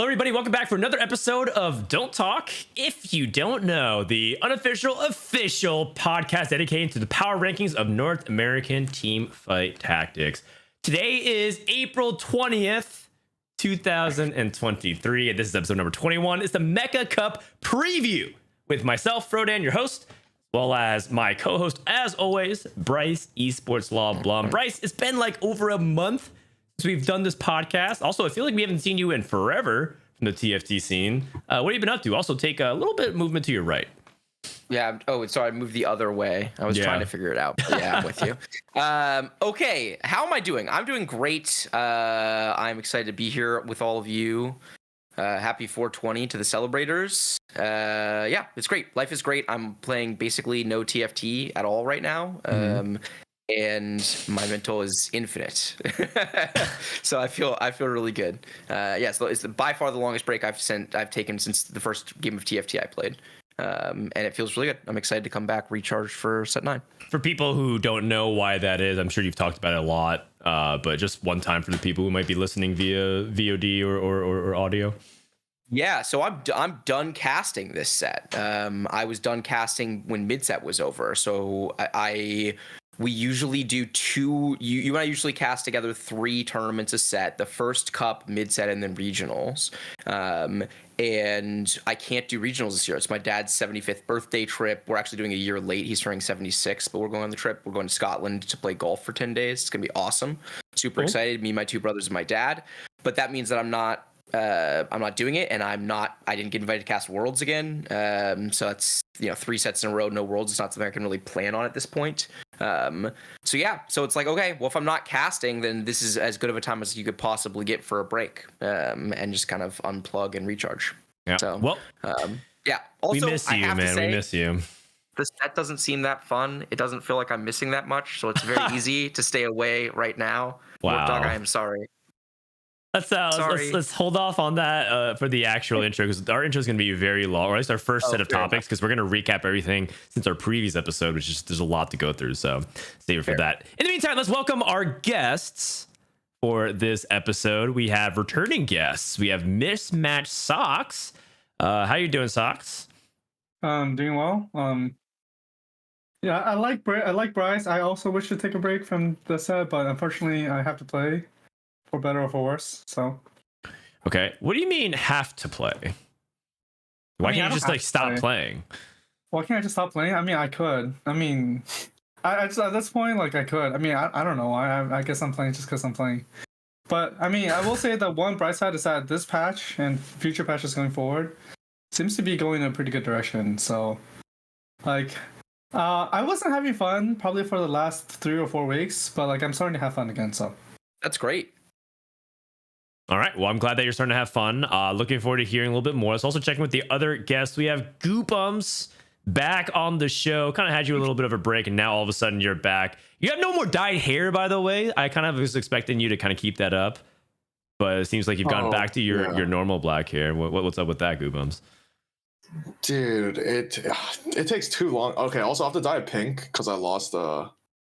Hello, everybody. Welcome back for another episode of Don't Talk If You Don't Know, the unofficial, official podcast dedicated to the power rankings of North American team fight tactics. Today is April 20th, 2023, and this is episode number 21. It's the MECHA Cup preview with myself, Frodan, your host, as well as my co-host, as always, Bryce Esports Law Blum. Bryce, it's been like over a month since we've done this podcast. Also, I feel like we haven't seen you in forever from the TFT scene. What have you been up to? Also, take a little bit of movement to your right. Yeah. Oh, sorry. I moved the other way. I was trying to figure it out. But yeah, I'm with you. Okay. How am I doing? I'm doing great. I'm excited to be here with all of you. Happy 420 to the celebrators. Yeah, it's great. Life is great. I'm playing basically no TFT at all right now. And my mental is infinite. So I feel really good. Yeah, so it's by far the longest break I've taken since the first game of TFT I played. And it feels really good. I'm excited to come back recharged for set 9. For people who don't know why that is, I'm sure you've talked about it a lot, but just one time for the people who might be listening via VOD or audio. Yeah, so I'm done casting this set. I was done casting when mid set was over. So we usually do two. You and I usually cast together 3 tournaments a set. The first cup, mid set, and then regionals. And I can't do regionals this year. It's my dad's 75th birthday trip. We're actually doing a year late. He's turning 76, but we're going on the trip. We're going to Scotland to play golf for 10 days. It's gonna be awesome. Super excited. Me, my 2 brothers, and my dad. But that means that I'm not doing it, and I didn't get invited to cast Worlds again. So that's 3 sets in a row, no Worlds. It's not something I can really plan on at this point. So yeah, so it's like, okay, well, if I'm not casting, then this is as good of a time as you could possibly get for a break, and just kind of unplug and recharge. Yeah. So, well, yeah. Also, we miss you, man. We miss you. The set doesn't seem that fun. It doesn't feel like I'm missing that much, so it's very easy to stay away right now. Wow. Dog, I am sorry. Let's hold off on that for the actual intro, because our intro is going to be very long, or at least our first set of topics, because we're going to recap everything since our previous episode, which is there's a lot to go through. So stay here for that. In the meantime, let's welcome our guests for this episode. We have returning guests. We have MECHA Socks. How you doing, Socks? Doing well. Yeah, I like Bryce. I also wish to take a break from the set, but unfortunately, I have to play. For better or for worse, so. Okay, what do you mean have to play? Why can't you just like stop playing? Why can't I just stop playing? I mean, I could. I mean, I just, at this point, like I could. I mean, I don't know. I guess I'm playing just because I'm playing. But I mean, I will say that one bright side is that this patch and future patches going forward seems to be going in a pretty good direction. So, like, I wasn't having fun probably for the last 3 or 4 weeks, but like I'm starting to have fun again. So That's great. All right. Well, I'm glad that you're starting to have fun. Looking forward to hearing a little bit more. Let's also check in with the other guests. We have Guubums back on the show. Kind of had you a little bit of a break, and now all of a sudden you're back. You have no more dyed hair, by the way. I kind of was expecting you to kind of keep that up, but it seems like you've gone back to your normal black hair. What's up with that, Guubums? Dude, it takes too long. Okay, also I have to dye it pink because I lost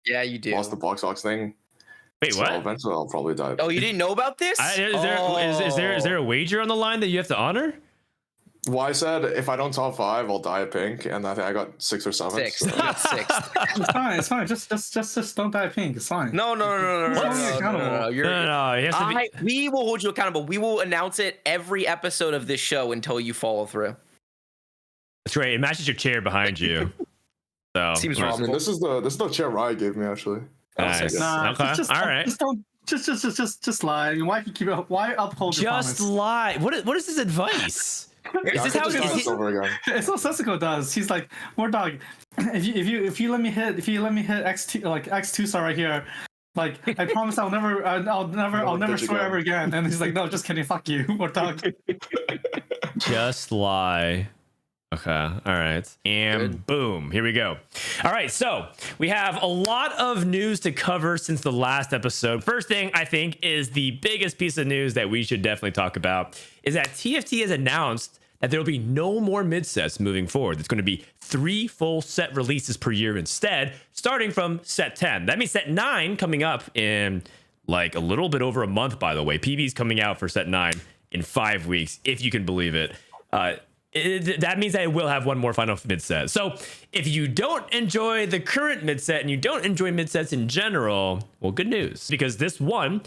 Yeah, you do. Lost the box box thing. Wait, what? So eventually I'll probably die. Oh, you didn't know about this? Is there a wager on the line that you have to honor? Well, I said if I don't top 5, I'll dye it pink, and I think I got 6 or 7. 6. So. You got 6. It's fine. Just don't dye pink. It's fine. No. We will hold you accountable. We will announce it every episode of this show until you follow through. That's right. It matches your chair behind you. So seems I mean, this is the chair Ryan gave me actually. Nice. Nah, okay. Just, all right. Just lie. Why keep it? Why uphold your promise? Just lie. What is this advice? Is this how it's what Sesako does. He's like, more dog. If you let me hit X2 like X2 star right here, like I promise I'll never swear ever again. And he's like, no, just kidding. Fuck you, more dog. Just lie. Okay. All right. And good. Boom. Here we go. All right. So we have a lot of news to cover since the last episode. First thing I think is the biggest piece of news that we should definitely talk about is that TFT has announced that there will be no more mid sets moving forward. It's going to be 3 full set releases per year instead, starting from set 10. That means set 9 coming up in like a little bit over a month, by the way. PB's coming out for set 9 in 5 weeks, if you can believe it. That means I will have one more final mid set. So if you don't enjoy the current mid set and you don't enjoy mid sets in general, well, good news, because this one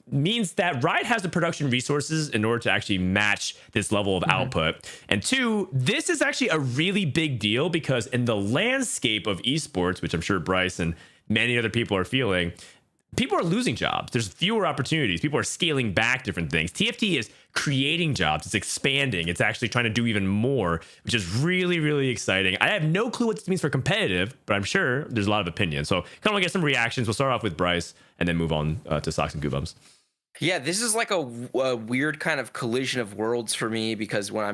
means that Riot has the production resources in order to actually match this level of output. And two, this is actually a really big deal because in the landscape of esports, which I'm sure Bryce and many other people are feeling, people are losing jobs. There's fewer opportunities. People are scaling back different things. TFT is creating jobs. It's expanding. It's actually trying to do even more, which is really, really exciting. I have no clue what this means for competitive, but I'm sure there's a lot of opinions. So kind of want to get some reactions. We'll start off with Bryce and then move on to Socks and Guubums. Yeah, this is like a weird kind of collision of worlds for me because when I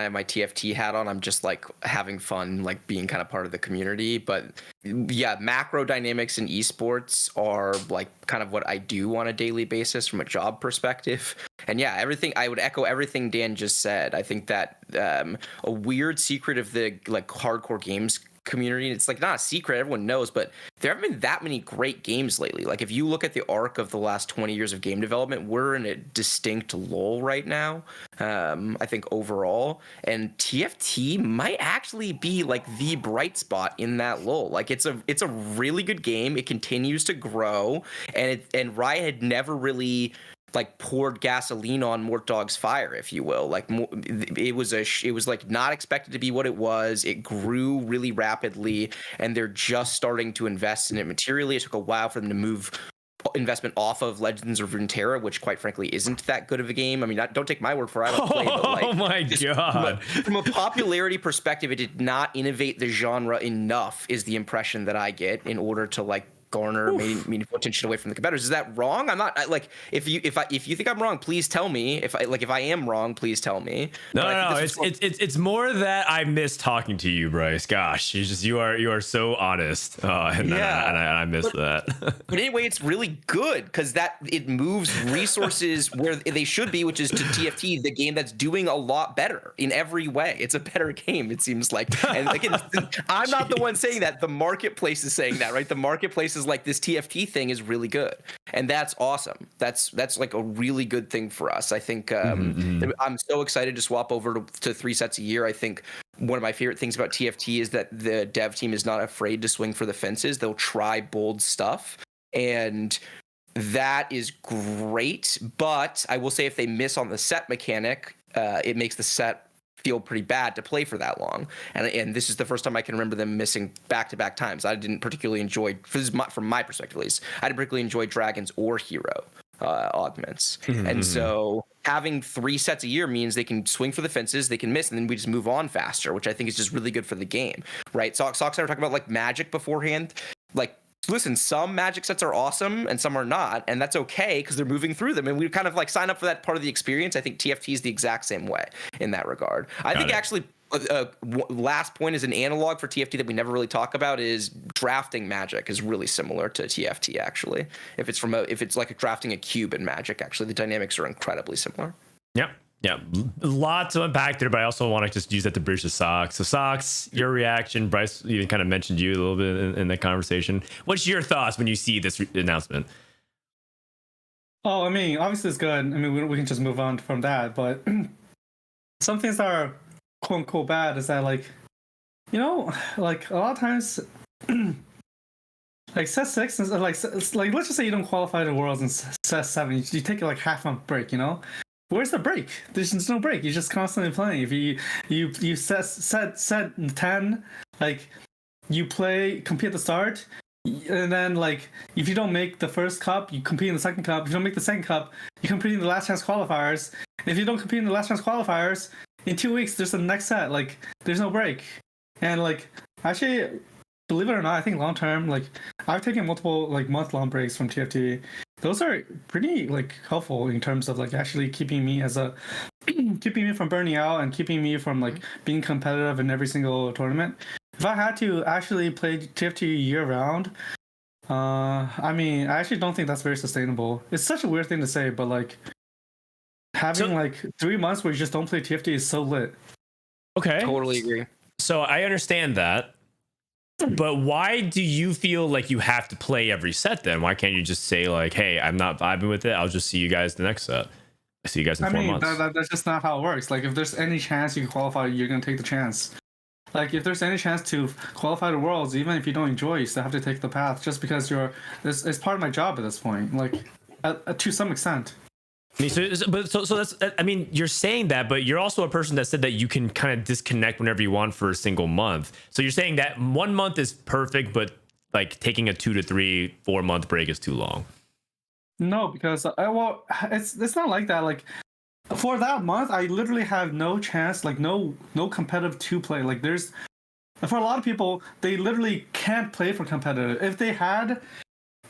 have my TFT hat on, I'm just like having fun, like being kind of part of the community. But yeah, macro dynamics in esports are like kind of what I do on a daily basis from a job perspective. And yeah, I would echo everything Dan just said. I think that a weird secret of the like hardcore games community, and it's like not a secret, everyone knows, but there haven't been that many great games lately. Like if you look at the arc of the last 20 years of game development, we're in a distinct lull right now, I think overall, and TFT might actually be like the bright spot in that lull. Like it's a really good game. It continues to grow, and Riot had never really like poured gasoline on Mort Dog's fire, if you will. Like it was like not expected to be what it was. It grew really rapidly, and they're just starting to invest in it materially. It took a while for them to move investment off of Legends of Runeterra, which quite frankly isn't that good of a game. I mean, don't take my word for it. I don't play, but like, oh my god! From a popularity perspective, it did not innovate the genre enough, is the impression that I get, in order to like garner meaningful attention away from the competitors. Is that wrong? I'm not like, if you think I'm wrong, please tell me. If I am wrong, please tell me. No, it's more that I miss talking to you, Bryce. Gosh, you are so honest, and I miss that. But anyway, it's really good because it moves resources where they should be, which is to TFT, the game that's doing a lot better in every way. It's a better game, it seems like. And again, I'm not the one saying that. The marketplace is saying that, right? The marketplace is like, this TFT thing is really good, and that's awesome. That's like a really good thing for us. I think I'm so excited to swap over to 3 sets a year. I think one of my favorite things about TFT is that the dev team is not afraid to swing for the fences. They'll try bold stuff, and that is great. But I will say, if they miss on the set mechanic, it makes the set feel pretty bad to play for that long, and this is the first time I can remember them missing back-to-back times. I didn't particularly enjoy, from my perspective at least, I didn't particularly enjoy dragons or hero augments. And so having 3 sets a year means they can swing for the fences, they can miss, and then we just move on faster, which I think is just really good for the game, right? Socks and I were talking about like Magic beforehand. Like, listen, some Magic sets are awesome and some are not, and that's okay because they're moving through them, and we kind of like sign up for that part of the experience. I think TFT is the exact same way in that regard. I think actually, last point is an analog for TFT that we never really talk about is drafting Magic is really similar to TFT actually. If it's like drafting a cube in Magic, actually the dynamics are incredibly similar. Yeah, lots to unpack there, but I also want to just use that to bridge the Socks. So Socks, your reaction, Bryce even kind of mentioned you a little bit in the conversation. What's your thoughts when you see this announcement? Oh, I mean, obviously it's good. I mean, we can just move on from that, but some things that are quote unquote bad is that, like, you know, like a lot of times, like set 6 is like let's just say you don't qualify to Worlds in set 7, you take like half a break, you know. Where's the break? There's no break. You're just constantly playing. If you set 10, like you compete at the start, and then like if you don't make the first cup, you compete in the second cup. If you don't make the second cup, you compete in the last chance qualifiers. And if you don't compete in the last chance qualifiers, in 2 weeks there's the next set. Like there's no break. And like actually, believe it or not, I think long term, like I've taken multiple like month-long breaks from TFT. Those are pretty like helpful in terms of like actually keeping me keeping me from burning out and keeping me from like being competitive in every single tournament. If I had to actually play TFT year round, I mean, I actually don't think that's very sustainable. It's such a weird thing to say, but like having like 3 months where you just don't play TFT is so lit. Okay, Totally agree. So I understand that. But why do you feel like you have to play every set then? Why can't you just say like, hey, I'm not vibing with it, I'll just see you guys the next set? I see you guys in 4 months. That's just not how it works. Like, if there's any chance you can qualify, you're gonna take the chance. Like, if there's any chance to qualify the Worlds, even if you don't enjoy, you still have to take the path. Just because it's part of my job at this point. Like, to some extent. I mean, so that's. I mean, you're saying that, but you're also a person that said that you can kind of disconnect whenever you want for a single month. So you're saying that 1 month is perfect, but like taking a 2 to 3, 4 month break is too long. No, because it's not like that. Like, for that month, I literally have no chance. Like, no competitive to play. Like, for a lot of people, they literally can't play for competitive. If they had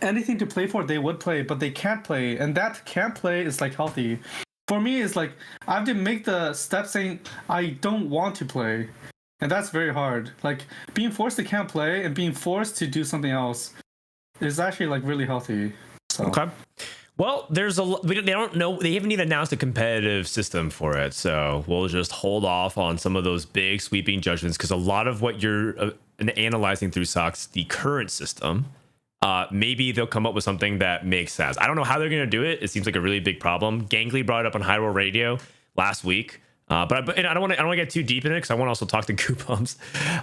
anything to play for, they would play, but they can't play, and that can't play is like healthy. For me, it's like I have to make the step saying I don't want to play, and that's very hard. Like, being forced to can't play and being forced to do something else is actually like really healthy. So. Okay. Well, there's they don't know. They haven't even announced a competitive system for it, so we'll just hold off on some of those big sweeping judgments because a lot of what you're analyzing through Socks, the current system. Maybe they'll come up with something that makes sense. I don't know how they're going to do it. It seems like a really big problem. Gangly brought it up on Hyrule Radio last week. But I don't want to get too deep in it because I want to also talk to Guubums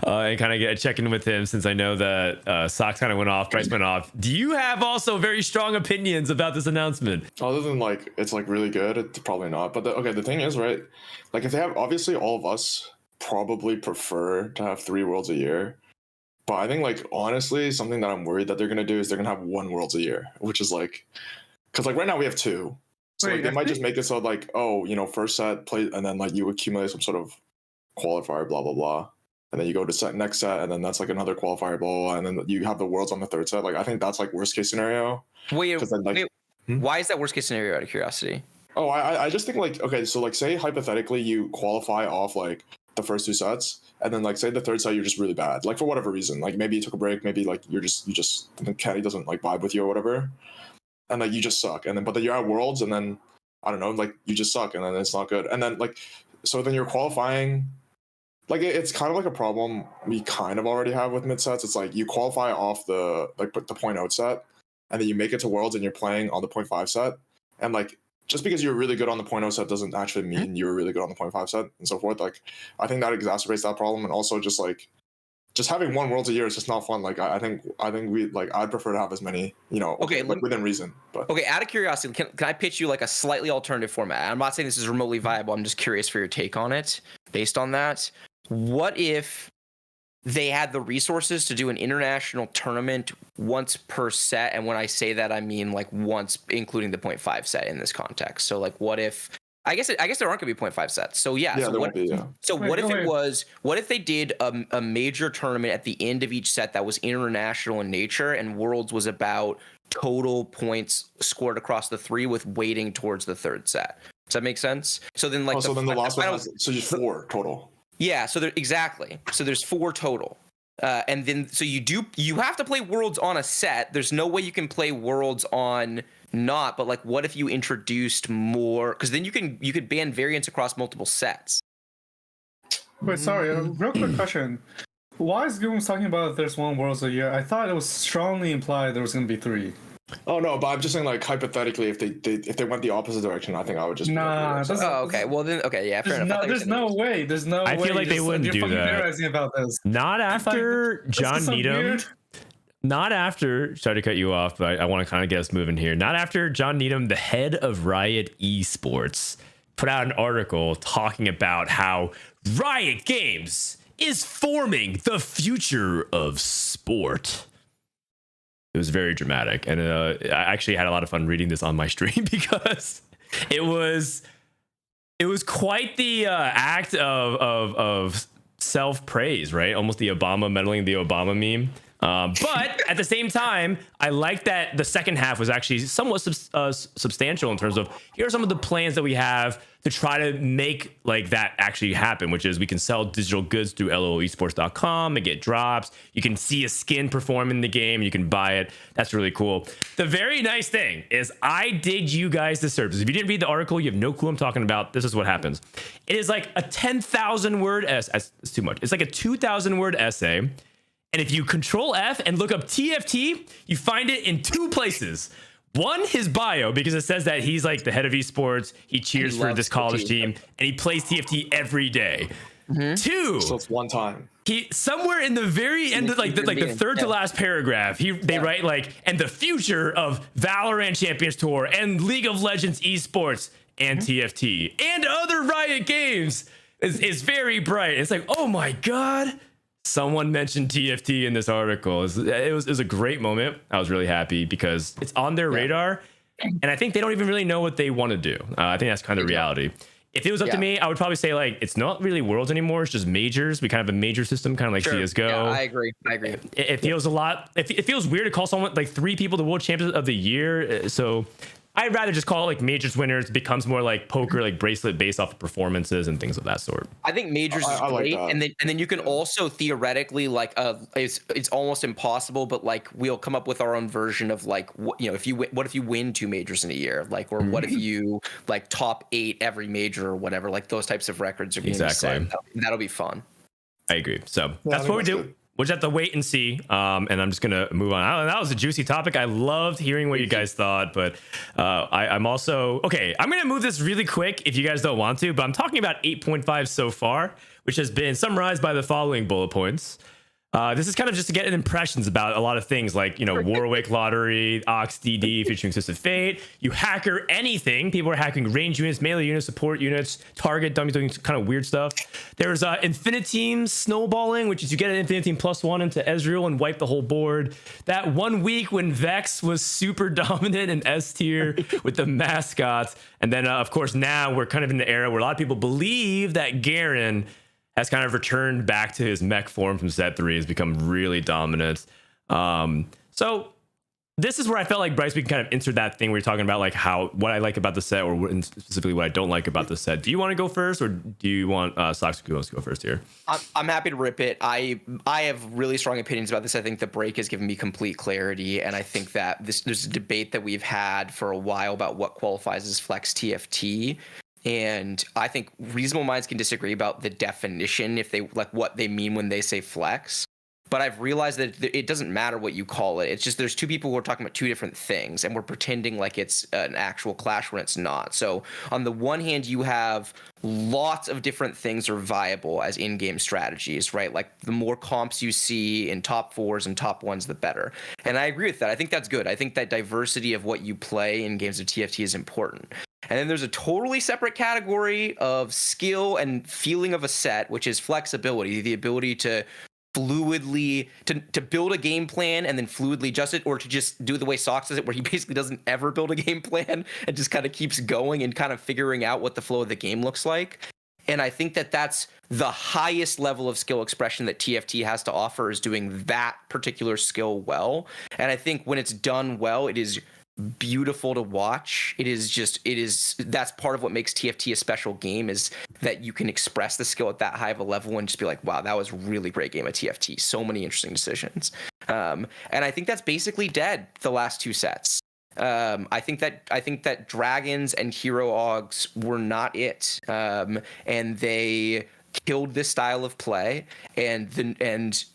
and kind of check in with him since I know that Socks kind of went off, price went off. Do you have also very strong opinions about this announcement? Other than like it's like really good, it's probably not. But the thing is, right? Like if they have, obviously all of us probably prefer to have 3 Worlds a year. But I think, like, honestly, something that I'm worried that they're going to do is they're going to have 1 Worlds a year, which is like, because like right now we have 2. So like, they might just make it so like, oh, you know, first set play, and then like you accumulate some sort of qualifier, blah, blah, blah. And then you go to next set, and then that's like another qualifier, blah, blah, blah. And then you have the Worlds on the 3rd set. Like, I think that's like worst case scenario. Wait, then, like, why is that worst case scenario out of curiosity? Oh, I just think like, okay, so like say hypothetically you qualify off like the first 2 sets. And then, like, say the 3rd set you're just really bad, like for whatever reason, like maybe you took a break, maybe like you just the caddy doesn't like vibe with you or whatever, and like you just suck. And then but then you're at Worlds, and then I don't know, like you just suck, and then it's not good. And then like so then you're qualifying, like it's kind of like a problem we kind of already have with mid sets. It's like you qualify off the 0.0 set, and then you make it to Worlds, and you're playing on the 0.5 set, and like. Just because you're really good on the 0.0 set doesn't actually mean you're really good on the 0.5 set and so forth. Like, I think that exacerbates that problem. And also just having 1 Worlds a year is just not fun. Like, I think we like, I'd prefer to have as many, you know, okay, like within reason. But okay, out of curiosity, can I pitch you like a slightly alternative format? I'm not saying this is remotely viable. I'm just curious for your take on it based on that. What if they had the resources to do an international tournament once per set? And when I say that, I mean like once, including the 0.5 set in this context. So like, what if? I guess there aren't gonna be 0.5 sets. So yeah. So there won't be, yeah. So what if they did a major tournament at the end of each set that was international in nature, and Worlds was about total points scored across the 3 with weighting towards the 3rd set? Does that make sense? So then like the last one has just 4 total. Yeah, so exactly. So there's 4 total. And then so you have to play Worlds on a set. There's no way you can play Worlds on not, but like what if you introduced more, because then you could ban variants across multiple sets. Wait, sorry, real quick question. Why is Guubums talking about there's 1 Worlds a year? I thought it was strongly implied there was going to be 3. Oh no, but I'm just saying like hypothetically, if they went the opposite direction, I think I would just. Nah. Okay. Well then, okay, yeah, fair enough. There's no way. I feel like they wouldn't do that. About this. Not after John Needham. Not after. Sorry to cut you off, but I want to kind of get us moving here. Not after John Needham, the head of Riot Esports, put out an article talking about how Riot Games is forming the future of sport. It was very dramatic, and I actually had a lot of fun reading this on my stream because it was quite the act of self-praise, right? Almost the Obama meddling the Obama meme. But at the same time, I like that the second half was actually somewhat substantial in terms of here are some of the plans that we have to try to make like that actually happen, which is we can sell digital goods through lolesports.com and get drops. You can see a skin perform in the game. You can buy it. That's really cool. The very nice thing is I did you guys the service. If you didn't read the article, you have no clue I'm talking about. This is what happens. It is like a 10,000 word essay. It's too much. It's like a 2,000 word essay. And if you Control F and look up TFT, you find it in 2 places. One, his bio, because it says that he's like the head of esports. He cheers for this college team, and he plays TFT every day. Two, So it's one time. he somewhere in the very end of like the third to last paragraph, they write like, and the future of Valorant Champions Tour and League of Legends esports and TFT and other Riot games is very bright. It's like, oh my god. Someone mentioned TFT in this article. It was a great moment. I was really happy because it's on their radar, and I think they don't even really know what they want to do. I think that's kind of reality. If it was up to me, I would probably say like it's not really worlds anymore. It's just majors. We kind of have a major system, kind of like CS:GO. Yeah, I agree. It feels a lot. It feels weird to call someone like 3 people the world champions of the year. So I'd rather just call it like majors winners. It becomes more like poker, like bracelet based off of performances and things of that sort. I think majors is great, like and then you can also theoretically like it's almost impossible, but like we'll come up with our own version of like what if you win 2 majors in a year, like, or what if you like top 8 every major or whatever, like those types of records are going to be set. That'll be fun. I agree. So that's what we do. Good. We'll just have to wait and see. And I'm just going to move on. That was a juicy topic. I loved hearing what you guys thought, but I'm also, okay, I'm going to move this really quick if you guys don't want to, but I'm talking about 8.5 so far, which has been summarized by the following bullet points. This is kind of just to get impressions about a lot of things like, Warwick Lottery, Ox DD featuring System Fate. You hacker anything. People are hacking range units, melee units, support units, target dummies, doing kind of weird stuff. There's Infinite Team snowballing, which is you get an Infinite Team +1 into Ezreal and wipe the whole board. That 1 week when Vex was super dominant in S tier with the mascots. And then, of course, now we're kind of in the era where a lot of people believe that Garen has kind of returned back to his mech form from set 3, has become really dominant. So this is where I felt like, Bryce, we can kind of insert that thing where you're talking about like what I like about the set, or specifically what I don't like about the set. Do you want to go first, or do you want Socks to go first here? I'm happy to rip it. I have really strong opinions about this. I think the break has given me complete clarity, and I think that there's a debate that we've had for a while about what qualifies as flex TFT. And I think reasonable minds can disagree about the definition, if they like what they mean when they say flex. But I've realized that it doesn't matter what you call it. It's just there's 2 people who are talking about 2 different things, and we're pretending like it's an actual clash when it's not. So on the one hand, you have lots of different things are viable as in-game strategies, right? Like the more comps you see in top 4s and top 1s, the better. And I agree with that. I think that's good. I think that diversity of what you play in games of TFT is important. And then there's a totally separate category of skill and feeling of a set, which is flexibility, the ability to fluidly to build a game plan and then fluidly adjust it, or to just do the way Socks does it, where he basically doesn't ever build a game plan and just kind of keeps going and kind of figuring out what the flow of the game looks like. And I think that that's the highest level of skill expression that TFT has to offer, is doing that particular skill well. And I think when it's done well, it is beautiful to watch. That's part of what makes TFT a special game, is that you can express the skill at that high of a level and just be like, wow, that was a really great game of TFT. So many interesting decisions. And I think that's basically dead the last 2 sets. I think that Dragons and Hero Augs were not it. And they killed this style of play, and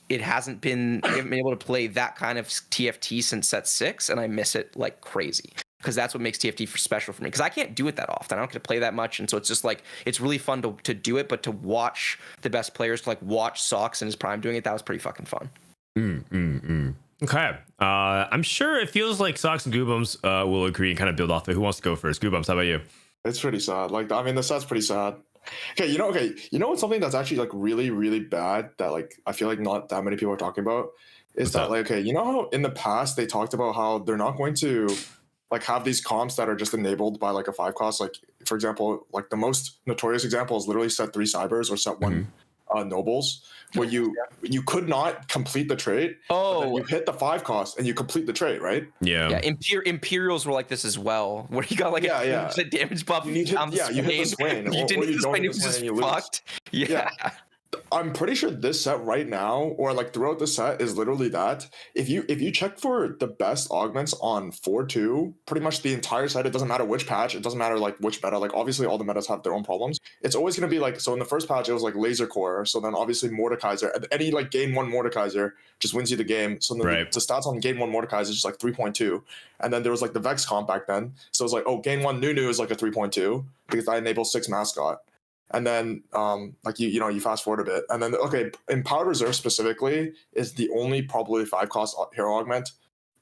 it hasn't been able to play that kind of TFT since set 6, and I miss it like crazy, because that's what makes TFT special for me, because I can't do it that often. I don't get to play that much, and so it's just like it's really fun to do it, but to watch the best players, to like watch Socks in his prime doing it, that was pretty fucking fun. Okay. I'm sure it feels like Socks and Guubums will agree and kind of build off it. Who wants to go first? Guubums, how about you? It's pretty sad. Like, I mean, the set's pretty sad. Okay, you know what's something that's actually like really, really bad that like I feel like not that many people are talking about is that like, okay, you know how in the past they talked about how they're not going to like have these comps that are just enabled by like a 5 cost. Like, for example, like the most notorious example is literally set 3 Cybers or set 1 Nobles, where you could not complete the trade. Oh, then you hit the 5 cost and you complete the trade, right? Yeah. Imperials were like this as well, where you got like a damage buff. You hit the Swain. You didn't hit the Swain, it was just fucked. Yeah. I'm pretty sure this set right now, or like throughout the set, is literally that. If you check for the best augments on 4.2, pretty much the entire set, it doesn't matter which patch, it doesn't matter like which meta. Like obviously all the metas have their own problems. It's always gonna be like, so in the first patch it was like laser core. So then obviously Mordekaiser, any like game 1 Mordekaiser just wins you the game. So then the stats on game 1 Mordekaiser is just like 3.2. And then there was like the Vex comp back then. So it's like, oh, game 1 Nunu is like a 3.2 because I enable 6 mascot. And then, like you fast forward a bit, and then Empowered Reserve specifically is the only probably 5 cost hero augment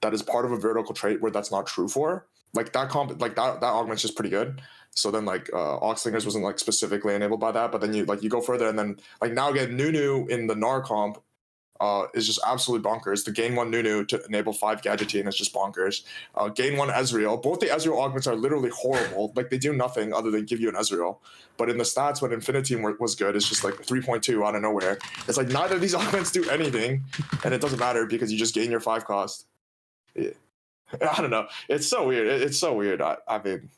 that is part of a vertical trait where that's not true for. Like that augment's just pretty good. So then like Oxlingers wasn't like specifically enabled by that, but then you go further, and then like now again Nunu in the Gnar comp is just absolutely bonkers. The gain 1 Nunu to enable 5 Gadgeting is just bonkers. Gain 1 Ezreal. Both the Ezreal augments are literally horrible. Like they do nothing other than give you an Ezreal. But in the stats when Infinity was good, it's just like 3.2 out of nowhere. It's like neither of these augments do anything, and it doesn't matter because you just gain your 5 cost. Yeah. I don't know. It's so weird. It's so weird. I mean.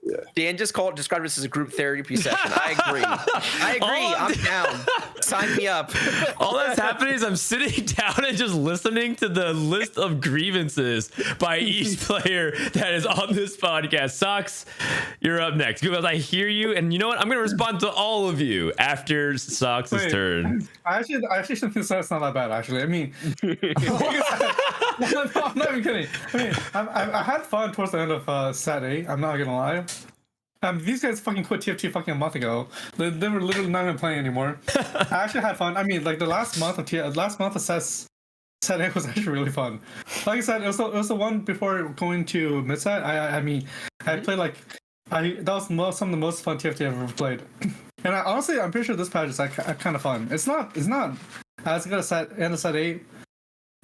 Yeah. Dan just described this as a group therapy session. I agree. I'm down. Sign me up. All that's happening is I'm sitting down and just listening to the list of grievances by each player that is on this podcast. Socks, you're up next. Because I hear you, and you know what? I'm going to respond to all of you after Socks' turn. I actually think that's not that bad, actually. I mean, no, I'm not even kidding. I mean, I had fun towards the end of set 8. I'm not going to lie. These guys fucking quit TFT fucking a month ago. They were literally not even playing anymore. I actually had fun. I mean, like the last month of set 8 was actually really fun. Like I said, it was the one before going to mid set. I mean, I played that was some of the most fun TFT I've ever played. And honestly, I'm pretty sure this patch is like kind of fun. It's not as good as end of set 8,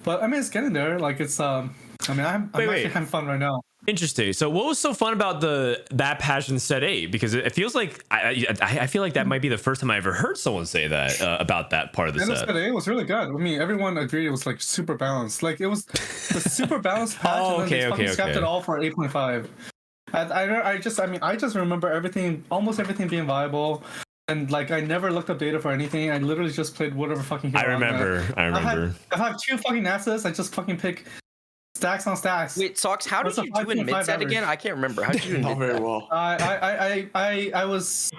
but I mean it's getting there. Like it's I'm actually having fun right now. Interesting. So what was so fun about that patch in set 8? Because it feels like I feel like that might be the first time I ever heard someone say that about that part of the set. Set 8 was really good. I mean, everyone agreed it was like super balanced. Like it was the super balanced patch, and then they fucking scrapped it all for 8.5. I just remember almost everything being viable. And like I never looked up data for anything. I literally just played whatever fucking hero. I remember. I have 2 fucking assets. I just fucking pick stacks on stacks. Wait, Socks, how did you do in mid set again? I can't remember. How did you do not very well. I was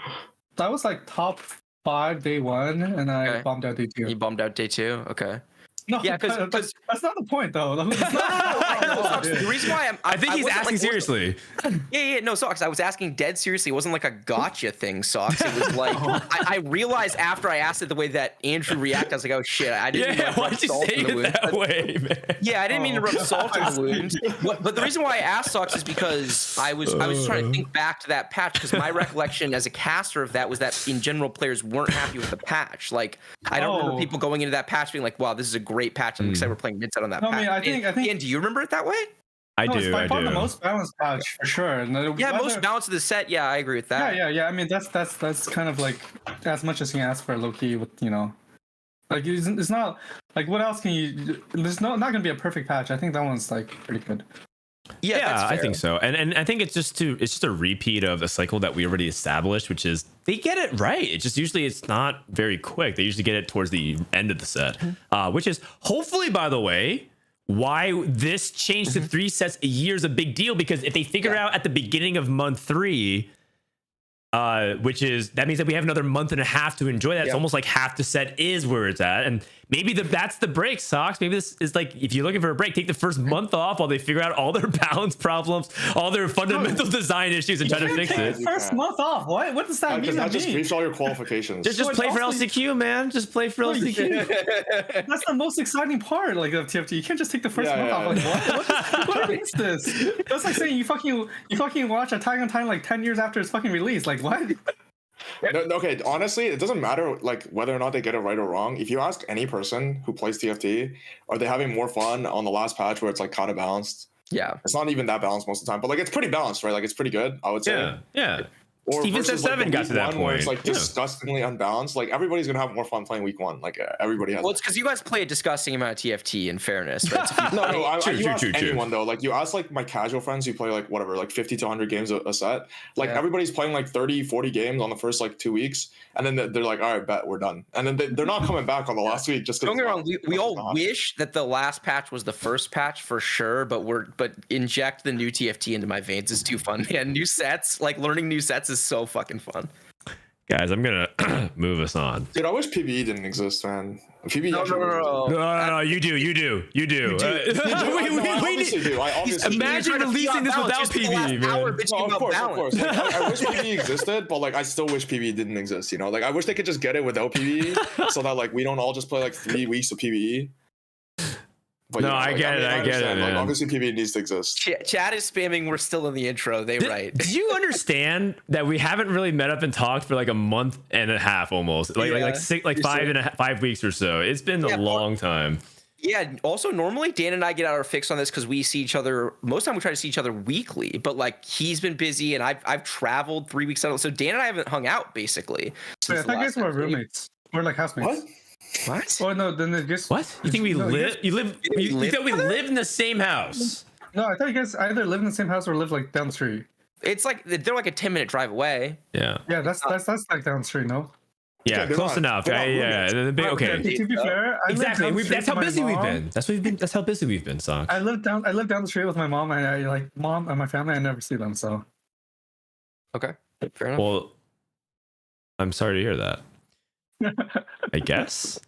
like top 5 day 1, and I bombed out day 2. You bombed out day 2? Okay. No, yeah, because that's not the point, though. No, the reason why I think he's asking seriously. Yeah, no, Socks. I was asking dead seriously. It wasn't like a gotcha thing, Socks. It was like I realized after I asked it the way that Andrew reacted, I was like, oh shit, I didn't. Yeah, why'd you say it that way, man? Yeah, I didn't mean to rub salt in the wound. But the reason why I asked Socks is because I was just trying to think back to that patch, because my recollection as a caster of that was that in general players weren't happy with the patch. Like I don't remember people going into that patch being like, wow, this is a great patch. I'm excited we're playing mid set on that patch. I think. And do you remember it that way? I do. It's by far the most balanced patch for sure. Most balanced of the set. Yeah, I agree with that. Yeah. I mean, that's kind of like as much as you can ask for low key with like it's not like what else can you? There's not gonna be a perfect patch. I think that one's like pretty good. Yeah, I think so, and I think it's just a repeat of a cycle that we already established, which is they get it right. It just usually it's not very quick. They usually get it towards the end of the set, which is hopefully, by the way, why this change to 3 sets a year is a big deal. Because if they figure out at the beginning of month 3, that means that we have another month and a half to enjoy that. It's almost like half the set is where it's at, and maybe that's the break, Socks. Maybe this is like, if you're looking for a break, take the first month off while they figure out all their balance problems, all their fundamental design issues, and try to fix it. First month off? What does that mean? That just briefs all your qualifications. Just play for LCQ, man. Just play for LCQ. That's the most exciting part, like of TFT. You can't just take the first month off. Like, what is this? That's like saying you fucking watch Attack on Titan like 10 years after its fucking release. Like what? No, okay, honestly, it doesn't matter like whether or not they get it right or wrong. If you ask any person who plays TFT, are they having more fun on the last patch where it's like kind of balanced? Yeah, it's not even that balanced most of the time, but like it's pretty balanced, right? Like it's pretty good, I would say. Yeah. Or Steven versus, said like, 7 the got week to that one where it's point. like Yeah. disgustingly unbalanced. Like everybody's gonna have more fun playing week 1. Like everybody has. Well, it's because you guys play a disgusting amount of TFT. In fairness, right? So if you- No, True, you true, ask true, true. anyone though. Like you ask like my casual friends who play like whatever, like 50 to 100 games a set. Like Yeah. everybody's playing like 30, 40 games on the first like 2 weeks, and then they're like, all right, bet we're done. And then they're not coming back on the last week just because. Don't get me wrong. We all wish that the last patch was the first patch for sure, but inject the new TFT into my veins is too fun. Yeah, new sets, like learning new sets is so fucking fun. Guys, I'm gonna move us on. Dude, I wish PBE didn't exist, man. PBE No, actually no, didn't no, exist. No, you do. I obviously do. I obviously Imagine do. releasing this without PBE, man. No, of course. Like, I wish PBE existed, but like I still wish PBE didn't exist. You know, like I wish they could just get it without PBE, so that like we don't all just play like 3 weeks of PBE. But, No, you know, I like, get it, I get it, understand, like, man. obviously, PBE needs to exist. Chat is spamming. We're still in the intro. They right. Do you understand that we haven't really met up and talked for like a month and a half almost, like Yeah. 5 weeks or so? It's been a long time. Yeah. Also, normally Dan and I get our fix on this because we see each other. Most of the time, we try to see each other weekly. But like he's been busy, and I've traveled 3 weeks out. So Dan and I haven't hung out basically. Wait, I since the thought you last guys were episode. roommates. We're like housemates. What? What? Oh no, then they just What? You think we No, live? You think we live in the same house? No, I thought you guys either live in the same house or live like down the street. It's like they're like a 10-minute drive away. Yeah. Yeah, that's like down the street, no? Yeah, they're close not- enough. they're not Yeah. Yeah, Okay. to be fair, I live Exactly. down the street That's how with my busy we've mom. been. That's how busy we've been, Socks. I live down the street with my mom, and I like mom and my family. I never see them, so Okay. Fair enough. Well, I'm sorry to hear that. I guess.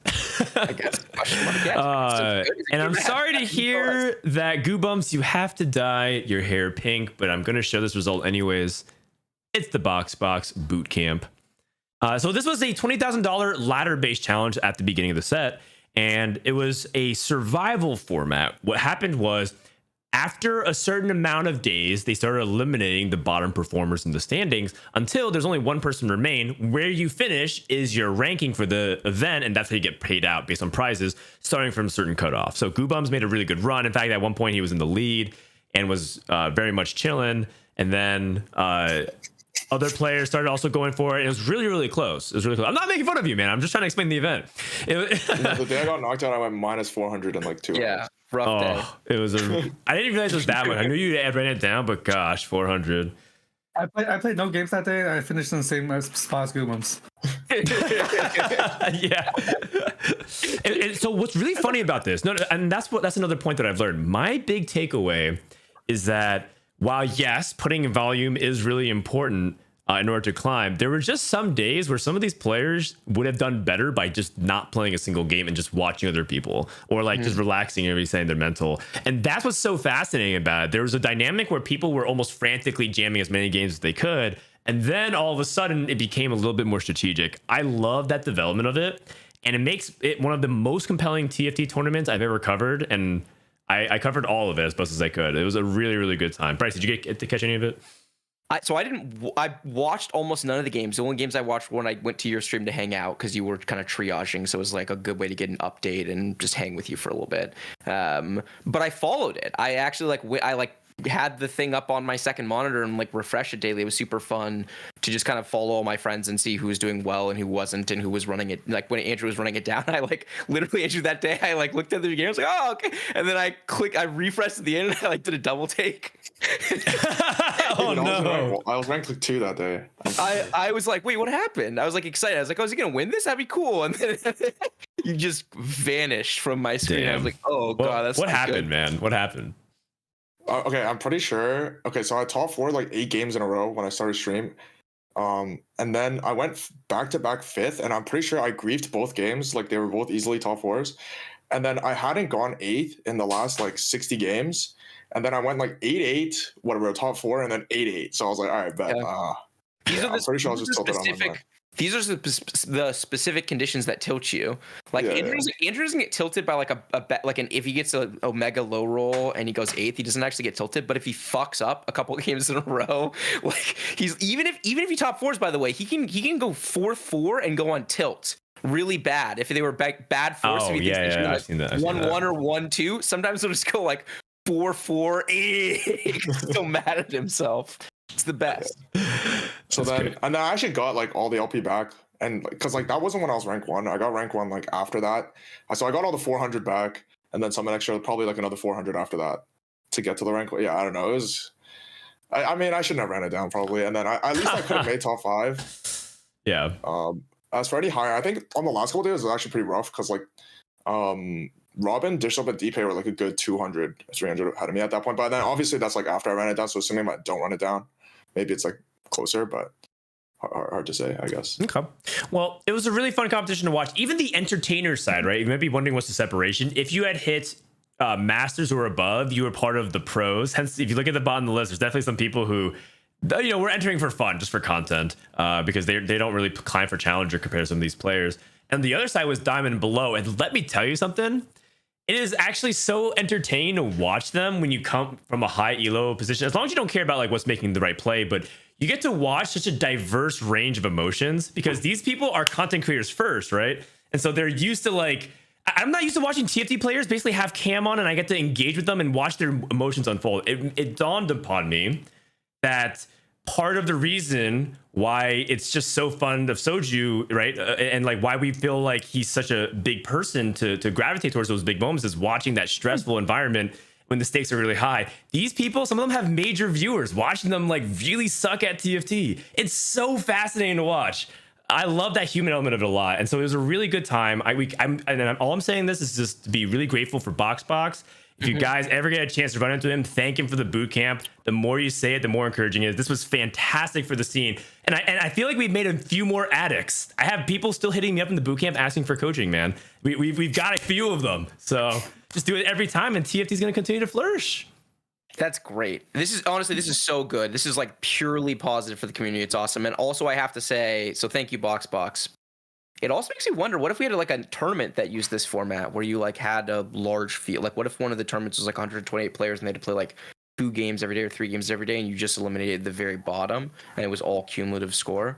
I guess. Question mark. Yeah, it's And I'm good. sorry to hear that Goobumps, you have to dye your hair pink, but I'm going to show this result anyways. It's the Box Boot Camp. So this was a $20,000 ladder-based challenge at the beginning of the set, and it was a survival format. What happened was, after a certain amount of days, they started eliminating the bottom performers in the standings until there's only one person remain. Where you finish is your ranking for the event, and that's how you get paid out based on prizes, starting from a certain cutoff. So Goobums made a really good run. In fact, at one point he was in the lead and was very much chilling. And then other players started also going for it. It was really, really close. It was really close. I'm not making fun of you, man. I'm just trying to explain the event. The day I got knocked out, I went minus 400 in like 2 hours. Yeah. Rough day. It was I didn't realize it was that much. I knew you had written it down, but gosh, 400. I played no games that day. I finished in the same spot as Goobums. Yeah. And so what's really funny about this, and that's another point that I've learned. My big takeaway is that while yes, putting in volume is really important in order to climb, there were just some days where some of these players would have done better by just not playing a single game and just watching other people, or like just relaxing and resetting their mental. And that's what's so fascinating about it. There was a dynamic where people were almost frantically jamming as many games as they could, and then all of a sudden it became a little bit more strategic. I love that development of it, and it makes it one of the most compelling TFT tournaments I've ever covered, and I covered all of it as best as I could. It was a really, really good time. Bryce, did you get to catch any of it? I watched almost none of the games. The only games I watched when I went to your stream to hang out, because you were kind of triaging, so it was like a good way to get an update and just hang with you for a little bit. But I followed it. I actually had the thing up on my second monitor and like refresh it daily. It was super fun to just kind of follow all my friends and see who was doing well and who wasn't, and who was running it. Like when Andrew was running it down, I like literally Andrew that day, I like looked at the game, I was like, oh, okay. And then I refreshed at the end and I like did a double take. Oh Dude, no. I was ranked like 2 that day. I was like, wait, what happened? I was like excited. I was like, oh, is he gonna win this? That'd be cool. And then you just vanished from my screen. Damn. I was like, oh god, that's what not happened, good. man? What happened? Okay, I'm pretty sure. Okay, so I top 4 like 8 games in a row when I started stream. And then I went back to back 5th, and I'm pretty sure I griefed both games. Like they were both easily top 4s. And then I hadn't gone 8th in the last like 60 games. And then I went like 8-8, whatever, top 4, and then 8-8. So I was like, all right, bet. Yeah. I'm pretty sure I was just tilted on that. These are the specific conditions that tilt you. Like Andrew doesn't get tilted by like if he gets a Omega low roll and he goes 8th, he doesn't actually get tilted. But if he fucks up a couple of games in a row, like he's even if he top 4s, by the way, he can go 4-4 and go on tilt really bad if they were bad 4s. Oh, if he yeah, thinks they I've should, seen that. like 1-1 or 1-2. Sometimes he'll just go like 4-4. He's so mad at himself. It's the best. So That's then, great. and then I actually got like all the LP back, and because like that wasn't when I was rank 1. I got rank 1 like after that. So I got all the 400 back, and then some extra, probably like another 400 after that to get to the rank. Yeah, I don't know. It was. I mean, I shouldn't have ran it down probably, and then at least I could have made top 5. Yeah. As for any higher, I think on the last couple days it was actually pretty rough because like, Robin, Dishup, and DP were like a good 200, 300 ahead of me at that point. But then obviously that's like after I ran it down. So assuming I don't run it down, maybe it's like closer, but hard to say, I guess. Okay. Well, it was a really fun competition to watch. Even the entertainer side, right? You might be wondering what's the separation. If you had hit masters or above, you were part of the pros. Hence, if you look at the bottom of the list, there's definitely some people who, you know, we're entering for fun, just for content, because they don't really climb for challenger compared to some of these players. And the other side was diamond and below. And let me tell you something. It is actually so entertaining to watch them when you come from a high elo position. As long as you don't care about like what's making the right play, but you get to watch such a diverse range of emotions because these people are content creators first, right? And so they're used to like, I'm not used to watching TFT players basically have cam on and I get to engage with them and watch their emotions unfold. It dawned upon me that part of the reason why it's just so fun of Soju, right? And like why we feel like he's such a big person to gravitate towards those big moments is watching that stressful environment when the stakes are really high. These people, some of them have major viewers watching them like really suck at TFT. It's so fascinating to watch. I love that human element of it a lot. And so it was a really good time. All I'm saying this is just to be really grateful for BoxBox. If you guys ever get a chance to run into him, thank him for the boot camp. The more you say it, the more encouraging it is. This was fantastic for the scene. And I feel like we've made a few more addicts. I have people still hitting me up in the boot camp asking for coaching, man. We've got a few of them. So just do it every time and TFT is going to continue to flourish. That's great. This is so good. This is like purely positive for the community. It's awesome. And also I have to say, so thank you, BoxBox. It also makes me wonder, what if we had like a tournament that used this format where you like had a large field? Like what if one of the tournaments was like 128 players and they had to play like 2 games every day or 3 games every day and you just eliminated the very bottom and it was all cumulative score?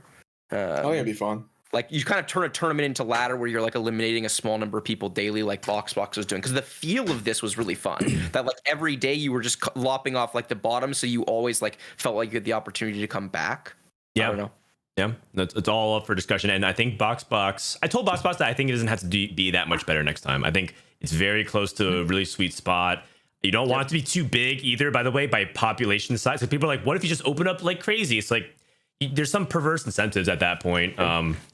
I think it'd be fun. Like you kind of turn a tournament into ladder where you're like eliminating a small number of people daily like BoxBox was doing. Because the feel of this was really fun. That like every day you were just lopping off like the bottom so you always like felt like you had the opportunity to come back. Yeah. I don't know. Yeah, it's all up for discussion. And I think BoxBox, I told BoxBox that I think it doesn't have to be that much better next time. I think it's very close to a really sweet spot. You don't want it to be too big either, by the way, by population size. So people are like, what if you just open up like crazy? It's like, there's some perverse incentives at that point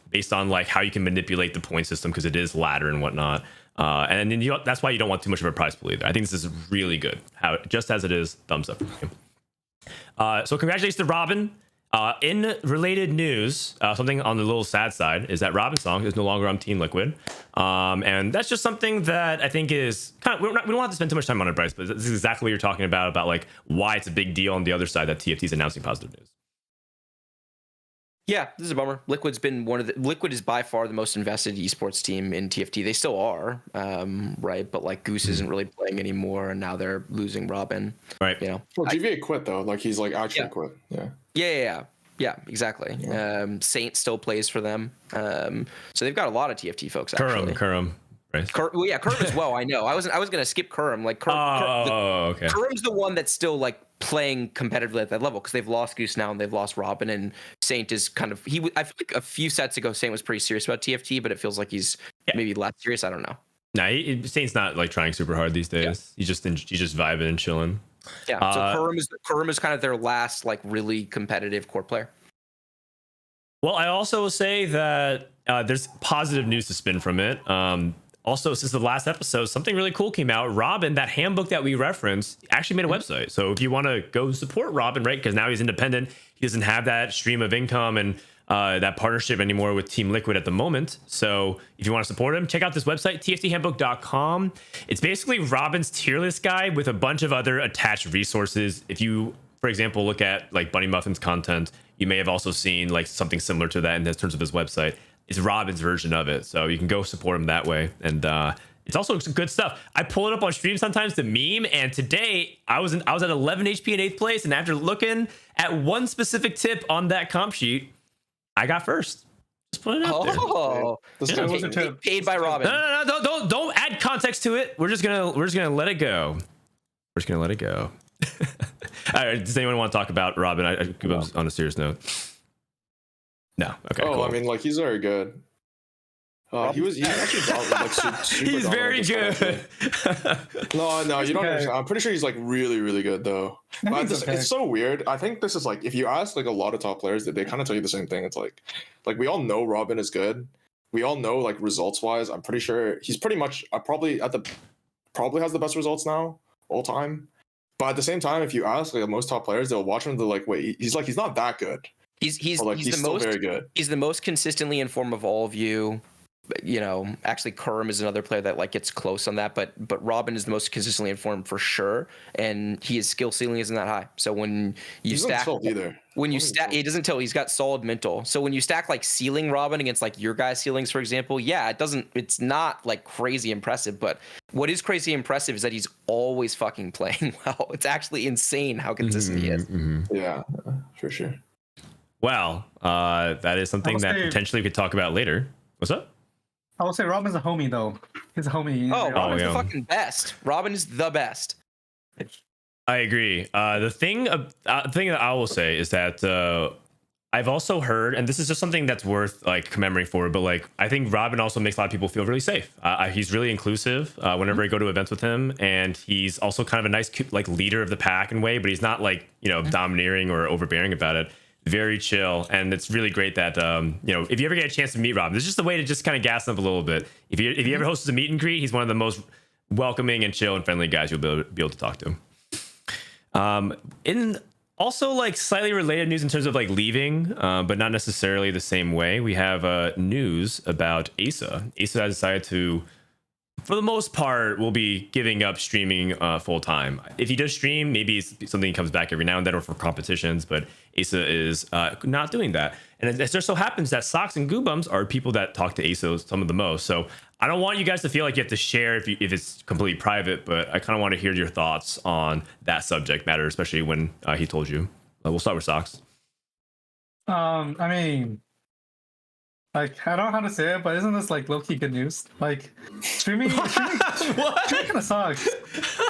based on like how you can manipulate the point system because it is ladder and whatnot. And then that's why you don't want too much of a prize pool either. I think this is really good. Just as it is, thumbs up. So congratulations to Robin. In related news, something on the little sad side is that Robin's song is no longer on Team Liquid. And that's just something that I think is kind of, we don't have to spend too much time on it, Bryce, but this is exactly what you're talking about like why it's a big deal on the other side that TFT is announcing positive news. Yeah, this is a bummer. Liquid is by far the most invested esports team in TFT. They still are, right? But like Goose isn't really playing anymore, and now they're losing Robin. Right. You know. Well, GVA quit though. Like he's like actually quit. Yeah. Yeah, exactly. Yeah. Saint still plays for them. So they've got a lot of TFT folks actually. Kurum. Right. Kurum as well. I know. I was gonna skip Kurum. Like okay. Kurum's the one that's still like playing competitively at that level because they've lost Goose now and they've lost Robin, and Saint is kind of I feel like a few sets ago Saint was pretty serious about TFT, but it feels like he's maybe less serious. I don't know. No, Saint's not like trying super hard these days. He's just vibing and chilling. Yeah. So Kurum is kind of their last like really competitive core player. Well, I also will say that there's positive news to spin from it. Also, since the last episode, something really cool came out. Robin, that handbook that we referenced, actually made a website. So if you want to go support Robin, right, because now he's independent, he doesn't have that stream of income and that partnership anymore with Team Liquid at the moment. So if you want to support him, check out this website, tfthandbook.com. It's basically Robin's tier list guide with a bunch of other attached resources. If you, for example, look at like Bunny Muffin's content, you may have also seen like something similar to that in terms of his website. It's Robin's version of it, so you can go support him that way. And it's also some good stuff. I pull it up on stream sometimes to meme, and today I was at 11 HP in 8th place, and after looking at one specific tip on that comp sheet, I got first. Just put it out there. Oh, paid by Robin. No, don't add context to it. We're just gonna let it go. We're just gonna let it go. All right, does anyone want to talk about Robin? Guubums on a serious note. No. Okay. Oh, cool. I mean, like he's very good. He's actually like super He's very dominant, good. No, you don't okay. understand. I'm pretty sure he's like really, really good though. I But think it's okay. it's so weird. I think this is like if you ask like a lot of top players, that they kind of tell you the same thing. It's like we all know Robin is good. We all know like results wise. I'm pretty sure he's pretty much probably has the best results now all time. But at the same time, if you ask like most top players, they'll watch him. They're like, wait, he's not that good. He's He's still very good. He's the most consistently in form of all of you. You know, actually, Kerm is another player that like gets close on that, but Robin is the most consistently informed for sure, and his skill ceiling isn't that high. So when you stack, either. when you stack, he doesn't tell. He's got solid mental. So when you stack like ceiling Robin against like your guys' ceilings, for example, yeah, it's not like crazy impressive. But what is crazy impressive is that he's always fucking playing well. It's actually insane how consistent he is. Yeah, for sure. Well, that is something that potentially we could talk about later. What's up? I will say Robin's a homie though. He's a homie. Oh, Robin's yeah. the fucking best. Robin is the best. I agree. The thing that I will say is that I've also heard, and this is just something that's worth like commemorating for, but like I think Robin also makes a lot of people feel really safe. He's really inclusive whenever I go to events with him, and he's also kind of a nice like leader of the pack in a way, but he's not like domineering or overbearing about it. Very chill, and it's really great that if you ever get a chance to meet Robin, it's just a way to just kind of gas him up a little bit. If you ever hosts a meet and greet, he's one of the most welcoming and chill and friendly guys you'll be able to talk to. In also like slightly related news in terms of like leaving, but not necessarily the same way, we have news about Asa. Asa has decided to, for the most part, will be giving up streaming full time. If he does stream, maybe it's something he comes back every now and then or for competitions, but Asa is not doing that. And it just so happens that Socks and Guubums are people that talk to Asa some of the most. So I don't want you guys to feel like you have to share if it's completely private, but I kind of want to hear your thoughts on that subject matter, especially when he told you. We'll start with Socks. I mean, like, I don't know how to say it, but isn't this like low-key good news? Like, streaming kind of sucks.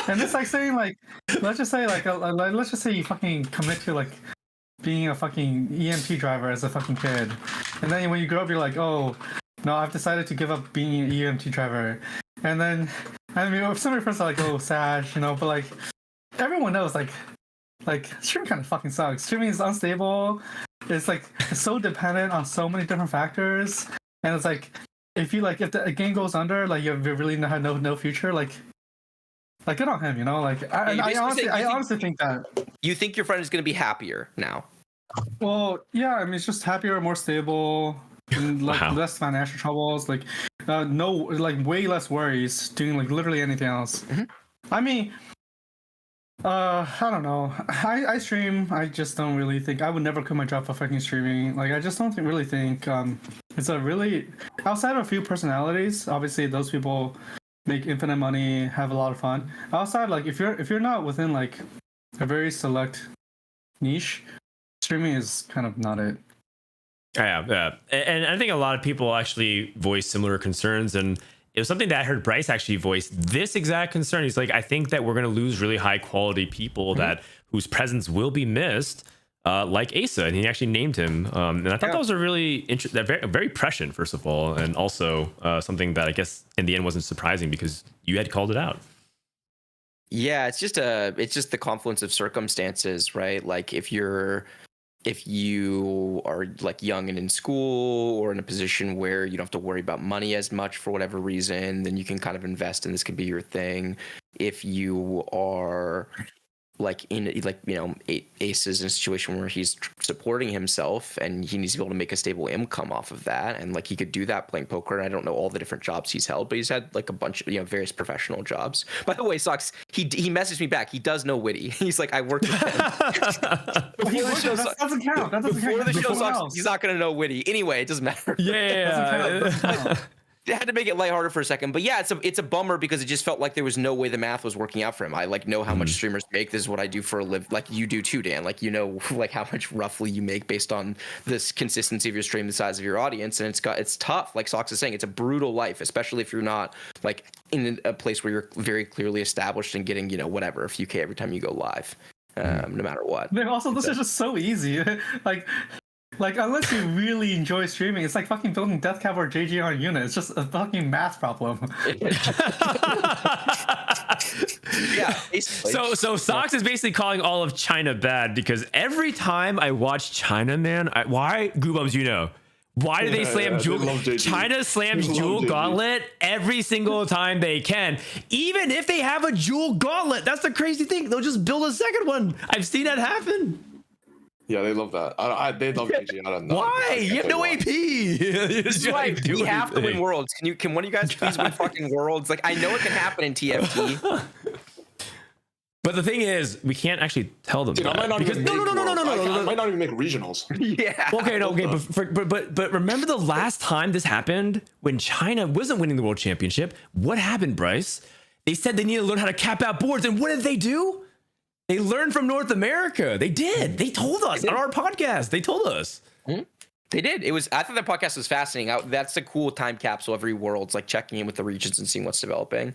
And it's like saying like, let's just say you fucking commit to like being a fucking EMT driver as a fucking kid, and then when you grow up, you're like, oh no, I've decided to give up being an EMT driver. And then I mean, some of your friends are like, oh, sad, but like everyone knows like streaming kind of fucking sucks. Streaming is unstable. It's like it's so dependent on so many different factors, and it's like if the game goes under, like you really have no future. Like good on him, Like I honestly think that. You think your friend is going to be happier now? Well, yeah. I mean, it's just happier, more stable, and like less financial troubles. Like no, like way less worries doing like literally anything else. Mm-hmm. I mean. I don't know. I stream. I just don't really think I would never quit my job for fucking streaming. Like I just don't really think it's a really outside of a few personalities. Obviously, those people make infinite money, have a lot of fun. Outside, like if you're not within like a very select niche, streaming is kind of not it. Yeah. And I think a lot of people actually voice similar concerns, and it was something that I heard Bryce actually voice this exact concern. He's like, I think that we're going to lose really high quality people whose presence will be missed, like Asa. And he actually named him. And I thought that was a really interesting, very prescient, first of all. And also something that I guess in the end wasn't surprising because you had called it out. Yeah, it's just the confluence of circumstances, right? Like if you are like young and in school or in a position where you don't have to worry about money as much for whatever reason, then you can kind of invest and this could be your thing. If you are like Ace is in a situation where he's supporting himself and he needs to be able to make a stable income off of that, and like he could do that playing poker. And I don't know all the different jobs he's held, but he's had like a bunch of various professional jobs. By the way, Socks, he messaged me back. He does know Witty. He's like, I worked with him. That doesn't count. Before the show, Socks, he's not gonna know Witty anyway. It doesn't matter. Yeah. They had to make it lighthearted for a second, but yeah, it's a bummer because it just felt like there was no way the math was working out for him. I like know how much streamers make. This is what I do for a live. Like you do too, Dan. Like like how much roughly you make based on this consistency of your stream, the size of your audience, and it's tough. Like Socks is saying, it's a brutal life, especially if you're not like in a place where you're very clearly established and getting whatever a few K every time you go live, no matter what. Then also, this is just so easy. Like Like, unless you really enjoy streaming, it's like fucking building Death Cab or JG on a unit. It's just a fucking math problem. Yeah, basically. So Socks is basically calling all of China bad because every time I watch China, man, why Guubums, you know, why do they slam they love JG. China slams They love Jewel JG. Gauntlet every single time they can, even if they have a Jewel Gauntlet. That's the crazy thing. They'll just build a second one. I've seen that happen. Yeah, they love that. They love GG. I don't know. Why? You have no AP. This is why we have to win worlds. Can one of you guys please win fucking worlds? Like, I know it can happen in TFT. But the thing is, we can't actually tell them Dude, I that might not because even make no. I might not even make regionals. Yeah. Okay, no, okay, but remember the last time this happened when China wasn't winning the world championship? What happened, Bryce? They said they need to learn how to cap out boards, and what did they do? They learned from North America. They did. They told us on our podcast. They told us. They did. I thought that podcast was fascinating. That's a cool time capsule. Every world's like checking in with the regions and seeing what's developing.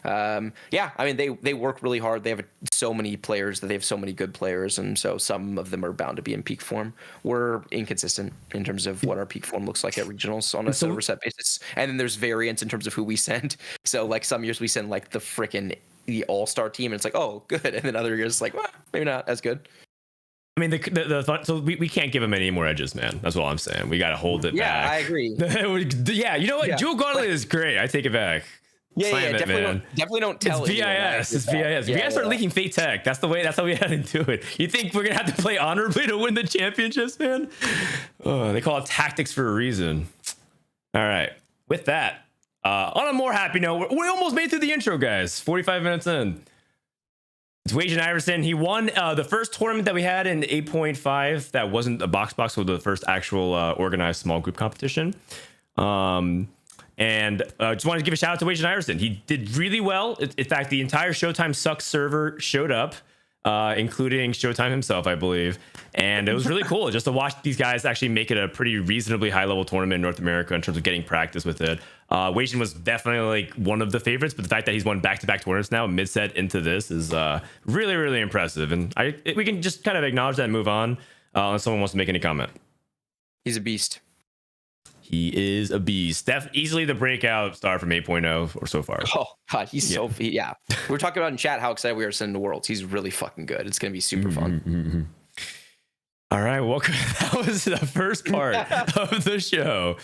Yeah, I mean they work really hard. They have so many players that they have so many good players, and so some of them are bound to be in peak form. We're inconsistent in terms of what our peak form looks like at regionals on a server set basis, and then there's variance in terms of who we send. So like some years we send like the all-star team, and it's like, oh, good, and then other years like, well, maybe not as good. I mean, so we can't give them any more edges, man. That's all I'm saying. We got to hold it back. Yeah, I agree. Yeah, you know what? Yeah. Jewel Gauntlet is great. I take it back. Yeah, Slam it, man. definitely don't tell It's anyone that. VIS. It's VIS. We gotta start leaking fake tech. That's how we had to do it. You think we're gonna have to play honorably to win the championships, man? Oh, they call it tactics for a reason. All right. With that, on a more happy note, we almost made it through the intro, guys. 45 minutes in. It's Wajan Iverson. He won the first tournament that we had in 8.5. That wasn't a box, so the first actual organized small group competition. And just wanted to give a shout out to Wajan Iverson. He did really well. In fact, the entire Showtime Sucks server showed up, including Showtime himself, I believe. And it was really cool just to watch these guys actually make it a pretty reasonably high level tournament in North America in terms of getting practice with it. Wajan was definitely like one of the favorites, but the fact that he's won back-to-back tournaments now, mid-set into this, is really, really impressive. And we can just kind of acknowledge that and move on unless someone wants to make any comment. He's a beast. He is a beast. Easily the breakout star from 8.0 or so far. Oh god, he's yeah. We were talking about in chat how excited we are to send him to Worlds. He's really fucking good. It's gonna be super fun. All right, welcome. That was the first part of the show.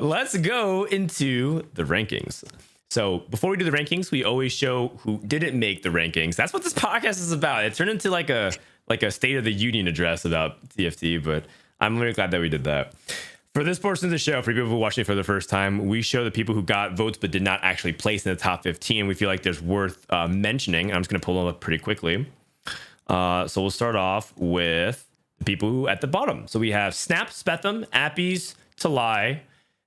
Let's go into the rankings. So before we do the rankings, we always show who didn't make the rankings. That's what this podcast is about. It turned into like a State of the Union address about TFT, but I'm really glad that we did that. For this portion of the show, for people who are watching it for the first time, we show the people who got votes but did not actually place in the top 15. We feel like there's worth mentioning. I'm just going to pull them up pretty quickly. So we'll start off with the people who at the bottom. So we have Snap, Spetham, Appies, Talai,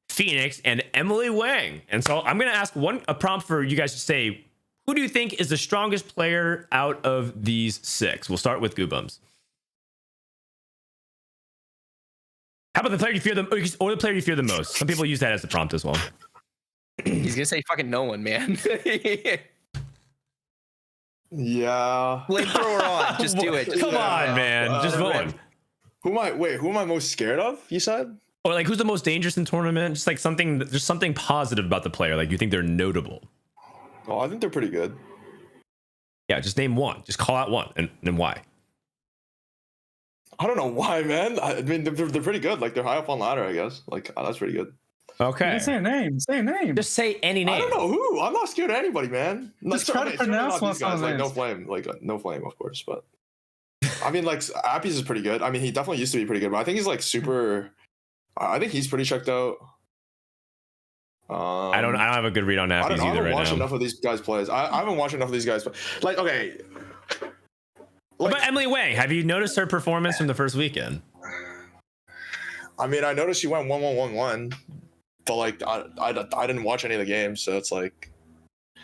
Phoenix, and Emily Wang. And so I'm going to ask a prompt for you guys to say, who do you think is the strongest player out of these six? We'll start with Guubums. How about the player you fear or the player you fear the most? Some people use that as the prompt as well. He's gonna say fucking no one, man. Yeah. Flamethrower on. Just do it. Come on, man. Just vote. Who am I most scared of? You said? Or like who's the most dangerous in tournament? Just like there's something positive about the player. Like you think they're notable. Oh, I think they're pretty good. Yeah, just name one. Just call out one and why. I don't know why, man. I mean, they're pretty good. Like they're high up on ladder, I guess. Like that's pretty good. Okay. Say a name. Say a name. Just say any name. I don't know who. I'm not scared of anybody, man. Just try to pronounce these guys. Like names. no flame, no flame, of course. But I mean, like Appies is pretty good. I mean, he definitely used to be pretty good, but I think he's like super. I think he's pretty checked out. I don't have a good read on Appies either right now. I haven't watched enough of these guys' plays. I haven't watched enough of these guys. Like, okay. What about Emily Wang? Have you noticed her performance from the first weekend? I mean, I noticed she went 1-1-1-1, but like I didn't watch any of the games, so it's like.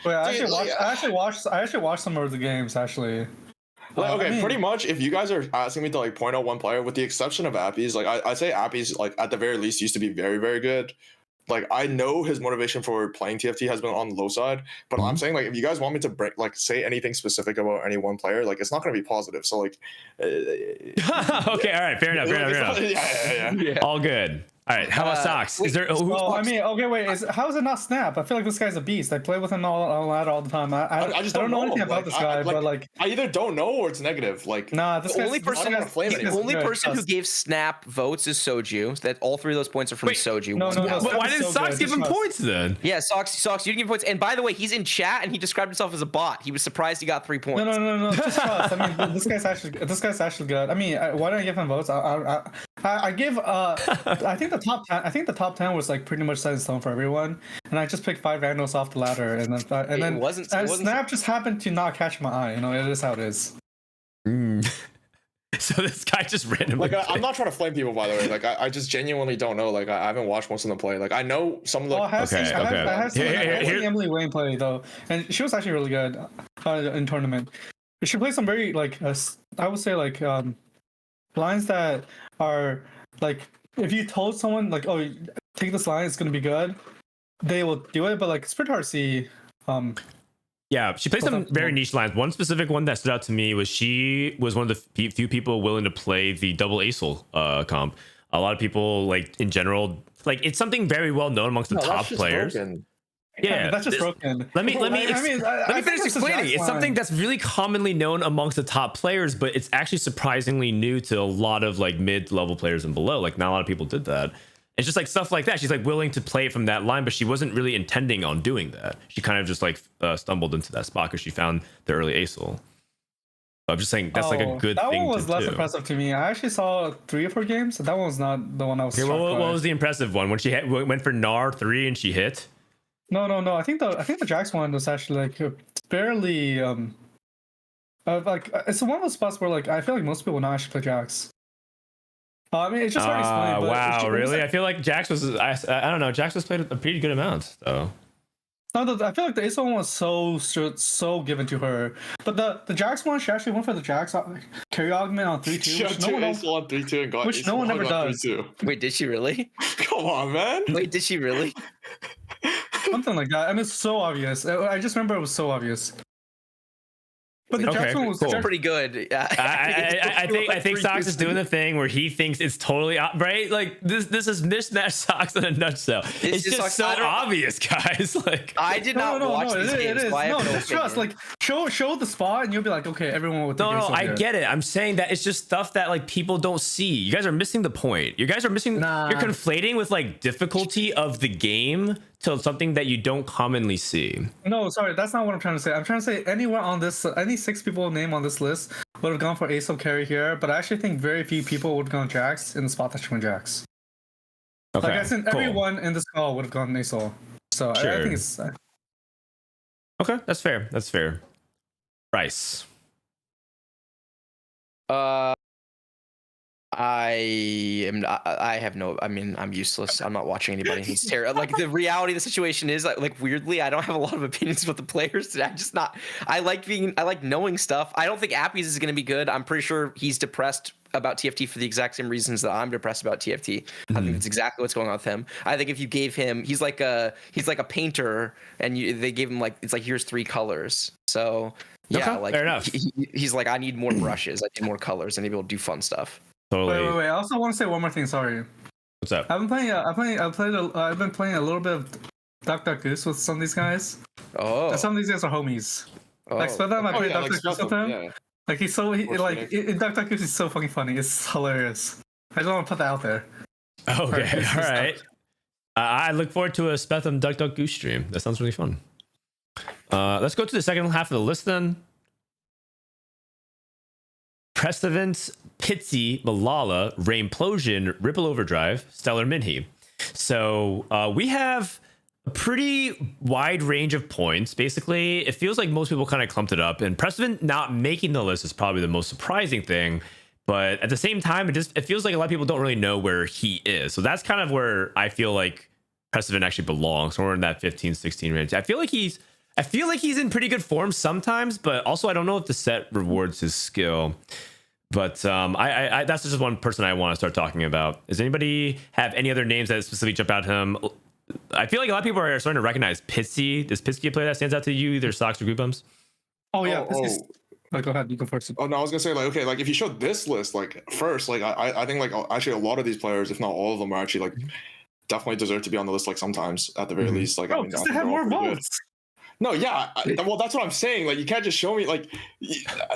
Wait, I actually watched some of the games actually. Like, okay, pretty much. If you guys are asking me to like point out one player, with the exception of Appies, like I'd say Appies, like at the very least, used to be very, very good. like I know his motivation for playing TFT has been on the low side, but I'm saying like if you guys want me to break like say anything specific about any one player, like it's not going to be positive. So like, Okay, all right, fair enough. Yeah. All good. All right, how about Socks? Is there? Oh, I mean, okay, wait. How is it not Snap? I feel like this guy's a beast. I play with him all the time. I just don't know anything about this guy, but like I either don't know or it's negative. Like nah, this The guy's only person, I don't wanna flame the only good. person who gave Snap votes is Soju. That all three of those points are from Wait, Soju. no, But Snap why is didn't so Socks good, give him just points then? Yeah, Socks, you didn't give points. And by the way, he's in chat and he described himself as a bot. He was surprised he got 3 points. No. Just trust. I mean, this guy's actually good. I mean, why don't I give him votes? I give. I think the top 10. I think the top 10 was like pretty much set in stone for everyone, and I just picked 5 randos off the ladder, and then It wasn't Snap just happened to not catch my eye. You know, it is how it is. So this guy just randomly. like I'm not trying to flame people, by the way. Like I just genuinely don't know. Like I haven't watched most of them play. Like I know some of the. Oh, I have seen, Okay, I have seen, okay. I have seen Here- Emily Wayne play though, and she was actually really good in tournament. She plays some very like I would say like lines that are like if you told someone like, oh, take this line, it's gonna be good, they will do it. But like it's pretty hard to see. Yeah, she played some very niche lines. One specific one that stood out to me was she was one of the few people willing to play the double ASOL comp. A lot of people, like in general, like it's something very well known amongst the top players. Broken. Yeah, that's just broken. Let me I finish explaining. It's something that's really commonly known amongst the top players, but it's actually surprisingly new to a lot of like mid-level players and below. Like not a lot of people did that. It's just like stuff like that. She's like willing to play from that line, but she wasn't really intending on doing that. She kind of just like stumbled into that spot because she found the early ASOL. I'm just saying that's like a good that thing. That one was less do. impressive to me. I actually saw 3 of her games. That one was not the one I was. Okay, struck what by. was the impressive one when she went for NAR 3 and she hit? No. I think the Jax one was actually like barely like it's one of those spots where like I feel like most people not actually play Jax. I mean, it's just hard to explain. But Wow, really? I feel like Jax was. I don't know. Jax was played a pretty good amount, though. No, I feel like the ASO one was so given to her, but the Jax one, she actually went for the Jax carry augment on 3-2, which no one else, on 3-2 and got which no one ever does. 3-2. Wait, did she really? Come on, man. Wait, did she really? Something like that. I mean, it's so obvious. I just remember it was so obvious. But the Okay, Jax one was cool. Pretty good. I think Socks is doing the thing where he thinks it's totally right. Like this is mismatched Socks in a nutshell. It's just so obvious, guys. Like I did not watch these games. It is. So I have no just trust. Like show the spot, and you'll be like, okay, everyone would. no, I get it. I'm saying that it's just stuff that like people don't see. You guys are missing the point. You guys are missing. Nah. You're conflating with like difficulty of the game to something that you don't commonly see. No, sorry, that's not what I'm trying to say. I'm trying to say anyone on this, any 6 people named on this list would have gone for ASO carry here, but I actually think very few people would have gone Jax in the spot that she went Jax. Okay, Like I said, cool. everyone in this call would have gone ASO. So I Sure. think it's. Okay, that's fair. That's fair. Bryce. I have no. I mean, I'm useless. I'm not watching anybody. He's terrible. Like the reality of the situation is, like weirdly, I don't have a lot of opinions about the players. I'm just not. I like knowing stuff. I don't think Appies is going to be good. I'm pretty sure he's depressed about TFT for the exact same reasons that I'm depressed about TFT. I think that's exactly what's going on with him. I think if you gave him, he's like a painter, and they gave him like it's like here's 3 colors. So yeah, Okay, like fair enough. He's like I need more brushes. I need more colors, and maybe he'll do fun stuff. Totally. Wait. I also want to say one more thing. Sorry. What's up? I've been playing. I've been playing a little bit of Duck Goose with some of these guys. Oh, Some of these guys are homies. oh. Like Spellbound, I played Duck Goose with him. Yeah. Like he's so Fortunate. in Duck Goose is so fucking funny. It's hilarious. I just want to put that out there. Okay, all right. I look forward to a Spetham Duck Goose stream. That sounds really fun. Let's go to the second half of the list then. Prestavent, Pitsy, Malala, Raimplosion, Ripple Overdrive, Stellar Minhe. So we have a pretty wide range of points. Basically, it feels like most people kind of clumped it up, and Prestavent not making the list is probably the most surprising thing. But at the same time, it feels like a lot of people don't really know where he is. So that's kind of where I feel like Prestavent actually belongs, somewhere in that 15, 16 range. I feel like he's in pretty good form sometimes, but also I don't know if the set rewards his skill. But I that's just one person I want to start talking about. Does anybody have any other names that specifically jump out to him? I feel like a lot of people are starting to recognize Pitsy. Is Pitsy a player that stands out to you, either Socks or Goobums? Oh yeah. Go ahead. You go first. Oh no, I was gonna say like okay, like if you showed this list like first, like I think like actually a lot of these players, if not all of them, are actually like definitely deserve to be on the list. Like sometimes at the very least, like Oh, I mean, because I they think have they're all more pretty good. votes. No, yeah, well that's what I'm saying. Like you can't just show me like.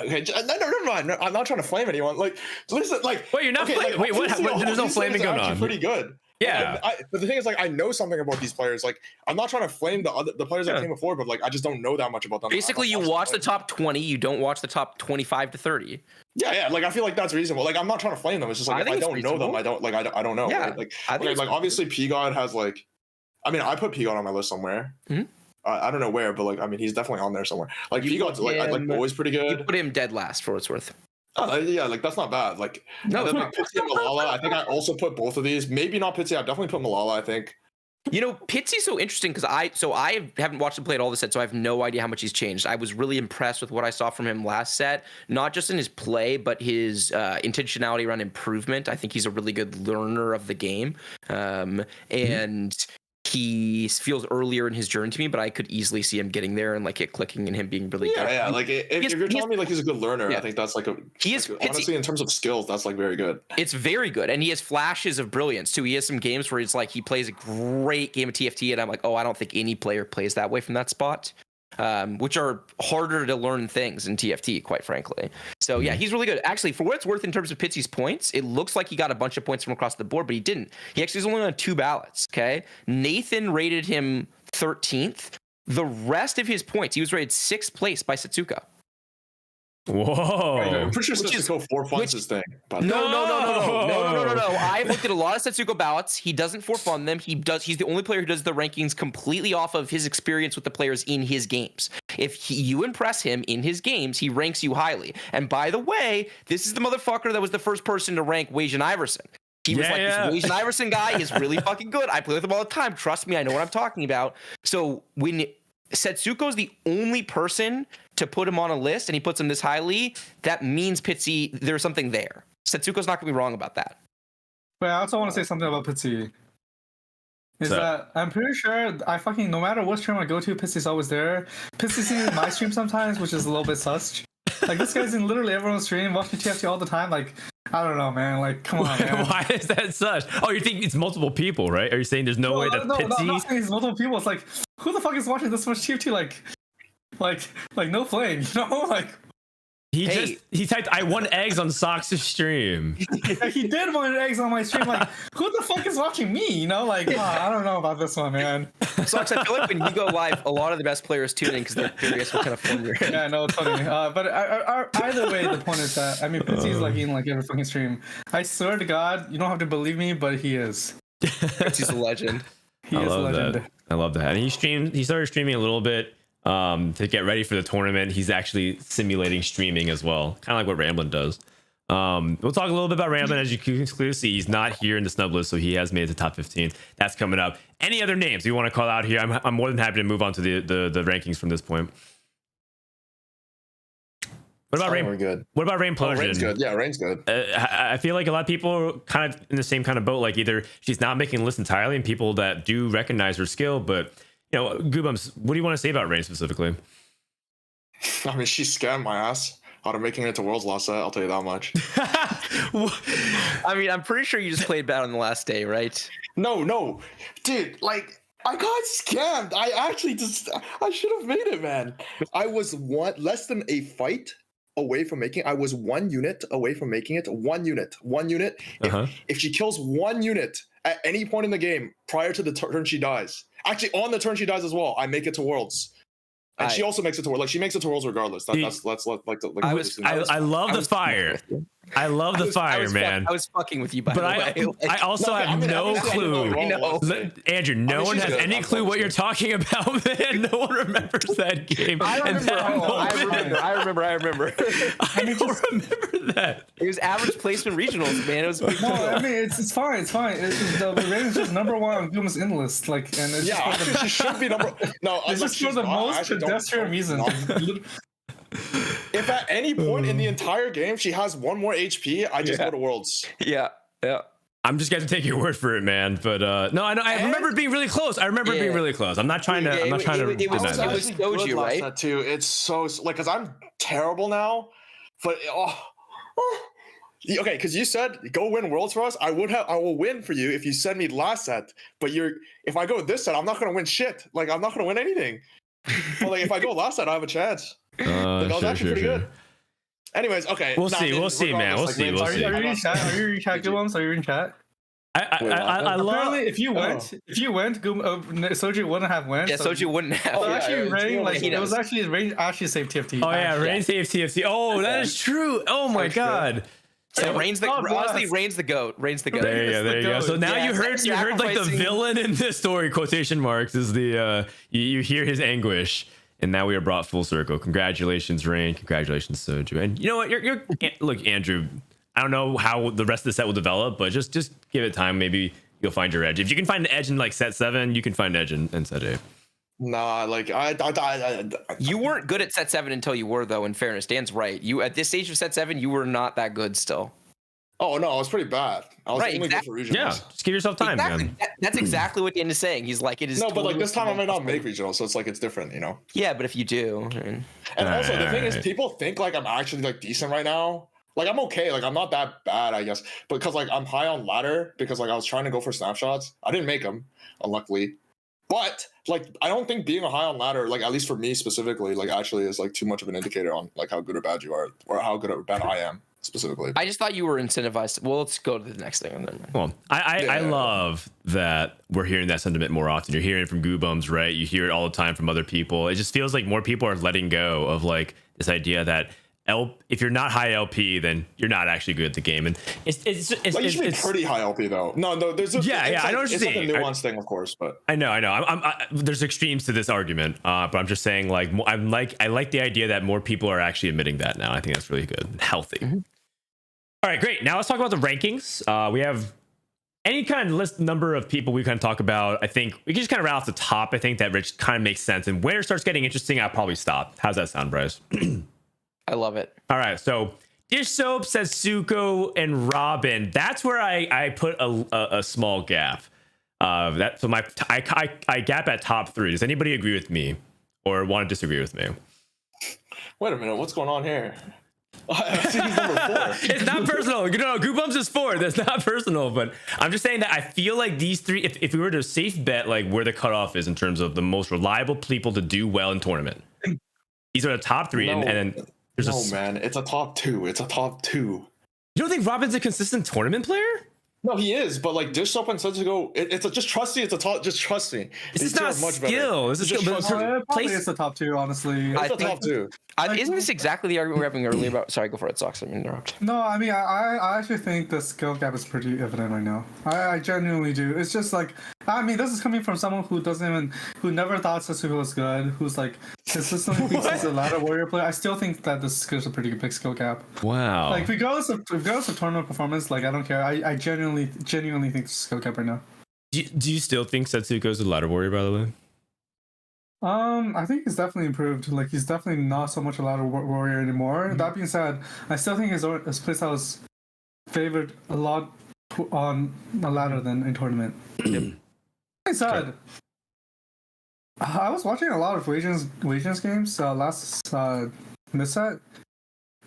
Okay, no, never mind. No, I'm not trying to flame anyone. Like listen, like Wait, you're not flaming. Wait, what? There's no flaming going on. Pretty good. Yeah. But the thing is, like, I know something about these players. Like, I'm not trying to flame the players that came before, but like, I just don't know that much about them. Basically, you watch the top 20, you don't watch the top 25 to 30. Yeah. Like, I feel like that's reasonable. Like, I'm not trying to flame them. It's just like if I don't know them, I don't know. Yeah, right? Like, obviously, P-God has like, I mean, I put P-God on my list somewhere. Mm-hmm. I don't know where, but like, I mean, he's definitely on there somewhere. Like, P-God's like always pretty good. You put him dead last for what it's worth. Yeah, like that's not bad. Like, no, then, like Pitsy and Malala. I think I also put both of these. Maybe not Pitsy. I definitely put Malala. I think. You know, Pitsy's so interesting because I haven't watched him play at all this set, so I have no idea how much he's changed. I was really impressed with what I saw from him last set, not just in his play, but his intentionality around improvement. I think he's a really good learner of the game, and he feels earlier in his journey to me, but I could easily see him getting there and like it clicking and him being really good. Yeah. Like if you're telling me like he's a good learner, I think that's like honestly in terms of skills, that's like very good. It's very good, and he has flashes of brilliance too. He has some games where it's like he plays a great game of TFT, and I'm like, oh, I don't think any player plays that way from that spot. Which are harder to learn things in TFT, quite frankly. So yeah, he's really good. Actually, for what it's worth in terms of Pitsy's points, it looks like he got a bunch of points from across the board, but he didn't. He actually was only on 2 ballots, okay? Nathan rated him 13th. The rest of his points, he was rated 6th place by Setsuko. Whoa. I'm pretty sure Setsuko 4 funds his thing. No. I've looked at a lot of Setsuko ballots. He doesn't forfund them. He's the only player who does the rankings completely off of his experience with the players in his games. If you impress him in his games, he ranks you highly. And by the way, this is the motherfucker that was the first person to rank Wajan Iverson. He was this Wajan Iverson guy is really fucking good. I play with him all the time. Trust me, I know what I'm talking about. So when Setsuko's the only person to put him on a list and he puts him this highly, that means Pitsy, there's something there. Setsuko's not going to be wrong about that. But I also want to say something about Pitsy. That I'm pretty sure no matter what stream I go to, Pitsy's always there. Pitsy's in my stream sometimes, which is a little bit sus. Like this guy's in literally everyone's stream, watching TFT all the time. Like, I don't know, man. Like, come on, man. Why is that such? Oh, you think it's multiple people, right? Are you saying there's no way that Pitsy? No, I'm not saying it's multiple people. It's like, who the fuck is watching this much TFT? Like no flame, you know? Like he typed I won eggs on Socks' stream. He did want eggs on my stream. Like, who the fuck is watching me? You know, like I don't know about this one, man. Socks, I feel like when you go live, a lot of the best players tune in because they're curious what kind of form you're in. Yeah, no, totally. But either way, the point is that Pitsy's like in like every fucking stream. I swear to God, you don't have to believe me, but he is. Pitsy's a legend. He is a legend. I love that. And he started streaming a little bit to get ready for the tournament. He's actually simulating streaming as well, kind of like what Ramblin does. We'll talk a little bit about Ramblin. As you can clearly see, he's not here in the snub list, so he has made it to top 15. That's coming up. Any other names you want to call out here? I'm more than happy to move on to the rankings from this point. What about Rain? We're good. What about Rain Plosion? Rain's good. Yeah, Rain's good. I feel like a lot of people are kind of in the same kind of boat. Like either she's not making the list entirely, and people that do recognize her skill, but you know, Goobums, what do you want to say about Rain specifically? I mean, she scammed my ass out of making it to Worlds last set. I'll tell you that much. I mean, I'm pretty sure you just played bad on the last day, right? No, dude. Like, I got scammed. I should have made it, man. I was less than a fight away from making. I was 1 unit away from making it. 1 unit. If she kills 1 unit at any point in the game prior to the turn she dies. Actually, on the turn she dies as well, I make it to Worlds. And she also makes it to Worlds. Like, she makes it to Worlds regardless. I love the fire. I love the fire, man. I was fucking with you, by the way. I also have no clue. Andrew, no one has any clue what you're talking about, man. No one remembers that game. I remember. I don't remember that. It was average placement regionals, man. It was big no, I mean, it's fine. The rating is just number 1 on Guubums in list. Like, and it's she should be number. No, it's just for the most pedestrian reason. If at any point in the entire game she has 1 more HP, I just go to Worlds. Yeah. I'm just going to take your word for it, man. But no, I remember it being really close. I remember it being really close. I'm not trying to. I'm not trying to. It was deny that. Soju, right? Too. It's so like because I'm terrible now, but okay, because you said go win worlds for us. I will win for you if you send me last set. But if I go this set, I'm not gonna win shit. Like I'm not gonna win anything. But like if I go last set, I have a chance. Like, I was actually pretty good. Anyways, okay. We'll see, man. We'll see. Are you in chat? Are you in chat, Guubums? Are you in chat? I love. Apparently, if you went, Soju wouldn't have went. Yeah, Soju wouldn't have. So actually, Rain, like it was actually Rain actually saved TFT. Oh yeah, Rain saved TFT. Oh, that is true. Oh my god. So honestly, Rain's the goat. Rain's the goat. There you go. So now you heard like the villain in this story, quotation marks, is the you hear his anguish. And now we are brought full circle. Congratulations, Rain. Congratulations, Soju. And you know what? You're look, Andrew. I don't know how the rest of the set will develop, but just give it time. Maybe you'll find your edge. If you can find an edge in like set 7, you can find an edge in set 8. Nah, like you weren't good at set 7 until you were, though. In fairness, Dan's right. You at this stage of set 7, you were not that good still. Oh no, I was pretty bad. I was only good for regionals. Yeah, just give yourself time, man. That's exactly what Dan is saying. He's like, it is. No, but like this time I might not make regionals, so it's like it's different, you know. Yeah, but if you do, and also the thing is, people think like I'm actually like decent right now. Like I'm okay, like I'm not that bad, I guess, because like I'm high on ladder because like I was trying to go for snapshots. I didn't make them, unluckily. But like I don't think being a high on ladder, like at least for me specifically, like actually is like too much of an indicator on like how good or bad you are, or how good or bad I am. Specifically, I just thought you were incentivized. Well, let's go to the next thing. Well, I love that we're hearing that sentiment more often. You're hearing it from Guubums, right? You hear it all the time from other people. It just feels like more people are letting go of like this idea that if you're not high LP, then you're not actually good at the game. And it's like you should be pretty high LP though. No, there's I know what you're saying. It's like a nuanced thing, of course, but I know. There's extremes to this argument, but I'm just saying like I like the idea that more people are actually admitting that now. I think that's really good and healthy. Mm-hmm. All right, great. Now let's talk about the rankings. We have any kind of list number of people we kind of talk about. I think we can just kind of round off the top. I think that Rich kind of makes sense. And when it starts getting interesting, I'll probably stop. How's that sound, Bryce? I love it. All right. So Dish Soap says Suko and Robin. That's where I put a small gap. I gap at top 3. Does anybody agree with me or want to disagree with me? Wait a minute. What's going on here? He's number 4. It's not personal. No, Guubums is 4. That's not personal. But I'm just saying that I feel like these 3, if we were to safe bet like where the cutoff is in terms of the most reliable people to do well in tournament, these are the top 3. No, and then there's man, it's a top 2. It's a top 2. You don't think Robin's a consistent tournament player? No, he is, but like Dish Soap and Setsuko, it's just trust me. It's a top. Just trust me. It's not much skill. This is probably it's the top 2, honestly. It's the top 2. Isn't this exactly the argument we were having earlier about? Sorry, go for it, Socks. I mean, interrupt. No, I mean, I actually think the skill gap is pretty evident right now. I genuinely do. It's just like, I mean, this is coming from someone who who never thought Setsuko was good, who's like consistently thinks he's a ladder warrior player. I still think that this is a pretty big skill gap. Wow. Like regardless of tournament performance, like I don't care. I genuinely think it's a skill gap right now. Do you still think Setsuko's a ladder warrior, by the way? I think he's definitely improved. Like he's definitely not so much a ladder warrior anymore. Mm-hmm. That being said, I still think his playstyle is favored a lot on a ladder than in tournament. That being said, I was watching a lot of Wagens games last mid-set,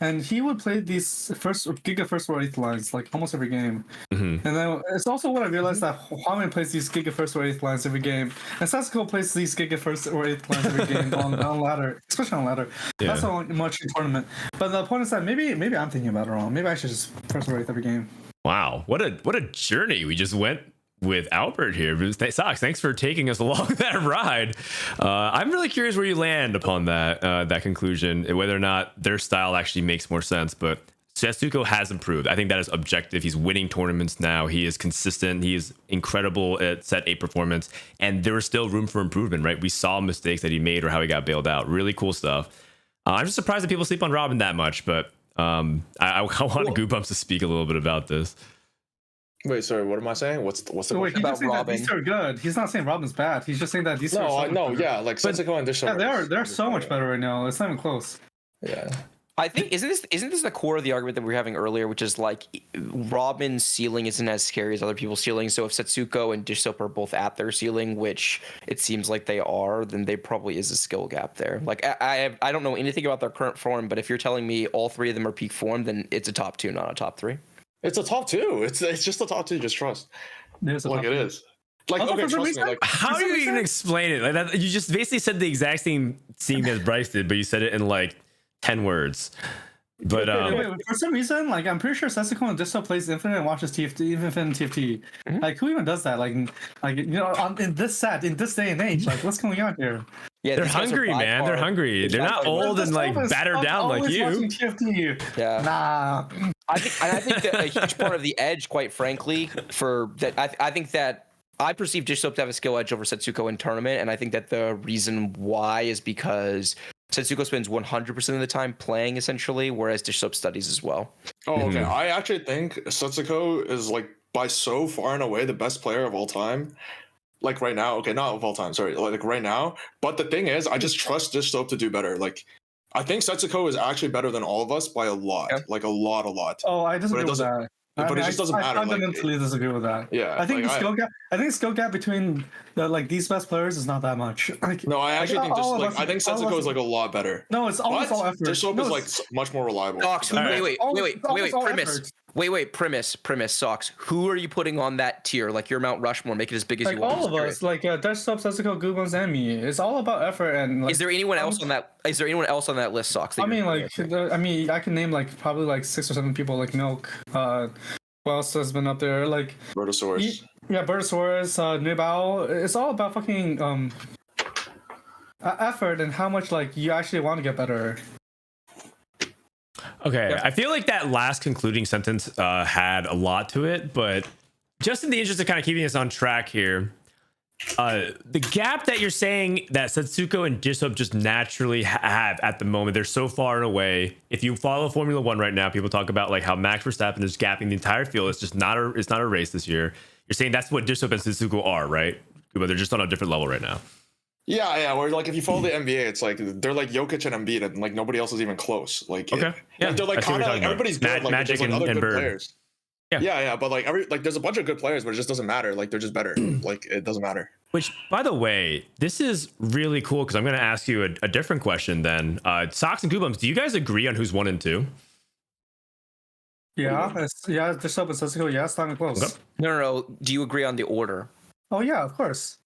and he would play these Giga First or 8th lines like almost every game. Mm-hmm. And then it's also what I realized that Hwamin plays these Giga First or 8th lines every game, and Setsuko plays these Giga First or 8th lines every game on ladder, especially on ladder. Yeah. Not so much in tournament. But the point is that maybe I'm thinking about it wrong. Maybe I should just first or 8th every game. Wow, what a journey we just went with Albert here. Socks, thanks for taking us along that ride. I'm really curious where you land upon that conclusion, whether or not their style actually makes more sense. But Setsuko has improved. I think that is objective. He's winning tournaments now. He is consistent. He is incredible at set 8 performance, and there is still room for improvement, right? We saw mistakes that he made or how he got bailed out. Really cool stuff. I'm just surprised that people sleep on Robin that much, but I want Guubums to speak a little bit about this. Wait, sorry. What am I saying? What's the question about Robin? These are good. He's not saying Robin's bad. He's just saying that these are yeah, like Setsuko and Dish. Yeah, they're so much better right now. It's not even close. Yeah. I think isn't this the core of the argument that we were having earlier, which is like Robin's ceiling isn't as scary as other people's ceiling. So if Setsuko and Dish Soap are both at their ceiling, which it seems like they are, then there probably is a skill gap there. Like I don't know anything about their current form, but if you're telling me all three of them are peak form, then it's a top 2, not a top 3. It's a top 2. It's just a top 2. Just trust. Like it is. Like Also, okay, for some trust me. reason- Like How do you even explain it? Like that, you just basically said the exact same thing as Bryce did, but you said it in like 10 words. But Wait, for some reason, like I'm pretty sure Setsuko and Disto plays Infinite and watches TFT, Infinite TFT. Like who even does that? Like you know, in this set, in this day and age, like what's going on here? Yeah, they're these guys are hungry, by man. They're far- hungry. They're not old and like battered down like you. TFT. Yeah. Nah. I think that a huge part of the edge, quite frankly, for that, I think that I perceive Dish Soap to have a skill edge over Setsuko in tournament, and I think that the reason why is because Setsuko spends 100% of the time playing essentially, whereas Dish Soap studies as well. oh, okay. I actually think Setsuko is like by so far and away the best player of all time. Like right now, okay, not of all time, sorry, like right now. But the thing is, I just trust Dish Soap to do better. Like I think Setsuko is actually better than all of us by a lot, like a lot. Oh, I disagree with that. But it just doesn't matter. I fundamentally disagree with that. Yeah, I think like, the skill gap. I think the skill gap between these best players is not that much. Like, No, I actually think all of us- I think all of Setsuko us- is like a lot better. No, it's almost all effort. Dish Soap No, is like it's- much more reliable. Socks, Alright. wait, all premise. effort. Wait, premise, Socks. Who are you putting on that tier? Like your Mount Rushmore, make it as big as Like you want. all of us, like Dish Soap, Setsuko, Guubums, and me. It's all about effort and. Like, Is there anyone else on that? Is there anyone else on that list, Socks? that I you're mean, putting like, I can name like probably like 6 or 7 people, like Milk. Who else has been up there? Like, Vertosaurus. yeah, Bertosaurus, Nibao. It's all about fucking effort and how much like you actually want to get better. Okay, I feel like that last concluding sentence had a lot to it, but just in the interest of kind of keeping us on track here, the gap that you're saying that Setsuko and Dish Soap just naturally have at the moment, they're so far and away. If you follow Formula One right now, people talk about like how Max Verstappen is gapping the entire field. It's just not a race this year. You're saying that's what Dish Soap and Setsuko are, right? But they're just on a different level right now. Yeah. Where like if you follow the NBA, it's like they're like Jokic and Embiid, and like nobody else is even close. Like Okay, yeah, like, they're like I see what kind you're of talking about. everybody's good. Like Magic there's, like, other and good Bird. players. Yeah. Yeah, but like there's a bunch of good players, but it just doesn't matter. Like they're just better. Like it doesn't matter. Which, by the way, this is really cool because I'm going to ask you a different question then. Socks and Guubums, do you guys agree on who's 1 and 2? Yeah, Dish Soap and Setsuko. Yeah, it's not even close. Okay. No. Do you agree on the order? Oh yeah, of course.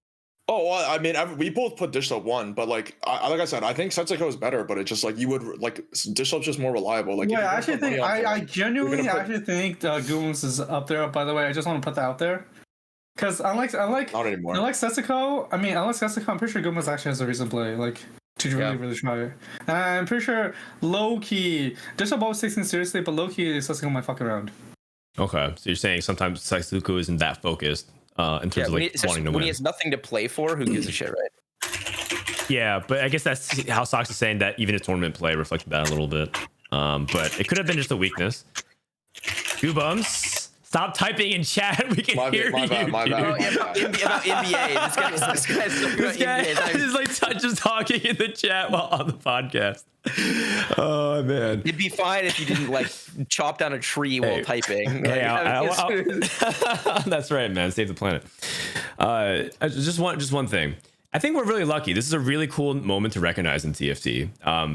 Oh, well, I mean, we both put Dish Soap 1, but like I said, I think Setsuko is better, but it's just like you would like Dish Soap's just more reliable. Like Yeah, I if you're actually gonna put think money on I someone, genuinely you're gonna actually think Guubums is up there. By the way, I just want to put that out there because unlike not anymore. Setsuko, I'm pretty sure Guubums actually has a reason to play. Like to really try it. And I'm pretty sure low key Dish Soap always takes things seriously, but low key Setsuko might fuck around. Okay, so you're saying sometimes Setsuko isn't that focused in terms of like wanting to when win. he has nothing to play for, who gives a shit, right? Yeah, but I guess that's how Sox is saying that even his tournament play reflected that a little bit. But it could have been just a weakness. Goobums, stop typing in chat. We can hear you. My bad. Oh, yeah, about NBA. This guy's talking This about guy NBA. is like just talking in the chat while on the podcast. Oh man. It'd be fine if you didn't like chop down a tree while typing. Hey, Like, that's right, man. Save the planet. Just one thing. I think we're really lucky. This is a really cool moment to recognize in TFT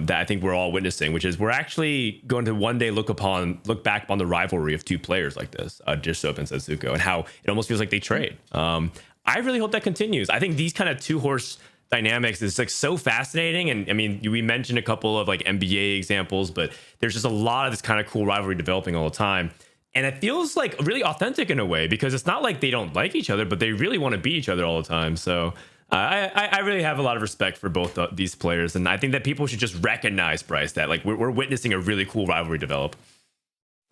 that I think we're all witnessing, which is we're actually going to one day look back upon the rivalry of two players like this, Dish Soap and Setsuko, and how it almost feels like they trade. I really hope that continues. I think these kind of two-horse dynamics is like so fascinating. And I mean, we mentioned a couple of like NBA examples, but there's just a lot of this kind of cool rivalry developing all the time. And it feels like really authentic in a way because it's not like they don't like each other, but they really want to beat each other all the time. So I really have a lot of respect for both these players. And I think that people should just recognize, Bryce, that like we're witnessing a really cool rivalry develop.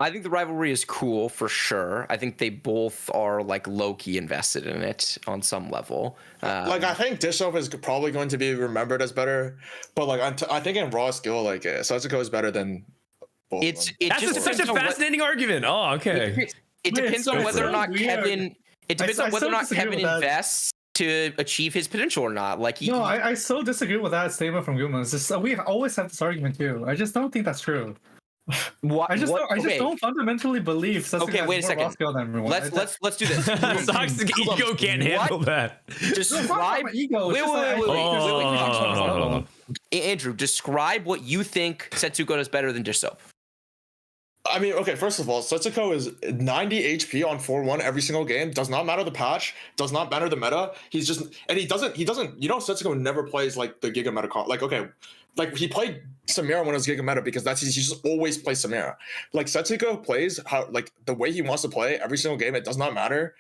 I think the rivalry is cool for sure. I think they both are like low-key invested in it on some level. Like I think Dish Soap is probably going to be remembered as better, but like I think in raw skill, like Setsuko is better than both. That's such a fascinating argument. Oh, okay. It depends on whether or not weird. Kevin. It depends on whether or not Kevin invests to achieve his potential or not. Like No, I so disagree with that statement from Guubums. We always have this argument too. I just don't think that's true. I just don't fundamentally believe Setsuko Okay, wait a has more second. raw skill than everyone. Let's do this. Socks' ego can't handle that. Describe ego. Wait. Oh. Andrew, describe what you think Setsuko does better than Dish Soap. I mean, okay, first of all, Setsuko is 90 HP on 4-1 every single game. Does not matter the patch, does not matter the meta. He's just, and he doesn't, Setsuko never plays like the Giga meta card. Like, okay, like he played Samira when it was Giga meta because he just always plays Samira. Like Setsuko plays how, like the way he wants to play every single game, it does not matter.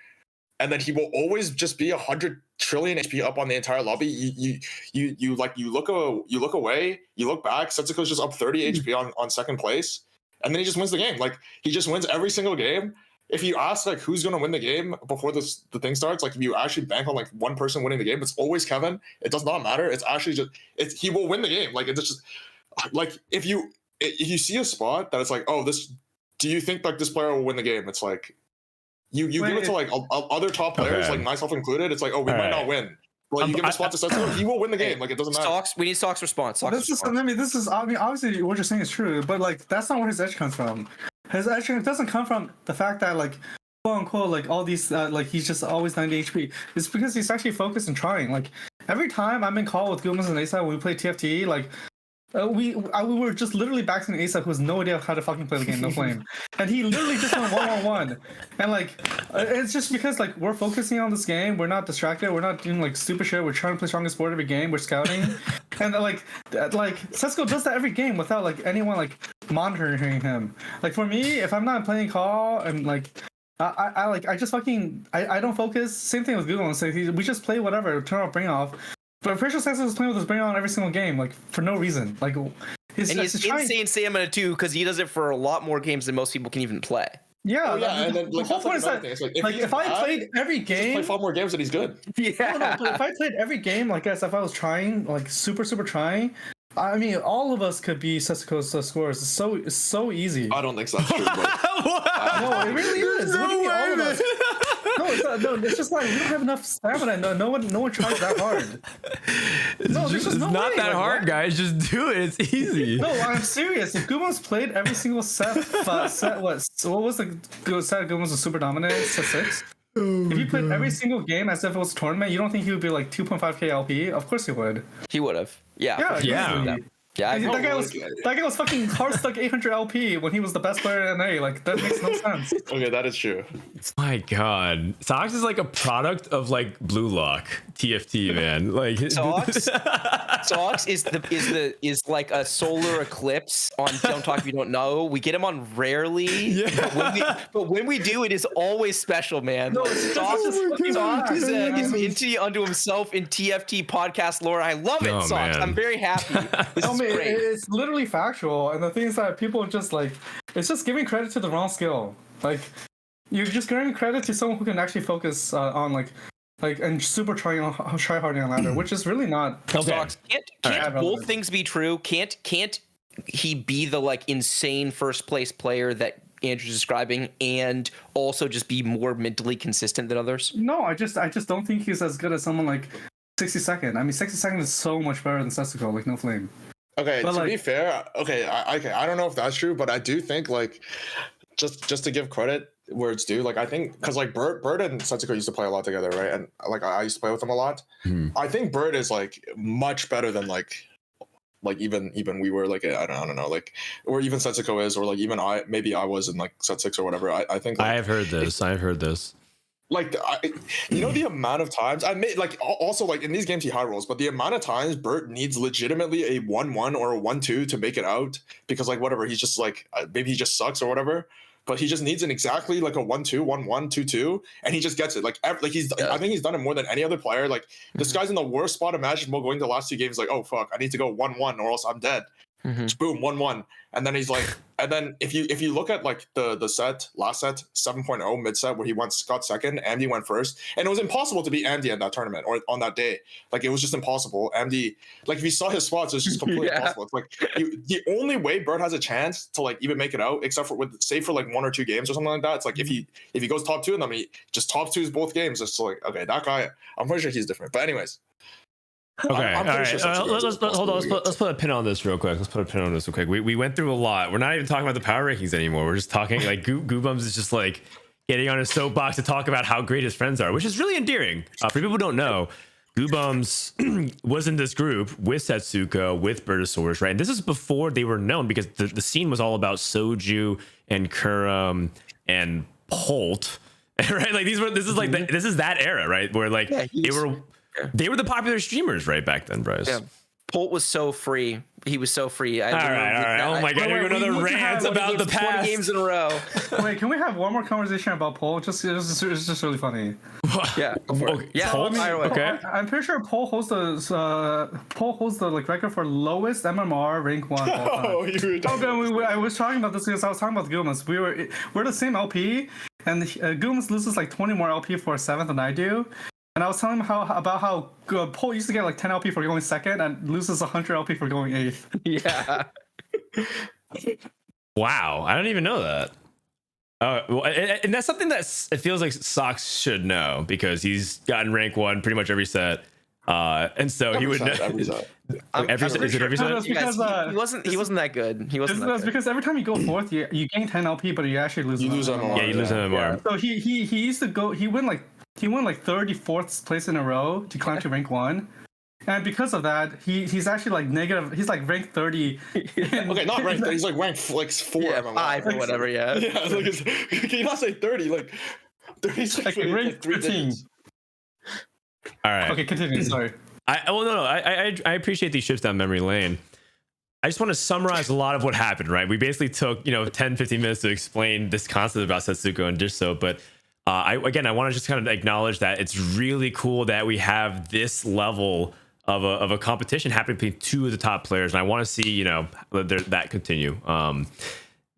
And then he will always just be 100 trillion HP up on the entire lobby. You look away, you look back, Setsuko's just up 30 HP on second place. And then he just wins the game. Like he just wins every single game. If you ask like who's gonna win the game before the thing starts, like if you actually bank on like one person winning the game, it's always Kevin. It does not matter. It's actually just he will win the game. Like it's just like if you see a spot that it's like, oh, do you think like this player will win the game? It's like you give it to like other top players, like myself included. It's like, oh, we might not win. Like you give a spot to Setsuko, he will win the game. Like it doesn't matter. We need Socks response. Obviously what you're saying is true, but like that's not where his edge comes from. His edge doesn't come from the fact that like quote unquote like all these like he's just always 90 HP. It's because he's actually focused and trying. Like every time I'm in call with Guubums and Asa when we play TFT, like we were just literally backing Asa who has no idea how to fucking play the game, no flame, and he literally just went 1-on-1, and like it's just because like we're focusing on this game, we're not distracted, we're not doing like stupid shit, we're trying to play strongest board every game, we're scouting, and like Setsuko does that every game without like anyone like monitoring him. Like for me, if I'm not playing call and like I just fucking I don't focus. Same thing with Google. So we just play whatever, turn our brain off. But I'm pretty sure Setsuko is playing with his brain on every single game, like for no reason. Like he's insane stamina too, because he does it for a lot more games than most people can even play. Yeah, and then the whole point is that if I played every game, play 5 more games, and he's good. Yeah. No, but if I played every game, like as if I was trying, like super trying, I mean, all of us could be Setsuko's scores. It's so easy. I don't think that's true, bro. No, it really is. What do you mean, all of us? No, it's not, no, it's just like we don't have enough stamina. No one tries that hard. No, it's not that hard, guys. Just do it. It's easy. No, I'm serious. If Guubums played every single set what was the set Guubums was super dominant? Set 6? If he played every single game as if it was a tournament, you don't think he would be like 2.5k LP? Of course he would. He would have. Yeah. Yeah, that guy was fucking hard stuck 800 LP when he was the best player in NA. Like that makes no sense. Okay, that is true. My God, Socks is like a product of like Blue Lock TFT, man. Like Socks is like a solar eclipse on Don't Talk If You Don't Know. We get him on rarely, but when we do, it is always special, man. No, Socks is into unto himself in TFT podcast lore. I love it, Socks. Man. I'm very happy. This is great. It's literally factual, and the thing is that people just like it's just giving credit to the wrong skill. Like you're just giving credit to someone who can actually focus on like and super try harding on ladder, which is really not. Okay. Socks, can't both things be true? Can't he be the like insane first place player that Andrew's describing and also just be more mentally consistent than others? No, I just don't think he's as good as someone like 60-second. I mean, 60-second is so much better than Setsuko, like no flame. Okay, but to be fair, I don't know if that's true, but I do think like just to give credit where it's due, like I think because like Bird and Setsuko used to play a lot together, right? And like I used to play with them a lot. I think Bird is like much better than like even we were like I don't know, like or even Setsuko is, or like even I was in like set 6 or whatever. I think like, I've heard this. Like, the amount of times I made, like, also, like, in these games he high rolls, but the amount of times Bert needs legitimately a 1-1 or a 1-2 to make it out because, like, whatever, he's just, like, maybe he just sucks or whatever, but he just needs an exactly, like, a 1-2, 1-1, 2-2, and he just gets it. Like, I think he's done it more than any other player. Like, this guy's in the worst spot imaginable going to the last 2 games, like, oh, fuck, I need to go 1-1 or else I'm dead. Just boom, 1-1. And then he's like, And then if you look at like the last set 7.0 mid set where he got second, Andy went first, and it was impossible to beat Andy in that tournament or on that day. Like it was just impossible. Andy, like if you saw his spots, it's just completely impossible. It's like the only way Bird has a chance to like even make it out, except for save for like 1 or 2 games or something like that. It's like if he goes top 2 and then he just top 2s both games, it's like okay, that guy, I'm pretty sure he's different. But anyways. Okay, I'm all right. sure Let's hold on. Let's put a pin on this real quick. We went through a lot. We're not even talking about the power rankings anymore. We're just talking like Guubums is just like getting on his soapbox to talk about how great his friends are, which is really endearing. For people who don't know, Guubums was in this group with Setsuko, with Bertosaurus, right? And this is before they were known because the scene was all about Soju and Kurum and Polt, right? Like this is that era, right? Where like they were the popular streamers right back then, Bryce. Yeah. Polt was so free. He was so free. All right. Oh my god, here we go another rant about the past. 20 games in a row. Wait, can we have one more conversation about Polt? It's just really funny. Yeah. Okay. Yeah. Polt? Okay. I'm pretty sure Polt holds the like record for lowest MMR rank 1. I was talking about this because I was talking about the Guubums. We're the same LP, and Guubums loses like 20 more LP for 7th than I do. And I was telling him about how Polt used to get like 10 LP for going 2nd and loses 100 LP for going 8th. Yeah. Wow, I don't even know that. Well, and that's something that it feels like Socks should know because he's gotten rank 1 pretty much every set, and so he would know. Every set. Is it every set? He wasn't that good. That's because every time you go 4th, you gain 10 LP, but you actually lose. You lose MMR. Yeah, you lose MMR. Yeah. So he used to go. He won like 34th place in a row to climb to rank 1. And because of that, he's actually like negative. He's like ranked 30. Okay, not ranked 30. He's like ranked like 4 MMR. 5 or whatever, yeah. Yeah, like can you not say 30? Like 30's like ranked 13. All right. Okay, continue. Sorry. I appreciate these trips down memory lane. I just want to summarize a lot of what happened, right? We basically took, 10, 15 minutes to explain this concept about Setsuko and Disho, but I want to just kind of acknowledge that it's really cool that we have this level of a competition happening between 2 of the top players, and I want to see that continue.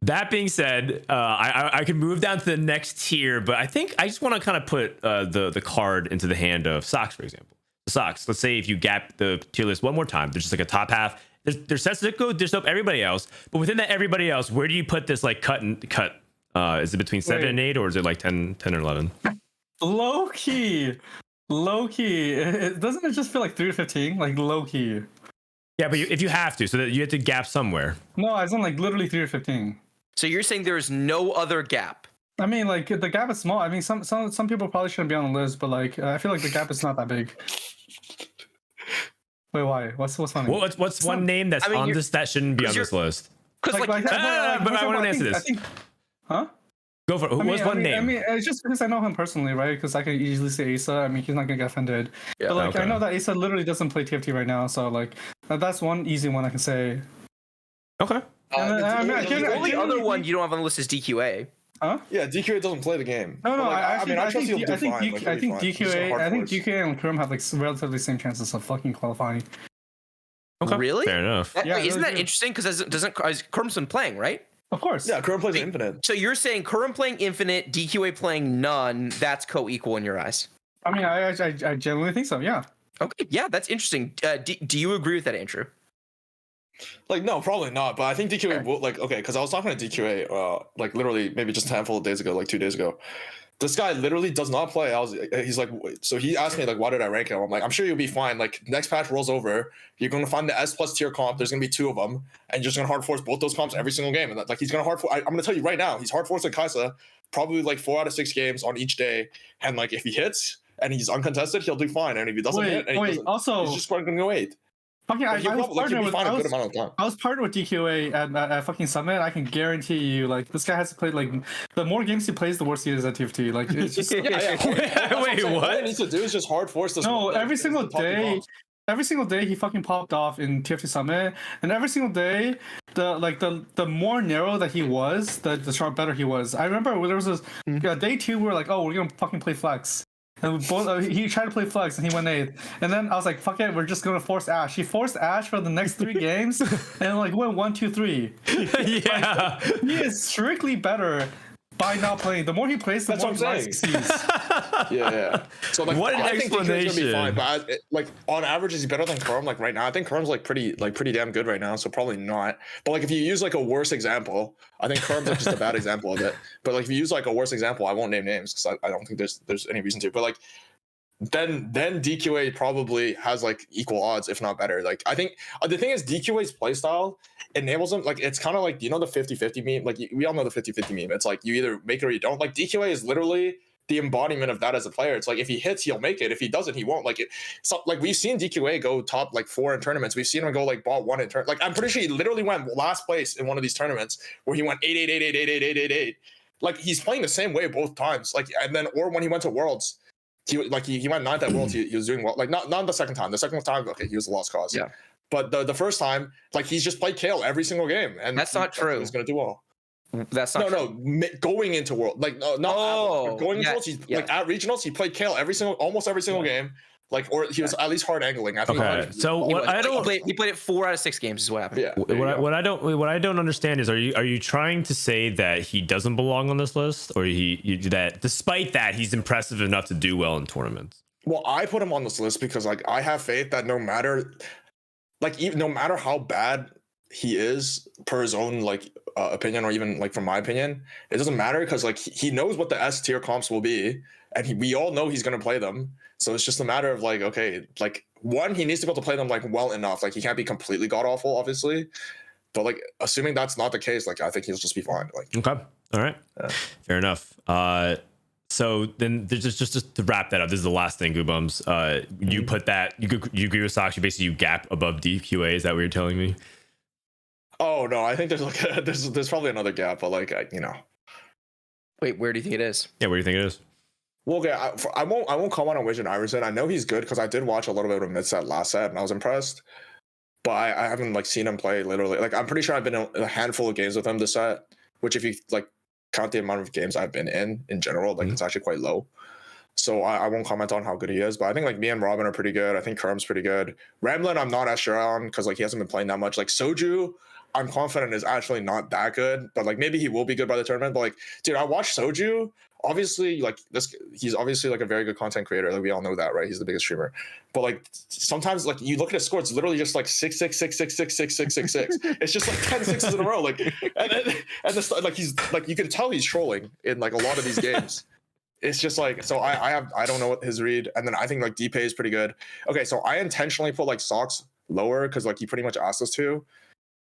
That being said, I can move down to the next tier, but I think I just want to kind of put the card into the hand of Socks, for example. Socks. Let's say if you gap the tier list one more time, there's just like a top half. There's Setsuko, there's everybody else, but within that everybody else, where do you put this like cut? Is it between 7 and 8, or is it like 10 or 11? Low key. Doesn't it just feel like 3 to 15? Like low key. Yeah, but if you have to, so that you have to gap somewhere. No, it's not like literally 3 to 15. So you're saying there's no other gap? I mean, like the gap is small. I mean, some people probably shouldn't be on the list, but like I feel like the gap is not that big. Wait, why? What's funny? What's one name that's on this that shouldn't be on this list? Because but I want to answer this. Huh? Go for it. What's one name? I mean, it's just because I know him personally, right? Because I can easily say Asa. I mean, he's not gonna get offended. Yeah, but like, I know that Asa literally doesn't play TFT right now, so like, that's one easy one I can say. Okay. The only other one you don't have on the list is DQA. Huh? Yeah, DQA doesn't play the game. No, I think DQA and Kurum have like relatively same chances of fucking qualifying. Okay. Really? Fair enough. Isn't that interesting? Because Kurum's been playing, right? Of course. Yeah, Kurum plays Infinite. So you're saying Kurum playing Infinite, DQA playing none, that's co-equal in your eyes? I mean, I genuinely think so, yeah. Okay, yeah, that's interesting. Do you agree with that, Andrew? Like, no, probably not. But I think DQA will, like, okay, because I was talking to DQA, like, literally maybe just a handful of days ago, like 2 days ago. This guy literally does not play. He's like, so he asked me, like, why did I rank him? I'm like, I'm sure you'll be fine. Like, next patch rolls over, you're going to find the S+ tier comp. There's going to be 2 of them, and you're just going to hard force both those comps every single game. And that, like, he's going to hard force. I'm going to tell you right now, he's hard forcing Kaisa probably like 4 out of 6 games on each day. And like, if he hits and he's uncontested, he'll do fine. And if he doesn't hit, and he's just going to go 8. Fucking, I was partnered with DQA at fucking Summit. I can guarantee you, like, this guy has to play, like, the more games he plays, the worse he is at TFT. Like, it's just... Wait, what? All he needs to do is just hard force this. No, every single day he fucking popped off in TFT Summit, and every single day, the more narrow that he was, the sharp better he was. I remember there was this day 2 we were like, oh, we're gonna fucking play flex. And he tried to play flex and he went 8th. And then I was like, fuck it, we're just gonna force Ash. He forced Ash for the next 3 games and like went 1, 2, 3. Yeah. Like, he is strictly better by not playing. The more he plays, the more he succeeds. Yeah. So like, what an I think DK's gonna be fine, explanation. but like on average, is he better than Chrome? Like right now, I think Chrome's like pretty damn good right now. So probably not. But like if you use like a worse example, I think Chrome's like just a bad example of it. But like if you use like a worse example, I won't name names because I don't think there's any reason to. But like then DQA probably has like equal odds, if not better. Like I think the thing is DQA's playstyle enables him, like it's kind of like, you know, the 50-50 meme. Like we all know the 50-50 meme. It's like you either make it or you don't. Like DQA is literally the embodiment of that as a player. It's like if he hits, he'll make it. If he doesn't, he won't. Like it. So like we've seen DQA go top like 4 in tournaments. We've seen him go like bot 1 in like I'm pretty sure he literally went last place in one of these tournaments where he went 8. Like he's playing the same way both times. Like and then or when he went to Worlds, he went 9th at Worlds. He was doing well. Like not the second time. The second time, okay, he was a lost cause. Yeah. But the first time, like he's just played Kale every single game, and that's not true. He's gonna do well. That's not going into World, like not going into Worlds. Like at regionals, he played Kale almost every single game. Like or he was at least hard angling. I think. Okay. So what he played it 4 out of 6 games is what happened. Yeah. What I don't understand is are you trying to say that he doesn't belong on this list, or that despite that he's impressive enough to do well in tournaments? Well, I put him on this list because like I have faith that no matter how bad he is per his own like opinion, or even like from my opinion, it doesn't matter because like he knows what the S tier comps will be, and we all know he's gonna play them. So it's just a matter of like, okay, like one, he needs to be able to play them like well enough. Like he can't be completely god awful, obviously. But like assuming that's not the case, like I think he'll just be fine. Like okay, all right, fair enough. So then there's just to wrap that up. This is the last thing, Guubums. You put that you agree with Socks. You gap above DQA. Is that what you're telling me? Oh no, I think there's like there's probably another gap, but like Wait, where do you think it is? Yeah, where do you think it is? Well, okay, I won't comment on Wijan Iverson. I know he's good because I did watch a little bit of mid set last set and I was impressed. But I haven't like seen him play literally. Like I'm pretty sure I've been in a handful of games with him this set, which if you like count the amount of games I've been in general, like it's actually quite low. So I won't comment on how good he is, but I think like me and Robin are pretty good. I think Kerm's pretty good. Ramblin, I'm not as sure on because like he hasn't been playing that much. Like Soju, I'm confident is actually not that good, but like maybe he will be good by the tournament. But like, dude, I watched Soju. Obviously, like this, he's obviously like a very good content creator. Like we all know that, right? He's the biggest streamer. But like sometimes, like you look at his score, it's literally just like 6-6-6-6-6-6-6-6-6. It's just like 10 sixes in a row. Like and this, like he's like you can tell he's trolling in like a lot of these games. It's just like so. I don't know what his read, and then I think like DPay is pretty good. Okay, so I intentionally put like Socks lower because like he pretty much asked us to.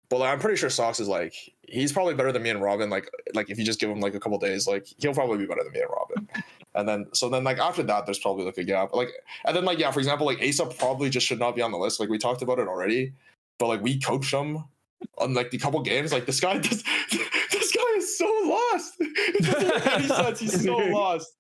But like, I'm pretty sure Socks is like he's probably better than me and Robin. Like if you just give him like a couple days, like he'll probably be better than me and Robin. And then like after that, there's probably like a gap. Like and then like yeah, for example, like Asa probably just should not be on the list. Like we talked about it already, but like we coached him on like the couple games. Like this guy this guy is so lost. It doesn't make any sense. He's so lost.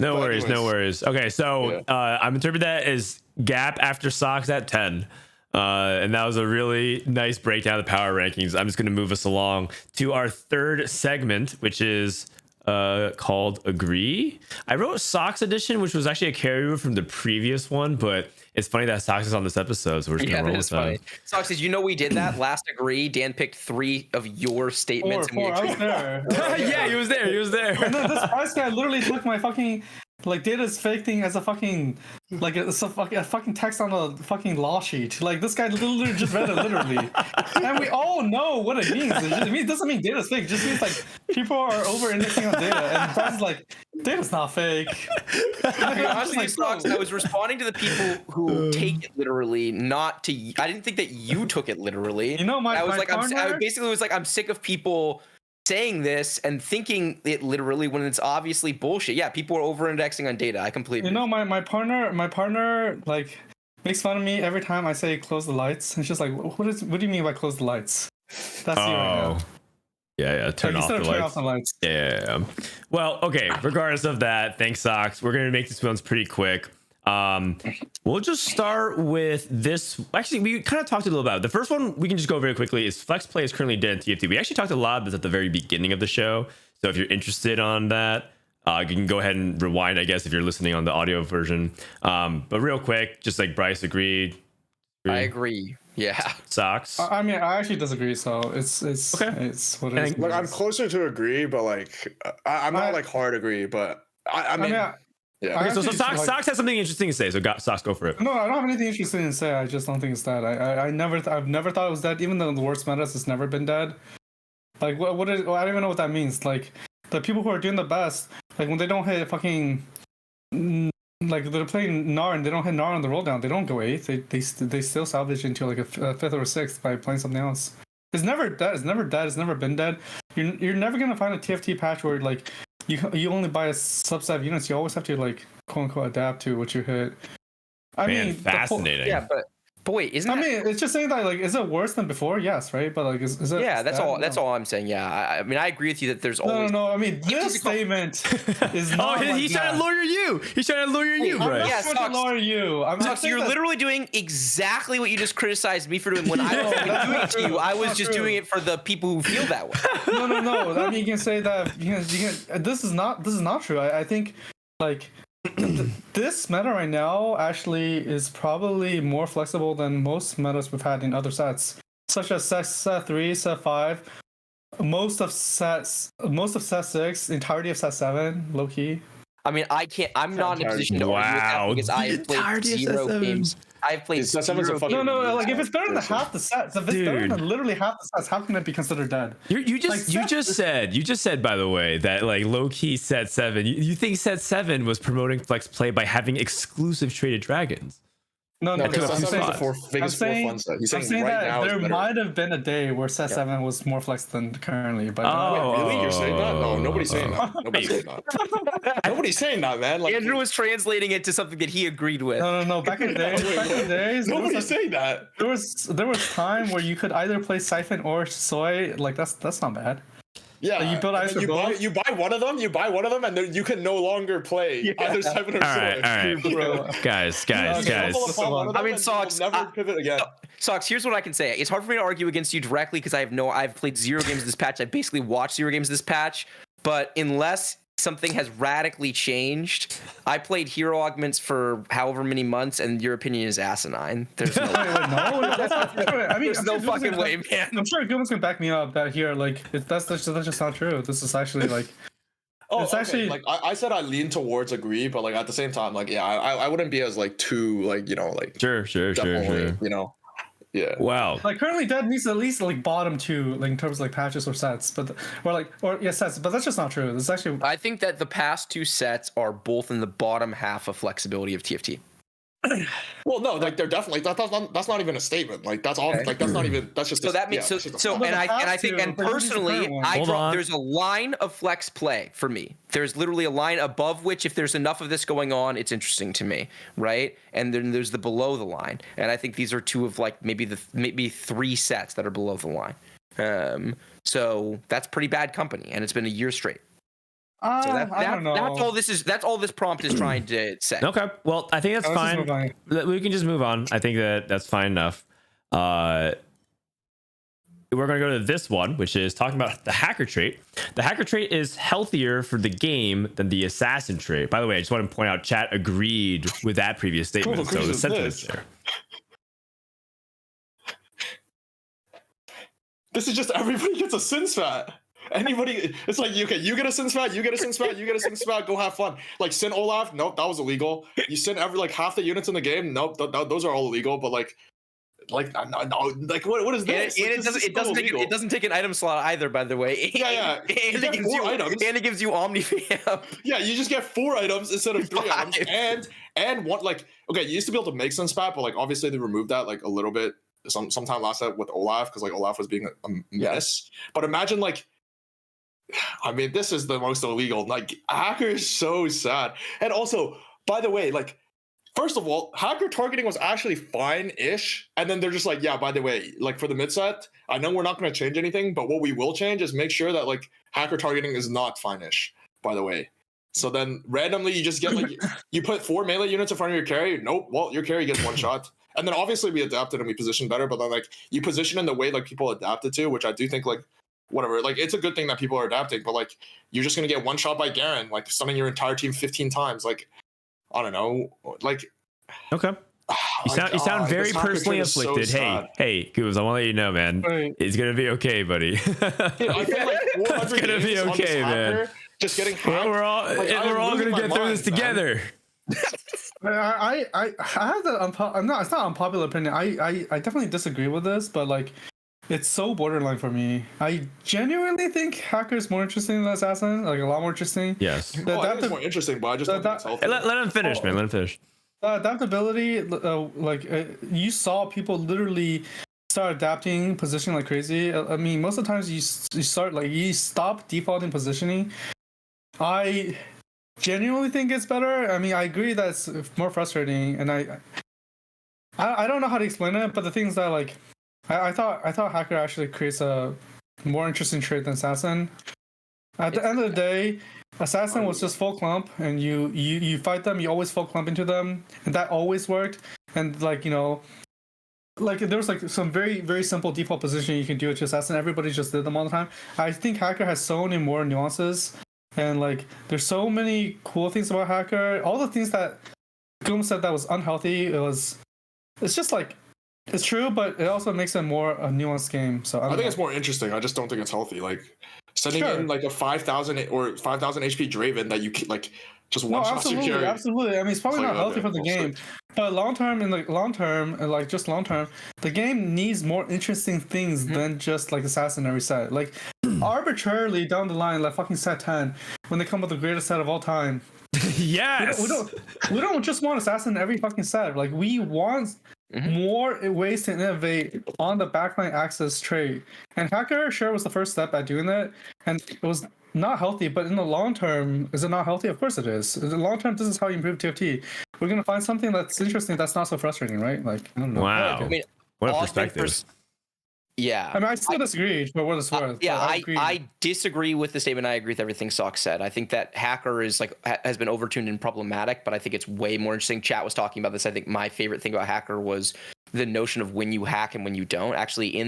No worries. Okay, so I'm interpreting that as gap after Socks at 10. And that was a really nice breakdown of the power rankings. I'm just going to move us along to our third segment, which is called Agree. I wrote Socks edition, which was actually a carryover from the previous one, but it's funny that Socks is on this episode, so we're just going to roll with that. Socks, did you know we did that last Agree? Dan picked 3 of your statements. Four. I was there. Yeah, he was there. And then this price guy literally took my fucking like data's fake thing as a fucking like a fucking text on a fucking law sheet. Like this guy literally just read it literally, and we all know what it means. It doesn't mean data's fake. It just means like people are over indexing on data, and Brad's like data's not fake. Honestly, Socks, I was responding to the people who take it literally, not to. I didn't think that you took it literally. You know, I basically was like, I'm sick of people saying this and thinking it literally when it's obviously bullshit. Yeah, people are over-indexing on data. I completely. You know, my partner like makes fun of me every time I say close the lights. It's just like, what do you mean by close the lights? That's you right now. Yeah. Turn off the lights. Yeah. Well, okay. Regardless of that, thanks, Socks. We're gonna make these ones pretty quick. We'll just start with this. Actually, we kind of talked a little about it. The first one we can just go very quickly is Flex Play is currently dead in TFT. We actually talked a lot about this at the very beginning of the show. So if you're interested on that, You can go ahead and rewind, I guess, if you're listening on the audio version. But real quick, just like Bryce agreed. I agree. Yeah. Socks. I mean, I actually disagree. So it's Okay. It's what it is. Like I'm closer to agree, but like I'm not like hard agree, but I mean, yeah. Okay, so actually, Socks, like- Socks has something interesting to say. So Socks, go for it. No, I don't have anything interesting to say. I just don't think it's dead. I've never thought it was dead. Even though the worst metas, it's never been dead. Like what is? Well, I don't even know what that means. Like the people who are doing the best, like when they don't hit fucking, like they're playing Gnar and they don't hit Gnar on the roll down, they don't go 8th. They still salvage into like a 5th or a 6th by playing something else. It's never dead. It's never dead. It's never been dead. You're never gonna find a TFT patch where like you only buy a subset of units. You always have to like quote unquote adapt to what you hit. I mean, fascinating. Yeah, but wait, isn't I mean, it's just saying that like, is it worse than before? Yes, right. But like, is it? Yeah, that's that? all. No. That's all I'm saying. Yeah, I mean, I agree with you that there's always. No. I mean, this statement is not. He's like trying to that. lure you. He's trying to lure you, I'm bro. not Yeah, trying to Socks. lure you. I'm Socks, saying you're that- literally doing exactly what you just criticized me for doing when I was doing it to you. I was just doing it for the people who feel that way. No. I mean, you can say that. You can. This is not true. I think like this meta right now actually is probably more flexible than most metas we've had in other sets, such as set 3, set 5, most of set 6, entirety of set 7, low key. I mean, I'm not in a position to argue with that because I have played entirety of zero set games. I've played Set seven's a zero fucking- games. No. Like if it's better than half the sets, if it's better than literally half the sets, how can it be considered dead? You just said by the way that like low key set 7. You think set 7 was promoting flex play by having exclusive traded dragons? No. Yeah, Okay, to a I'm few saying, spots. biggest four fun set. He's I'm saying saying right that now there is better. might have been a day where set 7 was more flex than currently, but Oh. Really? You're saying that? No, nobody's saying that. Nobody's saying that. Nobody's saying that, man. Like Andrew was translating it to something that he agreed with. No. Back in the days, nobody's saying that. there was time where you could either play Siphon or Soy. Like that's not bad. Yeah, Like, you build and ice then for both? you buy one of them, and then you can no longer play either Siphon or All Soy. right. Bro. Guys. Double upon one of I them, mean, and Socks, you'll never pivot again. Socks, here's what I can say. It's hard for me to argue against you directly because I've played zero games of this patch. I've basically watched zero games of this patch. But unless something has radically changed, I played hero augments for however many months, and your opinion is asinine. There's no, No, that's not true. I mean, there's no fucking way, man. I'm sure Guubums can back me up that here, like, that's just not true. This is actually like, Oh, it's okay. actually- like I said, I lean towards agree, but like at the same time, like yeah, I wouldn't be as like too like like Sure. definitely, yeah. Wow. like currently dead needs at least like bottom 2, like in terms of like patches or sets, but sets, but that's just not true. This is actually I think that the past two sets are both in the bottom half of flexibility of TFT. Well, no, like they're definitely that's not even a statement. Like that's all. Okay. Like that's not even. That's just. So that means that's just a so fact. and I have think to, and but who's the personally current one? I Hold draw on. there's a line of flex play for me. There's literally a line above which if there's enough of this going on, it's interesting to me, right? And then there's the below the line. And I think these are two of like maybe 3 sets that are below the line. So that's pretty bad company and it's been a year straight. So I don't know. that's all this prompt is trying to say. Okay. Well, I think that's Let's just fine. move on. We can just move on. I think that's fine enough. We're going to go to this one, which is talking about the hacker trait. The hacker trait is healthier for the game than the assassin trait. By the way, I just want to point out, chat agreed with that previous statement. Cool, So agrees the with sentiment's this. there. This is just everybody gets a sin spat. Anybody, it's like okay, you get a sin spat, you get a sin spat, you get a sin spat. Go have fun. Like sin Olaf, nope, that was illegal. You sin every like half the units in the game, nope, those are all illegal. But like no, like what is this? And Like, it doesn't take an item slot either, by the way. Yeah. And You get 4 items. And it gives you Omnifam. Yeah, you just get 4 items instead of 3 items, and one like okay, you used to be able to make sun spat, but like obviously they removed that like a little bit sometime last set with Olaf because like Olaf was being a mess. But imagine like. I mean, this is the most illegal. Like, hacker is so sad. And also, by the way, like, first of all, hacker targeting was actually fine-ish. And then they're just like, yeah, by the way, like for the mid set, I know we're not going to change anything, but what we will change is make sure that like hacker targeting is not fine-ish, by the way. So then randomly you just get like, you put 4 melee units in front of your carry. Nope. Well, your carry gets 1 shot. And then obviously we adapted and we positioned better, but then like you position in the way like people adapted to, which I do think like whatever. Like it's a good thing that people are adapting, but like you're just gonna get one shot by Garen, like stunning your entire team 15 times. Like I don't know, like Okay. You sound very personally afflicted. Hey, Goobs, I want to let you know, man. Right. It's gonna be okay, buddy. I feel like It's gonna be okay, man. Just getting hacked. We're all gonna get through this together. I have the no, it's not unpopular opinion. I definitely disagree with this, but like it's so borderline for me. I genuinely think Hacker is more interesting than Assassin, like a lot more interesting. Yes. I think it's more interesting, but I just don't think it's healthy. Let him finish, man. Let him finish. Adaptability, you saw people literally start adapting positioning like crazy. I mean, most of the times you stop defaulting positioning. I genuinely think it's better. I mean, I agree that it's more frustrating, and I don't know how to explain it. But the thing is that like I thought Hacker actually creates a more interesting trait than Assassin. At the end of the day, Assassin was just full clump, and you fight them, you always full clump into them, and that always worked. And like, you know, like there was like some very, very simple default position you can do with Assassin. Everybody just did them all the time. I think Hacker has so many more nuances, and like there's so many cool things about Hacker. All the things that Goom said that was unhealthy, it's just like it's true, but it also makes it more a nuanced game. So I think it's more interesting. I just don't think it's healthy. Like sending in like a 5,000 or 5,000 HP Draven that you like just one shot secure. Absolutely. I mean, it's probably not healthy for the game, but long term, the game needs more interesting things than just like Assassin every set. Like arbitrarily down the line, like fucking set 10, when they come with the greatest set of all time. Yes. We don't just want Assassin every fucking set. Like we want more ways to innovate on the backline access trait. And Hacker sure was the first step at doing that, and it was not healthy. But in the long term, is it not healthy? Of course it is. In the long term, this is how you improve TFT. We're gonna find something that's interesting, that's not so frustrating, right? Like I don't know. Wow. I mean, what a perspective. Yeah. I mean, I still disagree for what it's worth. Yeah, I disagree with the statement. I agree with everything Socks said. I think that Hacker is like has been overtuned and problematic, but I think it's way more interesting. Chat was talking about this. I think my favorite thing about Hacker was the notion of when you hack and when you don't. Actually,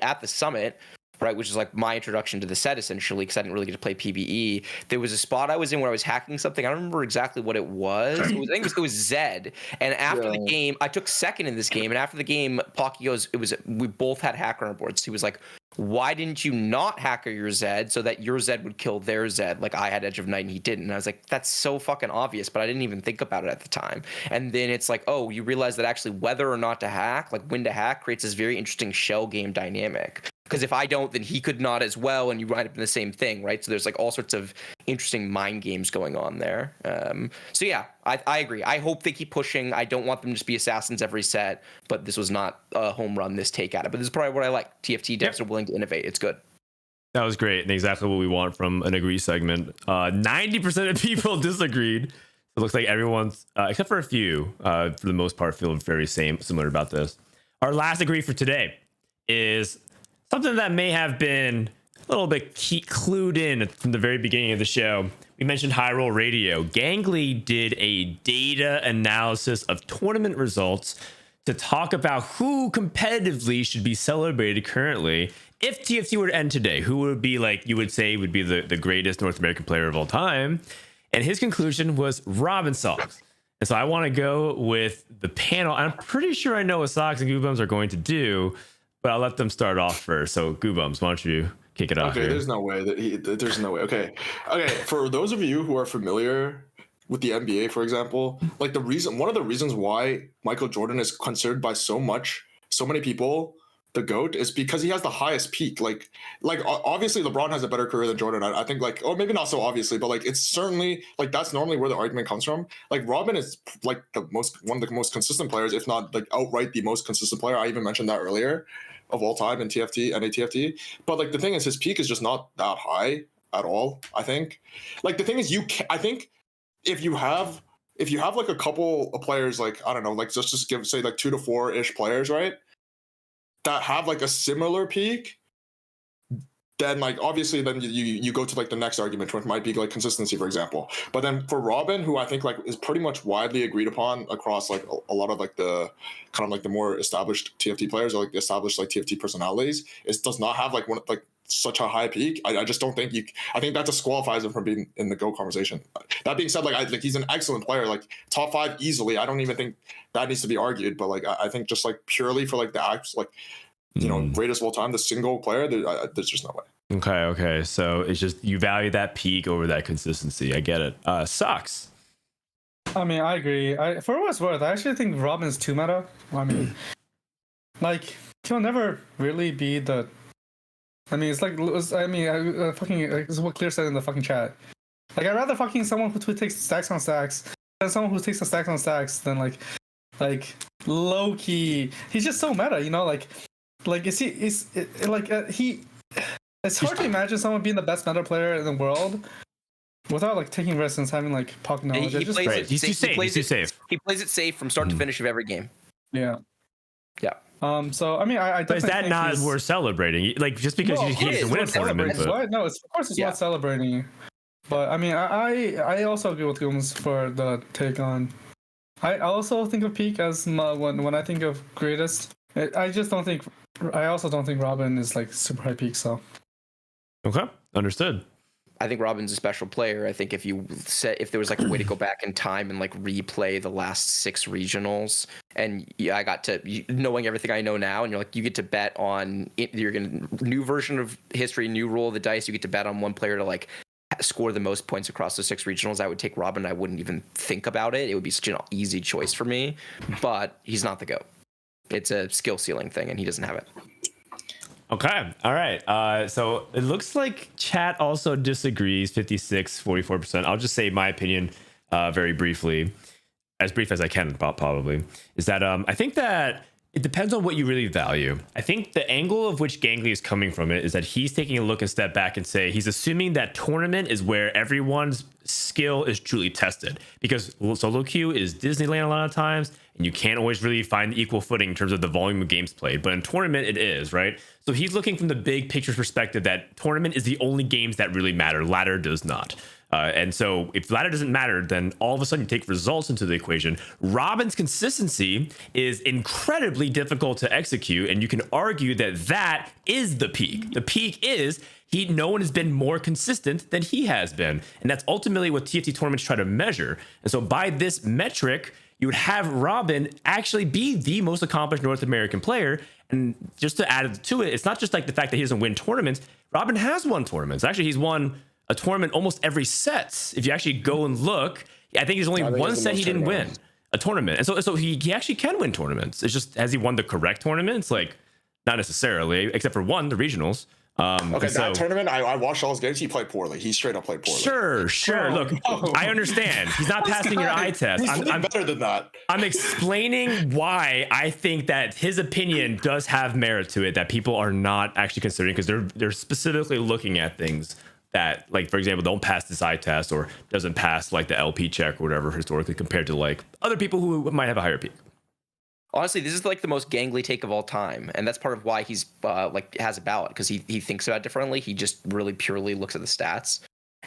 at the summit, right, which is like my introduction to the set essentially, because I didn't really get to play PvE. There was a spot I was in where I was hacking something. I don't remember exactly what it was. I think it was Zed. And after the game, I took second in this game. And after the game, Pocky goes, we both had hacker on our boards. He was like, why didn't you not hacker your Zed so that your Zed would kill their Zed? Like I had Edge of Night and he didn't. And I was like, that's so fucking obvious, but I didn't even think about it at the time. And then it's like, oh, you realize that actually whether or not to hack, like when to hack, creates this very interesting shell game dynamic. Because if I don't, then he could not as well, and you wind up in the same thing, right? So there's like all sorts of interesting mind games going on there. So yeah, I agree. I hope they keep pushing. I don't want them to just be assassins every set, but this was not a home run, this take at it. But this is probably what I like. TFT devs are willing to innovate. It's good. That was great and exactly what we want from an agree segment. 90% of people disagreed. It looks like everyone's, except for a few, for the most part, feel very similar about this. Our last agree for today is something that may have been a little bit clued in from the very beginning of the show. We mentioned High Roll Radio. Gangly did a data analysis of tournament results to talk about who competitively should be celebrated currently. If TFT were to end today, who would be like you would say would be the greatest North American player of all time? And his conclusion was Guubums and Socks. And so I want to go with the panel. I'm pretty sure I know what Socks and Guubums are going to do, but I'll let them start off first. So Guubums, why don't you kick it off? Okay, here? there's no way there's no way. Okay. For those of you who are familiar with the NBA, for example, like one of the reasons why Michael Jordan is considered by so many people the GOAT is because he has the highest peak. Like obviously LeBron has a better career than Jordan. I think like, or maybe not so obviously, but like it's certainly like that's normally where the argument comes from. Like Robin is like one of the most consistent players, if not like outright the most consistent player. I even mentioned that earlier of all time in TFT and ATFT. But like the thing is his peak is just not that high at all, I think. Like the thing is I think if you have like a couple of players, like I don't know, like just give say like 2 to 4-ish players, right? That have like a similar peak, then like obviously then you go to like the next argument, which might be like consistency, for example. But then for Robin, who I think like is pretty much widely agreed upon across like a lot of like the kind of like the more established TFT players or like established like TFT personalities, does not have like such a high peak, I just don't think I think that disqualifies him from being in the GOAT conversation. That being said, like he's an excellent player, like top 5 easily. I don't even think that needs to be argued. But like I think just like purely for like the acts, like greatest of all time, the single player, there's just no way. Okay. So it's just you value that peak over that consistency. I get it. Socks. I mean, I agree. For what it's worth, I actually think Robin's too meta. I mean, like he'll never really be the. I mean, it's like it's what Clear said in the fucking chat. Like, I'd rather fucking someone who takes stacks on stacks than someone who takes the stacks on stacks than like low key. He's just so meta, It's hard to imagine someone being the best meta player in the world without like taking risks and having like pocket knowledge. He's too safe. He plays it safe from start to finish of every game. Yeah. Yeah. So I mean, I but is that not worth celebrating? Like just because you can't win a tournament? No, of course it's worth celebrating. But I mean, I also agree with Guubums for the take on. I also think of peak as when I think of greatest. I also don't think Robin is like super high peak. So. Okay, understood. I think Robin's a special player. I think if there was like a way to go back in time and like replay the last 6 regionals, and I got to knowing everything I know now, and you get to bet on new version of history, new roll of the dice. You get to bet on one player to like score the most points across the 6 regionals. I would take Robin. I wouldn't even think about it. It would be such an easy choice for me, but he's not the GOAT. It's a skill ceiling thing, and he doesn't have it. Okay. All right. So it looks like chat also disagrees 44%. I'll just say my opinion very briefly, as brief as I can, probably, is that I think that it depends on what you really value. I think the angle of which Gangly is coming from it is that he's taking a look and step back and say he's assuming that tournament is where everyone's skill is truly tested, because solo queue is Disneyland a lot of times, and you can't always really find equal footing in terms of the volume of games played. But in tournament, it is, right? So he's looking from the big picture perspective that tournament is the only games that really matter. Ladder does not. And so if ladder doesn't matter, then all of a sudden you take results into the equation. Robin's consistency is incredibly difficult to execute, and you can argue that that is the peak. The peak is no one has been more consistent than he has been. And that's ultimately what TFT tournaments try to measure. And so by this metric, you would have Robin actually be the most accomplished North American player. And just to add to it, it's not just like the fact that he doesn't win tournaments. Robin has won tournaments. Actually, he's won a tournament almost every set. If you actually go and look, I think there's only one set he didn't win a tournament. And so he actually can win tournaments. It's just, has he won the correct tournaments? Like, not necessarily, except for one, the regionals. That tournament, I watched all his games. He played poorly. He straight up played poorly. Sure. Look, I understand. He's not passing your eye test. I'm better than that. I'm explaining why I think that his opinion does have merit to it that people are not actually considering, because they're specifically looking at things that, like, for example, don't pass this eye test or doesn't pass like the LP check or whatever historically, compared to like other people who might have a higher peak. Honestly, this is like the most gangly take of all time, and that's part of why he's like has a ballot, because he thinks about it differently. He just really purely looks at the stats,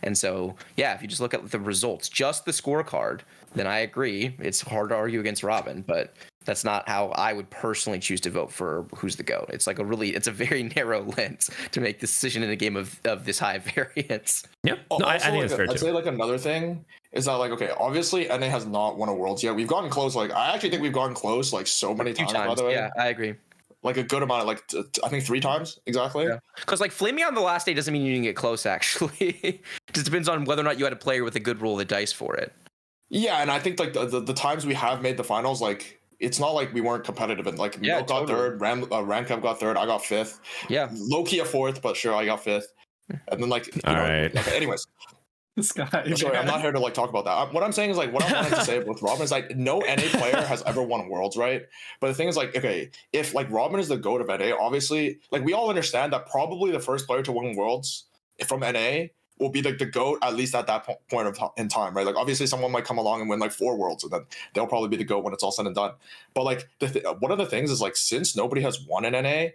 and so yeah, if you just look at the results, just the scorecard, then I agree it's hard to argue against Robin, but that's not how I would personally choose to vote for who's the GOAT. It's like it's a very narrow lens to make the decision in a game of this high variance. Yeah, no, I think that's fair too. I'd say like another thing is that, like, okay, obviously NA has not won a Worlds yet. We've gotten close. Like, I actually think we've gotten close like so many times, by the way. Yeah, I agree. Like a good amount of, like, I think 3 times exactly. Because like flaming on the last day doesn't mean you didn't get close. Actually, just depends on whether or not you had a player with a good roll of the dice for it. Yeah, and I think like the times we have made the finals, like, it's not like we weren't competitive. And like, Milk got third, Rankev got third, I got 5th. Yeah, Low-key a 4th, but sure, I got 5th. And then like, all right. Okay, anyways. This guy. Sorry, I'm not here to like talk about that. What I'm saying is, like, what I wanted to say with Robin is, like, no NA player has ever won Worlds, right? But the thing is, like, okay, if like Robin is the GOAT of NA, obviously, like, we all understand that probably the first player to win Worlds from NA will be like the GOAT, at least at that point in time, right? Like, obviously someone might come along and win like 4 Worlds, and then they'll probably be the GOAT when it's all said and done. But like, one of the things is, like, since nobody has won in NA,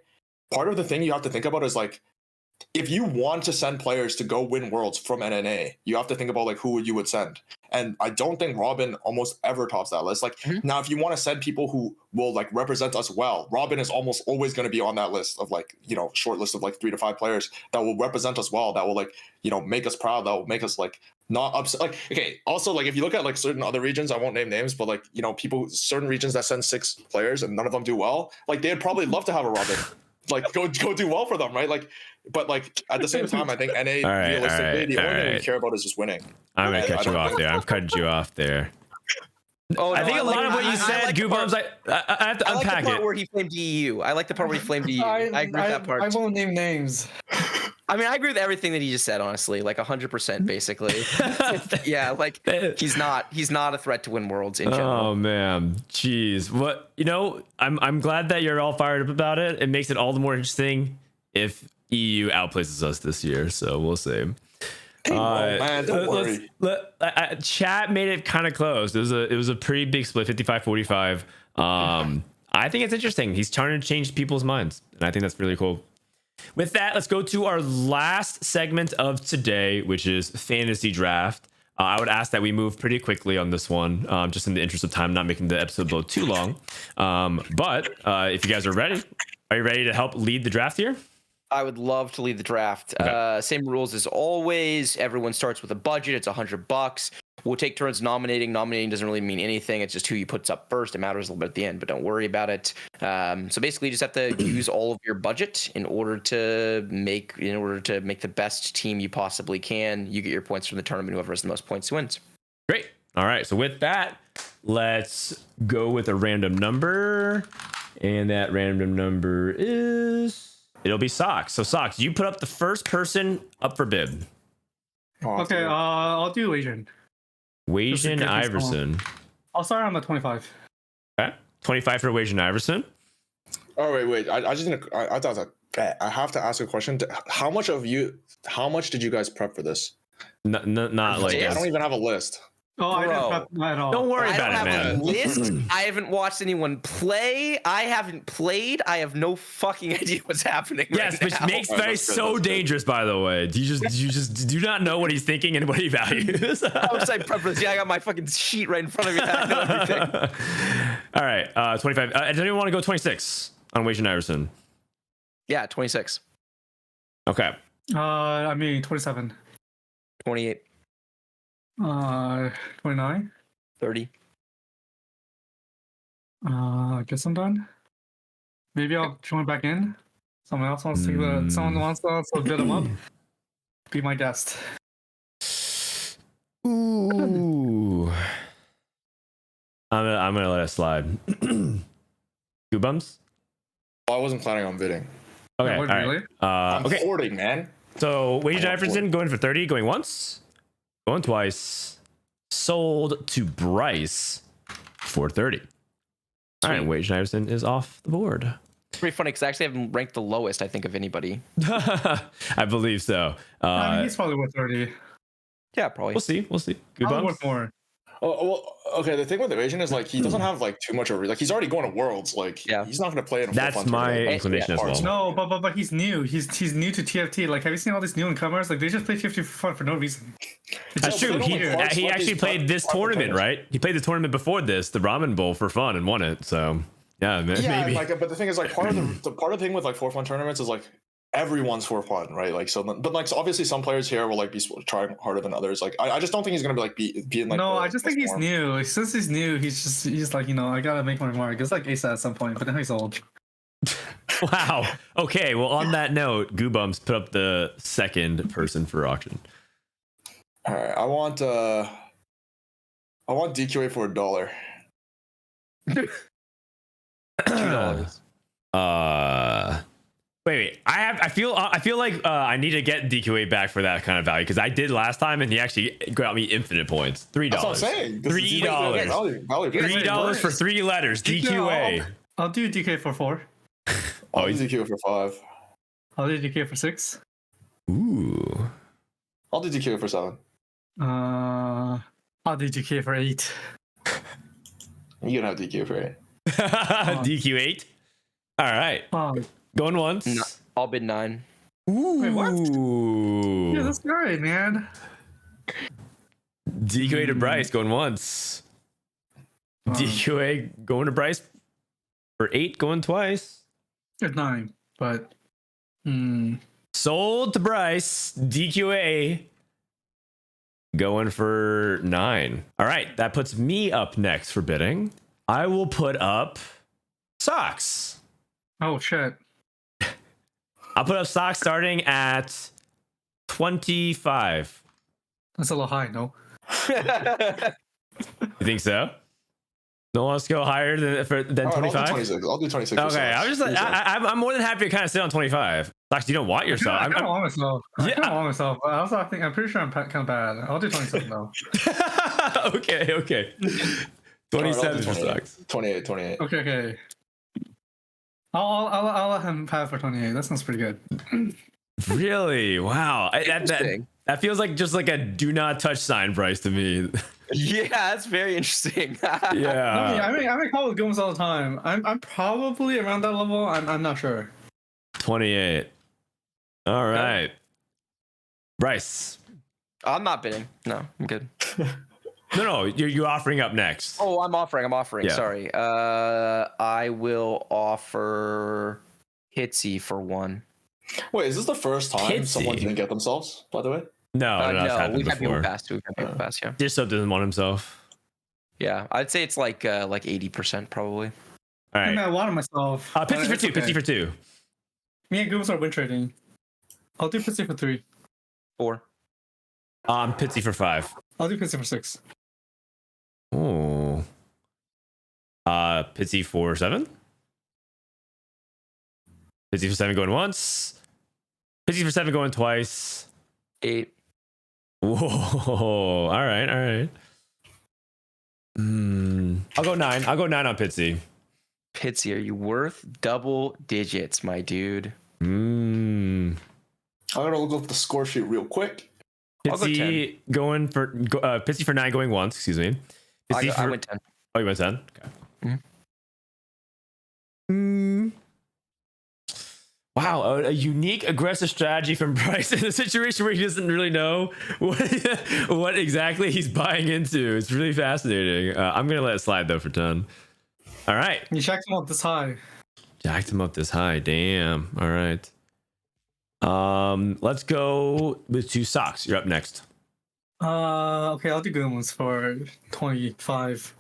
part of the thing you have to think about is like, if you want to send players to go win worlds from NNA, you have to think about like who you would send. And I don't think Robin almost ever tops that list. Like now, if you want to send people who will like represent us well, Robin is almost always going to be on that list of like, you know, short list of like 3 to 5 players that will represent us well, that will like, you know, make us proud, that will make us like not upset. Like, okay, also like if you look at like certain other regions, I won't name names, but like, you know, people, certain regions that send 6 players and none of them do well, like they'd probably love to have a Robin. Like go do well for them, right? Like, but like at the same time, I think NA realistically the only thing we care about is just winning. I'm gonna cut you off there. I've cut you off there. Oh, I think a lot of what you said, Guubums, I have to I like unpack the part it. where he flamed EU. I like the part where he flamed EU. I agree with that part. I won't name names. I mean, I agree with everything that he just said, honestly, like 100%, basically. Yeah, like he's not a threat to win worlds in general. Oh man, jeez. What, you know? I'm glad that you're all fired up about it. It makes it all the more interesting if EU outplaces us this year. So we'll see. Man, don't worry. Chat made it kind of close. It was a pretty big split, 55-45. I think it's interesting. He's trying to change people's minds, and I think that's really cool. With that, let's go to our last segment of today, which is fantasy draft. I would ask that we move pretty quickly on this one, just in the interest of time, not making the episode go too long. But if you guys are ready you ready to help lead the draft here? I would love to lead the draft. Okay. Same rules as always. Everyone starts with a budget. It's $100. We'll take turns nominating. Nominating doesn't really mean anything. It's just who you put up first. It matters a little bit at the end, but don't worry about it. So basically, you just have to use all of your budget in order to make the best team you possibly can. You get your points from the tournament. Whoever has the most points wins. Great. All right. So with that, let's go with a random number, and that random number it'll be Socks. So Socks, you put up the first person up for bid. Okay, I'll do Asian. Wajan Iverson. I'll start on the 25. Okay. 25 for Wajan Iverson. Oh wait. I just need to, I thought that I have to ask a question. How much did you guys prep for this? Not like I don't even have a list. Oh, I didn't prep at all. Don't worry I about don't it, have man. a list. I haven't watched anyone play. I haven't played. I have no fucking idea what's happening. Yes, right which now. makes Dice so dangerous, by the way. You just do not know what he's thinking and what he values. Outside preference. Yeah, I got my fucking sheet right in front of me. I know everything. All right, 25. Does anyone want to go 26 on Wajan Iverson? Yeah, 26. Okay. 27. 28. 29. 30. Guess I'm done. Maybe I'll join back in. Someone else wants to someone wants to build them up. Be my guest. Ooh. I'm gonna let it slide. Goobums? I wasn't planning on bidding. Okay. What, all right. really? I'm Okay. hoarding, man. So Wajan Iverson going for 30, going once, going twice, sold to Bryce for 30. All right, Wajan Iverson is off the board. It's pretty funny because I actually haven't ranked the lowest, I think, of anybody. I believe so. I mean, he's probably worth 30. Yeah, probably. We'll see. Probably Goobums? worth more. Oh, well, okay. The thing with the Asian is like he doesn't have like too much over. Like he's already going to Worlds. Like Yeah. he's not going to play in a That's full fun my tournament. inclination Yeah, as well. No, but he's new. He's new to TFT. Like, have you seen all these new incomers? Like, they just play TFT for fun for no reason. That's Yeah, true. but He they don't like actually these played this fun tournament, tournaments. right? He played the tournament before this, the Ramen Bowl, for fun and won it. So yeah, Yeah, maybe. like, but the thing is, like, part of the thing with like for fun tournaments is like everyone's for fun, right? Like, so, but like, so obviously some players here will like be trying harder than others. Like, I just don't think he's gonna be like being like. No, the I just think best he's form. new. Since he's new, he's like, I gotta make my mark. It's like ASA at some point, but then he's old. Wow. Okay. Well, on that note, Goobums put up the second person for auction. All right, I want DQA for $1. Wait. I feel like I need to get DQA back for that kind of value because I did last time and he actually got me infinite points. $3. That's what I'm saying. This is $3. value. $3 for 3 letters. DQA. I'll do DK for 4. I'll do DQA for 5. I'll do DK for 6. Ooh. I'll do DQA for 7. I'll do DK for 8. You can have DQA for 8. DQ8. All right. Going once. No, I'll bid 9. Ooh. Wait, what? Yeah, that's right, man. DQA to Bryce going once. DQA going to Bryce for 8 going twice. It's 9, but Sold to Bryce. DQA going for 9. All right, that puts me up next for bidding. I will put up Socks. oh shit. I'll put up Socks starting at 25. That's a little high, no? You think so? No one wants to go higher than 25? I'll do 26. I'll do 26. Okay, I'm just like, I'm more than happy to kind of sit on 25. Socks, you don't want yourself. I kind of want myself. I Yeah. kind of want myself. But also, I'm pretty sure I'm kind of bad. I'll do 27 though. okay. 27 for Socks. 28. Okay. I'll let him have for 28. That sounds pretty good. Really? Wow. That feels like just like a do not touch sign, Bryce, to me. Yeah, that's very interesting. Yeah. I mean, call with Guubums all the time. I'm probably around that level. I'm not sure. 28. All right. Bryce. I'm not bidding. No, I'm good. No, you're offering up next. Oh, I'm offering. Yeah. Sorry. I will offer Hitsy for 1. Wait, is this the first time Kitsy. someone didn't get themselves, by the way? No, that's No, happened we've had people before. pass. Yeah. Just so doesn't want himself. Yeah, I'd say it's like 80% probably. All I mean, right. I wanted myself. Pitsy for It's 2. okay. Pitsy for 2. Me and Guubums are win trading. I'll do Pitsy for 3. 4. Pitsy for 5. I'll do Pitsy for 6. Oh. Pitsy for 7. Pitsy for 7 going once. Pitsy for 7 going twice. 8. Whoa. All right. I'll go 9. I'll go 9 on Pitsy. Pitsy, are you worth double digits, my dude? I'm gonna look up the score sheet real quick. I'll go Pitsy going for Pitsy for 9 going once. Excuse me. Pitsy I went 10. Oh, you went 10. Okay. Wow, a unique aggressive strategy from Bryce in a situation where he doesn't really know what exactly he's buying into. It's really fascinating. I'm gonna let it slide though for 10. All right, You jacked him up this high. jacked him up this high. Damn. All right. Let's go with 2 Socks. You're up next. Okay, I'll do Guubums for 25.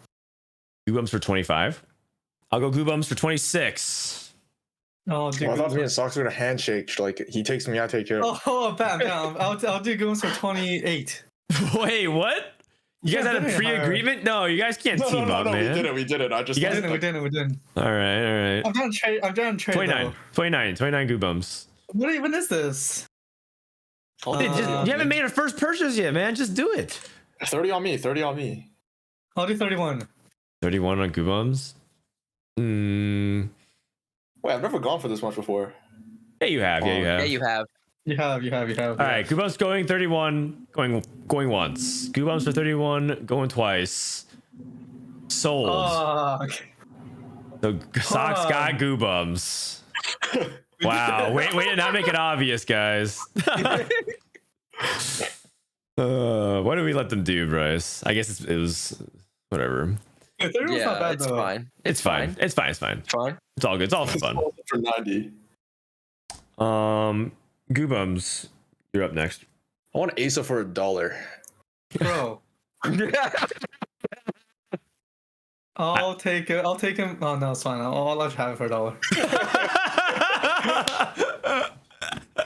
Guubums for 25. I'll go Guubums for 26. I'll do I thought Guubums. me and Socks were gonna handshake. Like he takes me, I take care. Oh, bam. I'll do Guubums for 28. Wait, what? You guys Yeah, had a didn't hire. pre-agreement? No, you guys can't team up, No, man. we did it. I just You guys We didn't. All right. I'm done trade. 29 Guubums. What even is this? Dude, you haven't made a first purchase yet, man. Just do it. 30 on me. I'll do 31. 31 on Guubums. Wait, I've never gone for this much before. Yeah, you have. Yeah, you have. You have. All right, Guubums going 31, going once. Guubums for 31, going twice. Sold. Okay. So Socks got Guubums. Wow. Wait to not make it obvious, guys. What did we let them do, Bryce? I guess it was whatever. 31's Yeah, not bad it's though. fine. It's fine. It's fine. Fine. It's all good. It's all fun. For 90. Guubums, you're up next. I want Asa for $1. Bro. I'll take it. I'll take him. Oh no, it's fine. I'll let you have it for $1.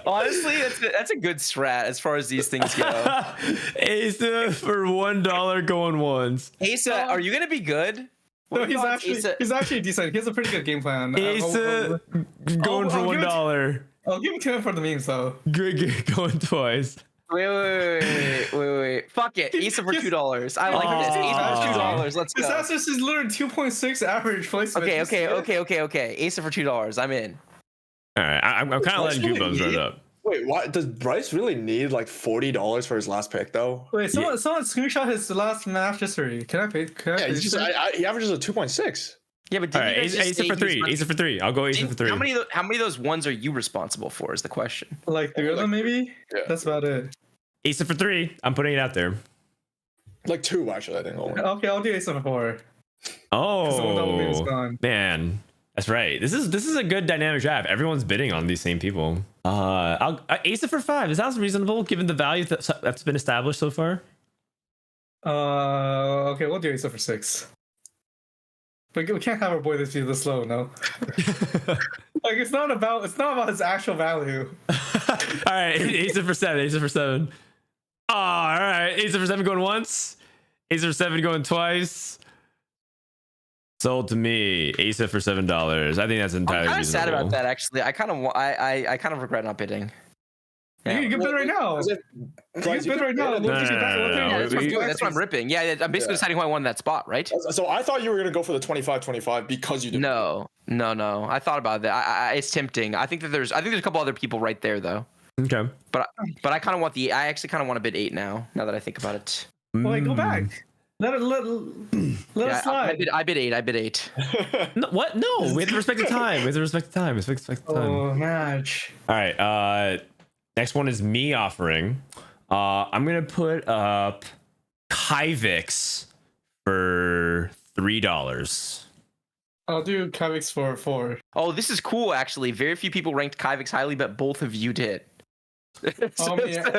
Honestly, that's a good strat as far as these things go. Asa for $1 going once. Asa, are you gonna be good? No, What he's about actually Asa? he's actually decent. He has a pretty good game plan. Asa going for I'll give it to- $1. I'll give it to him for the memes though. Going twice. Wait. Fuck it. Asa for $2. I like this. Asa for $2. Let's His go. assets is literally 2.6 average placement. Okay. Asa for $2. I'm in. All right, I'm kind of letting Guubums run up. Wait, why does Bryce really need like $40 for his last pick though? Wait, someone screenshot his last match history. Can I pay? Yeah, he's just, he averages a 2.6. Yeah, but All didn't right, you guys just Asa say for he's three. not- Asa for three. I'll go Asa for three. How many of those ones are you responsible for? Is the question. Like 3 of them, maybe. Yeah. That's about it. Asa for three. I'm putting it out there. Like 2 actually, I think. Only. Okay, I'll do Ace of 4. The one double move is Oh gone. man, that's right. This is a good dynamic draft. Everyone's bidding on these same people. I'll Asa for 5. This sounds reasonable given the value that's been established so far. Okay, we'll do Ace for 6. But we can't have our boy this low, no. Like it's not about his actual value. All right, Asa for 7. Asa for 7. Oh, all right. Asa for 7 going once. Asa for 7 going twice. Sold to me. Asa for $7. I think that's entirely I'm kind of reasonable. sad about that actually. I kind of regret not bidding. Yeah. You can bid right now. You can bid right now. No, Yeah, that's what I'm we- doing. That's what I'm ripping. Yeah, I'm basically deciding who I want in that spot, right? So I thought you were gonna go for the 25-25 because you did. No. I thought about that. It's tempting. I think there's a couple other people right there though. Okay. But I kind of want I actually kind of want to bid 8 now. Now that I think about it. Wait, go Mm. back. Let Yeah, it slide. I bid 8. I bid 8. No, what? No, we have to respect the time. We have to respect the time. Respect the time. Oh, match. All right. Next one is me offering. I'm gonna put up Kyvix for $3. I'll do Kavix for 4. Oh, this is cool actually. Very few people ranked Kyvix highly, but both of you did. Yeah,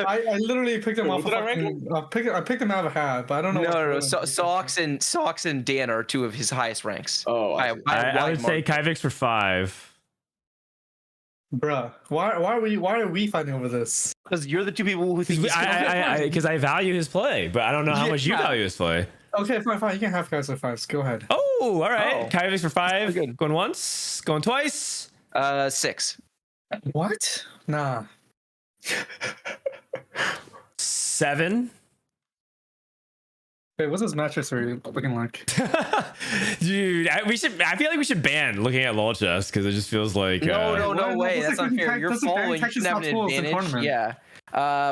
I literally picked him Wait, off. what did I rank I picked him out of a hat, but I don't know. No. Socks and Dan are 2 of his highest ranks. Oh, I see. By a I wide would say margin. Kyvix for 5. Bruh, why are we fighting over this? Because you're the 2 people who think he's Because I value his play, but I don't know how much you Yeah. value his play. Okay, fine. You can have guys at 5s. Go ahead. Oh, all right. Oh. Kyvix for 5. Pretty good. Going once, going twice. 6. What? Nah. 7. Wait, what's this mattress looking like? Dude, I feel like we should ban looking at LOL chess because it just feels like. No What? way. That's That's like unfair. tech- You're that's like following. You Texas should have top an 12s in advantage. tournament. Yeah.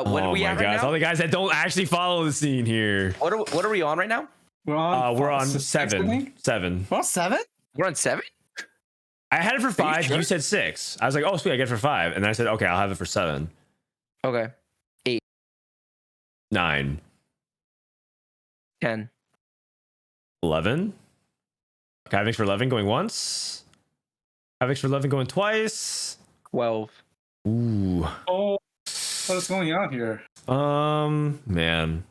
What are Oh we my at right gosh! now? All the guys that don't actually follow the scene here. What are we on right now? We're on. We're on 6, 7. I think? 7. We're on 7. We're on 7. I had it for 5. sure? You said 6. I was like, oh sweet, I get it for 5, and then I said, okay, I'll have it for 7. Okay. 9. 10. 11. Kyvix for 11 going once. Kyvix for 11 going twice. 12. Ooh. Oh, what is going on here? Man.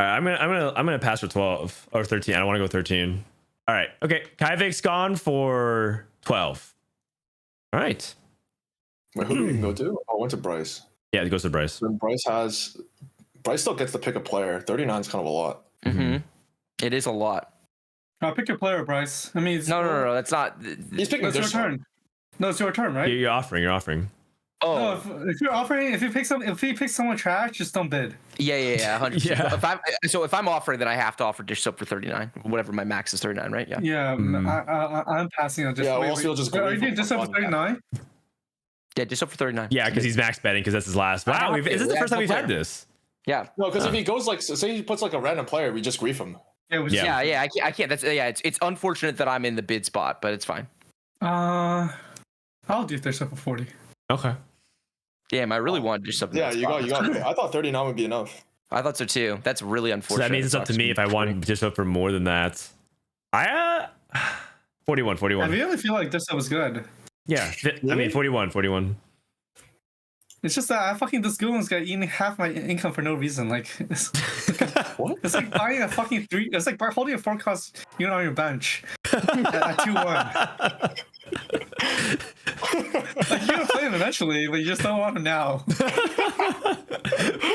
All right, I'm gonna pass for 12 or 13. I don't want to go 13. All right. Okay. Kyvix gone for 12. All right. Wait, who did we go to? Oh, I went to Bryce. Yeah, it goes to Bryce. Then Bryce still gets to pick a player. 39 is kind of a lot. Mm-hmm. It is a lot. Pick your player, Bryce. I mean, No. That's not. He's picking It's your this one. turn. No, it's your turn, right? You're offering. Oh. No, if you're offering, if you pick someone trash, just don't bid. Yeah. 100%. Yeah. If I'm offering, then I have to offer dish soap for 39. Whatever my max is 39, right? Yeah. Yeah, I'm passing on just. Yeah, wait, also you'll just wait, go are you for doing just fun. over 39? Yeah, dish soap for 39. Yeah, because he's max betting because that's his last. I Wow, have to. is this the Yeah, first time no we've had player. this? Yeah. No, because if he goes like, say he puts like a random player, we just grief him. Yeah, we Yeah. Yeah. I can't. It's unfortunate that I'm in the bid spot, but it's fine. I'll do dish up for 40. Okay. Damn, I really wanted dish soap. in Yeah, that you spot. got. I thought 39 would be enough. I thought so too. That's really So unfortunate. that means it's up to me if I want just up for more than that. 41. I really feel like this was good. Yeah. I mean 41. It's just that this Guubums guy eating half my income for no reason. Like, it's like buying a fucking 3. It's like holding a 4-cost unit on your bench at 2-1. Like, you're gonna play him eventually, but you just don't want him now.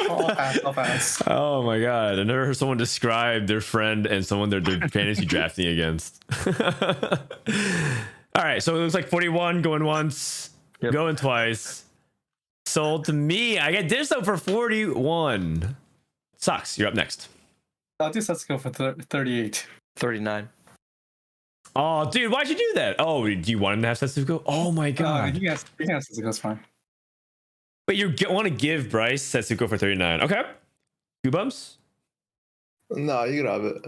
I'll pass. Oh my god! I never heard someone describe their friend and someone they're fantasy drafting against. All right, so it looks like 41 going once, going twice. Sold to me. I get this though for 41. Socks, you're up next. I'll do Setsuko for 38. 39. Oh, dude, why'd you do that? Oh, do you want him to have Setsuko? Oh my god! You can have Setsuko, it's fine. But you want to give Bryce Setsuko for 39? Okay. Goobums? No, you can have it.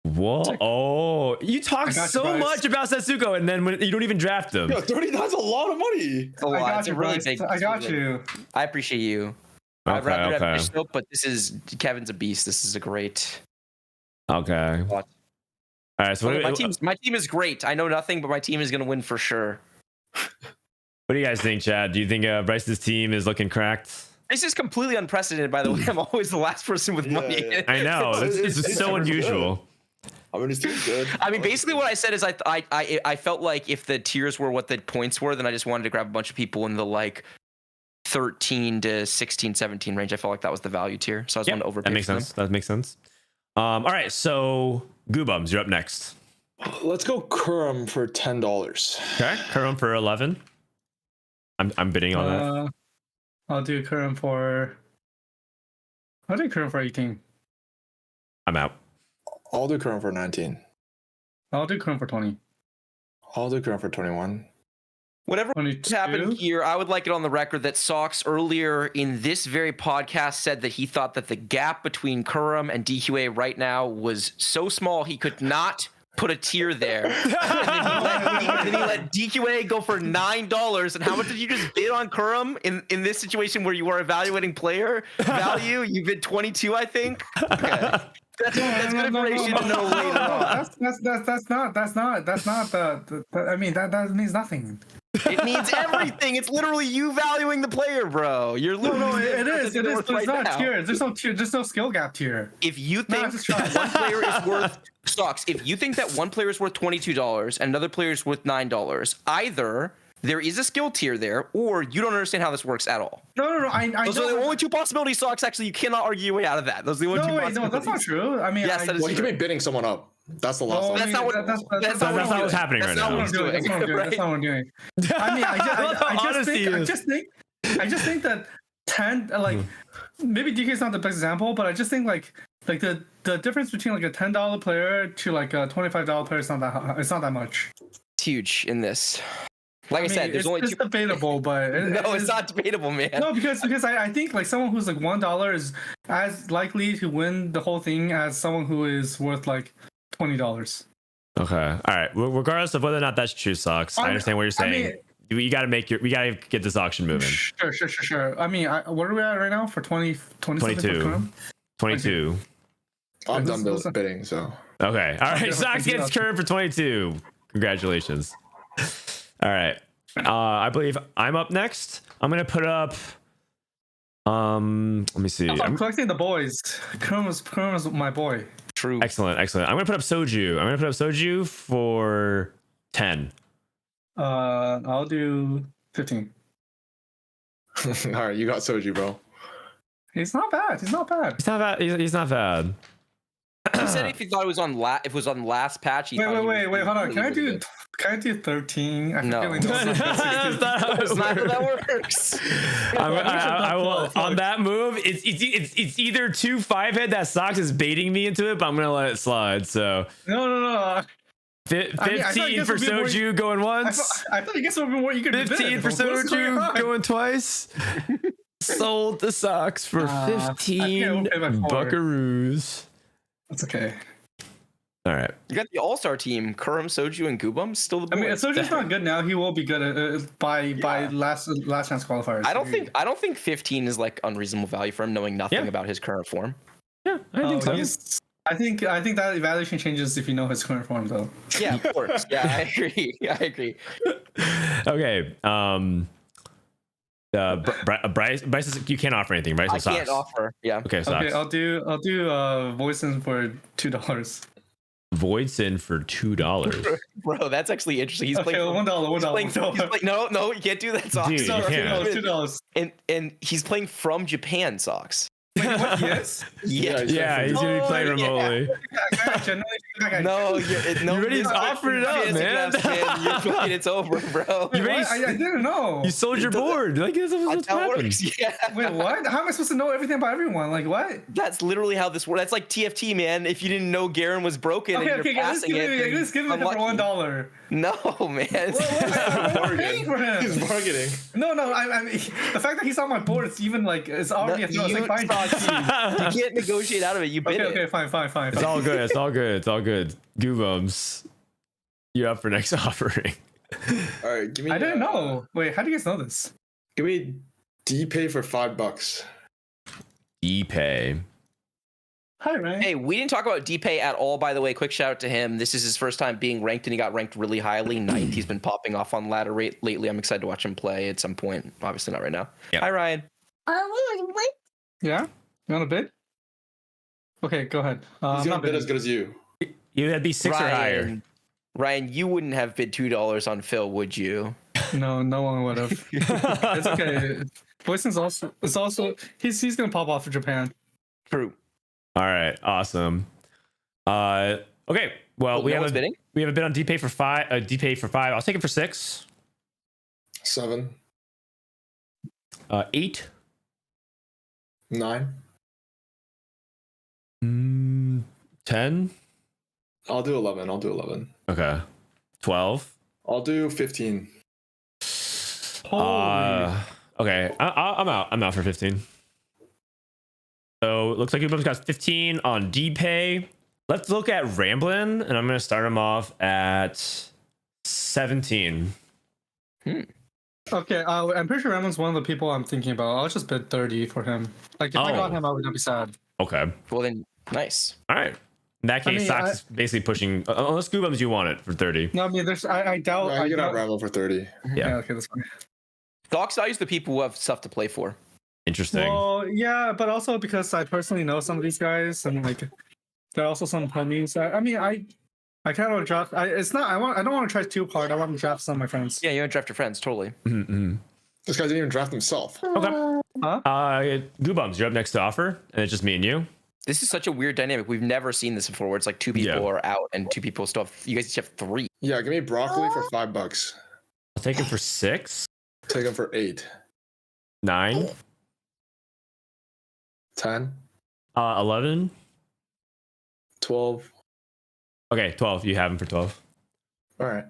Whoa! Oh, you talk got you, so Bryce. much about Setsuko, and then when you don't even draft them. Yo, 39's a lot of money. It's a lot. I got It's you, a really Bryce. big. I got you. I appreciate you. I'd rather have Okay. Bishop, but this is Kevin's a beast. This is a great. Okay. Watch. All right. So My team is great. I know nothing, but my team is going to win for sure. what do you guys think, Chad? Do you think Bryce's team is looking cracked? This is completely unprecedented, by the way. I'm always the last person with money. Yeah. I know. It's so unusual. I mean, it's too good. I mean, basically what I said is I felt like if the tiers were what the points were, then I just wanted to grab a bunch of people in the like 13 to 16, 17 range. I felt like that was the value tier. So I was going to overpay. That makes sense. That makes sense. All right. So Goobums, you're up next. Let's go Kurum for $10. Okay. Kurum for 11. I'm bidding on that. I'll do Kurum for 18. I'm out. I'll do Kurum for 19. I'll do Kurum for 20. I'll do Kurum for 21. Whatever 22? happened here, I would like it on the record that Socks earlier in this very podcast said that he thought that the gap between Kurum and DQA right now was so small he could not put a tier there. and then he let DQA go for $9. And how much did you just bid on Kurum in this situation where you are evaluating player value? You bid 22, I think. Okay. That's good information to know later on. That's not the I mean that means nothing. It means everything. It's literally you valuing the player, bro. You're literally It is. But it's right not now. tier. There's no skill gap tier. If you think just try. one player is worth Stocks, if you think that one player is worth $22 and another player is worth $9, either there is a skill tier there, or you don't understand how this works at all. No. Those are the only two possibilities, Socks. Actually, you cannot argue your way out of that. Those are the only two possibilities. No, that's not true. I mean, Yes, that is Well, you can be bidding someone up. That's the last No, one. That's not what. That's not what's happening right now. That's not what I'm doing. That's not what I'm doing. I mean, I just think that 10, like, maybe DK is not the best example, but I just think like the difference between like a $10 player to like a $25 player is not that much. It's huge in this. Like I said, there's only two. It's debatable, but it's not debatable, man. No, because I think like someone who's like $1 is as likely to win the whole thing as someone who is worth like $20. Okay. All right. Well, regardless of whether or not that's true, Socks, I understand what you're saying. We got to get this auction moving. Sure. I mean, what are we at right now for 22. 22. I'm done bidding, so. Okay. All right. Socks gets Curve for 22. Congratulations. All right. I believe I'm up next. I'm going to put up. Let me see. I'm collecting the boys. Kurum is my boy. True. Excellent. I'm going to put up Soju. For 10. I'll do 15. All right, you got Soju, bro. He's not bad. He's not bad. He said if he thought it was on last patch. Wait, hold on. Can I do 13? No. That's not how that works. I will on that move. It's either 2 5-head that Socks is baiting me into it, but I'm gonna let it slide. So no. 15 for Soju going once. I thought you guess something more. You could 15 for Soju going twice. Sold the Socks for 15 buckaroos. That's okay. All right. You got the all-star team: Kurum, Soju, and Guubums. Still the boys. I mean, Soju's not good now. He will be good by last chance qualifiers. I don't think 15 is like unreasonable value for him, knowing nothing about his current form. Yeah, I think so. I think that evaluation changes if you know his current form, though. Yeah, of course. Yeah, I agree. Okay. Bryce is, you can't offer anything. Bryce I Socks. can't offer. Yeah. Okay, Socks. Okay, I'll do Voicen for $2. Voidson for $2. Bro, that's actually interesting. He's playing $1. No, you can't do that, Socks. Dude, you can't. $2. And he's playing from Japan, Socks. Wait, what? Yes? Yeah, he's gonna be playing remotely. No, you already offered it up, man. You're fucking, it's over, bro. I didn't know. You sold your board. Like this is what's happening. Yeah. Wait, what? How am I supposed to know everything about everyone? Like what? That's literally how this works. That's like TFT, man. If you didn't know Garen was broken and you're passing let's give it for $1. No, man. I'm paying for him. He's bargaining. No, I mean, the fact that he's on my board, it's even like it's already a throw. It's like fine. You can't negotiate out of it. You bid Okay, it. fine. It's all good. It's all good. It's all good. Goobums, you're up for next offering. All right, give me. I didn't know. Wait, how do you guys know this? Give me DPay for $5. ePay. Hi, Ryan. Hey, we didn't talk about DPay at all, by the way. Quick shout out to him. This is his first time being ranked, and he got ranked really highly. 9th. He's been popping off on ladder rate lately. I'm excited to watch him play at some point. Obviously not right now. Yep. Hi, Ryan. Yeah? You want a bid? Okay, go ahead. He's I'm gonna not bid bidding. as good as you. You had to be 6 or higher. Ryan, you wouldn't have bid $2 on Phil, would you? No one would have. It's okay. Boyson's also he's gonna pop off for Japan. True. All right, awesome. Okay, well, we have a bidding. we have a bid on DPay for 5. DPay for 5. I'll take it for 6. 7, 8. 9. 10. I'll do 11. Okay. 12. I'll do 15. Holy. Okay, I'm out. I'm out for 15. So it looks like Goobums got 15 on DPay. Let's look at Ramblin', and I'm gonna start him off at 17. Okay, I'm pretty sure Ramon's one of the people I'm thinking about. I'll just bid 30 for him. Like if I got him, I would not be sad. Okay. Well, then, nice. All right. In that case, Socks is basically pushing. Unless Goobums, you want it for 30. No, I mean, I doubt. No, you can have Rambo for 30. Yeah. Okay, that's fine. Docs values the people who have stuff to play for. Interesting. Well, yeah, but also because I personally know some of these guys, and like there are also some homies. I mean, I kind of want to draft. It's not. I don't want to try too hard. I want to draft some of my friends. Yeah, you want to draft your friends, totally. Mm-hmm. This guy didn't even draft himself. Okay. Huh? Goobums, you're up next to offer, and it's just me and you. This is such a weird dynamic. We've never seen this before, where it's like 2 people are out and 2 people still have. You guys each have 3. Yeah, give me broccoli for $5. I'll take it for 6. Take him for 8. 9. 10. 11. 12. Okay, 12. You have him for 12. All right.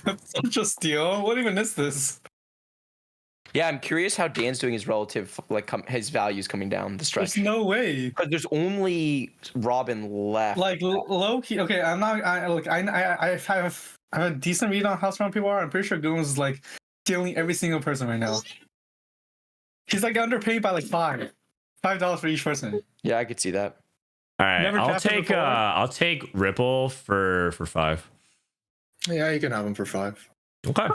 That's such a steal. What even is this? Yeah, I'm curious how Dan's doing his relative, like his values coming down the stretch. There's no way. Because there's only Robin left. Like low key. Okay, I'm not. I have a decent read on how strong people are. I'm pretty sure Goons is like stealing every single person right now. He's like underpaid by like $5 for each person. Yeah, I could see that. All right, Never I'll drafted take before? I'll take Ripple for 5. Yeah, you can have him for 5. Okay.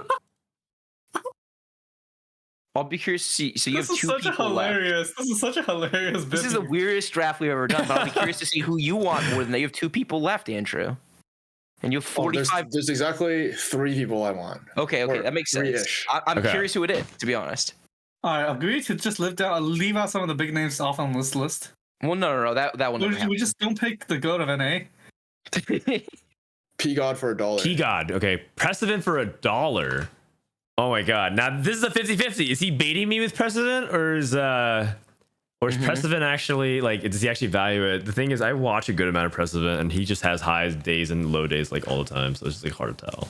I'll be curious to see. So you This have is 2 such a people left. hilarious. This is such a hilarious. This is the weirdest draft we've ever done. But I'll be curious to see who you want more than that. You have 2 people left, Andrew, and you have 45. There's exactly 3 people I want. Okay, Or that makes sense. 3-ish. I'm Okay. curious who it is, to be honest. All right, agree to just leave out some of the big names off on this list. Well, no, that one. We just don't pick the goat of NA. P God for $1. Key God. Okay. Precedent for $1. Oh my god. Now this is a 50-50. Is he baiting me with Precedent, or is Precedent actually like, does he actually value it? The thing is, I watch a good amount of Precedent, and he just has high days and low days like all the time, so it's just like hard to tell.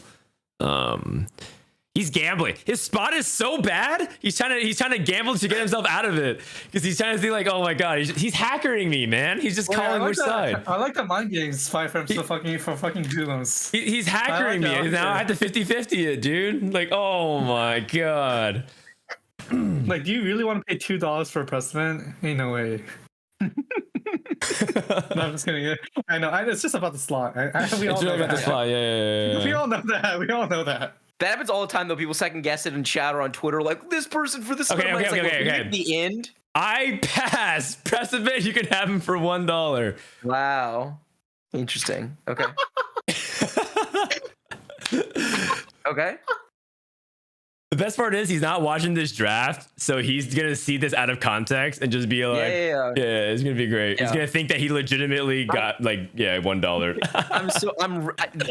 He's gambling. His spot is so bad. He's trying to gamble to get himself out of it, because he's trying to see like, oh my god, he's hackering me, man. He's just calling which side. I like the mind games fight for fucking Goons. He's hackering me. that. Now I have to 50-50 it, dude. Like, oh my god. Like, do you really want to pay $2 for a precedent? Ain't no way. No, I'm just kidding. I know. It's just about the slot. We all It's know really about that. the slot. Yeah. We all know that. We all know that. That happens all the time, though. People second guess it in chat or on Twitter, like this person for this. Okay. At the end. I pass. Precedent, you can have him for $1. Wow. Interesting. Okay. Okay. The best part is he's not watching this draft, so he's gonna see this out of context and just be like, Yeah. it's gonna be great. He's Yeah. gonna think that he legitimately got like, $1.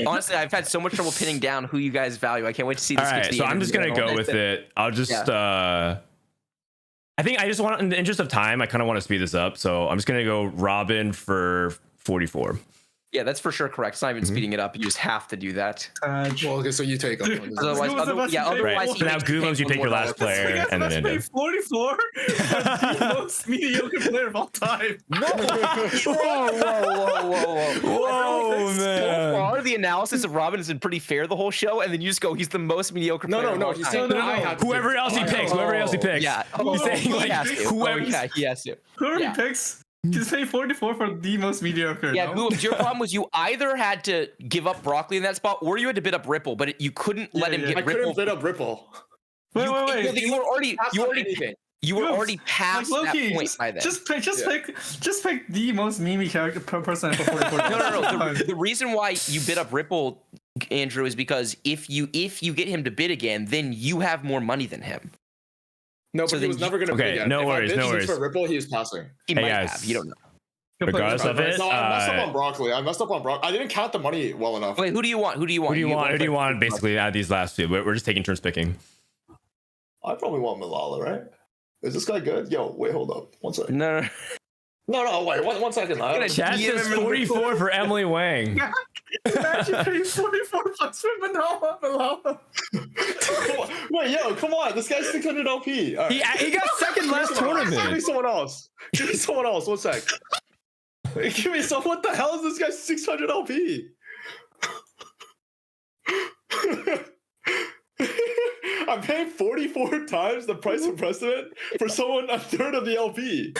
Honestly, I've had so much trouble pinning down who you guys value. I can't wait to see this. All get to right, the so end I'm and just be gonna like, go oh, with that's it. I'll just I think I just want, in the interest of time, I kind of want to speed this up, so I'm just gonna go Robin for 44. Yeah, that's for sure correct. It's not even speeding it up. You just have to do that. Well, okay, so you take them. Otherwise, Who was the best otherwise So now Guubums, you take your last player, and then pay Indo. 44 the most mediocre player of all time. Whoa, So man. far, the analysis of Robin has been pretty fair the whole show, and then you just go, he's the most mediocre player. No, of all he's time. saying No, I no. have to Whoever pick- else he picks, whoever else he picks. Yeah. He's saying he like has to. whoever. Yeah, he has to. Whoever Yeah. he picks, he's paying 44 for the most mediocre. Yeah, no? Guubums, your problem was you either had to give up Broccoli in that spot, or you had to bid up Ripple, but you couldn't let him yeah. get I Ripple. couldn't bid up Ripple. Wait. You were already Guubums, past like, that Loki, point by then. Just pick the most memey character per person for 44. No. The reason why you bid up Ripple, Andrew, is because if you get him to bid again, then you have more money than him. No, So but he then was you- never going to Okay, bid again. no If I worries, bid no just worries. for Ripple, he was passing. He Hey, might guys. have. You don't know. Regardless of it, No, I messed up on Broccoli. I didn't count the money well enough. Wait, who do you want? who do you want basically out of these last two? We're just taking turns picking. I probably want Malala, right? Is this guy good? Yo, wait, hold up. One second. No. No, wait, one second. Chat says 44 for Emily Wang. Imagine paying 44 bucks for Malala. Wait, yo, come on. This guy's 600 LP. All right. He got second last Give me tournament. someone else. Give me someone else. One sec. Give me some. What the hell is this guy's 600 LP? I'm paying 44 times the price of precedent for someone a third of the LP.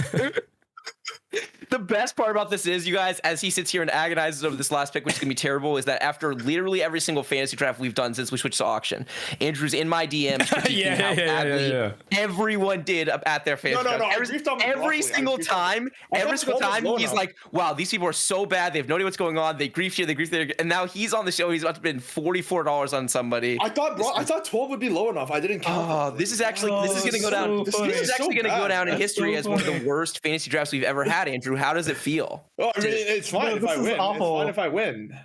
The best part about this is, you guys, as he sits here and agonizes over this last pick, which is going to be terrible, is that after literally every single fantasy draft we've done since we switched to auction, Andrew's in my DMs critiquing how badly everyone did at their fantasy No, draft. I briefed on Broccoli. Every single time, I thought 12 was low he's enough. like, wow, these people are so bad. They have no idea what's going on. They grief here, they grief there. And now he's on the show. He's about to spend $44 on somebody. I thought 12 would be low enough. I didn't count. Oh, this is actually going to go down. so This is so actually going to go bad. down in That's history so as one of the funny. worst fantasy drafts we've ever had. Andrew, how does it feel? Oh, I mean, it's fine No, if this I is win. awful. It's fine if I win.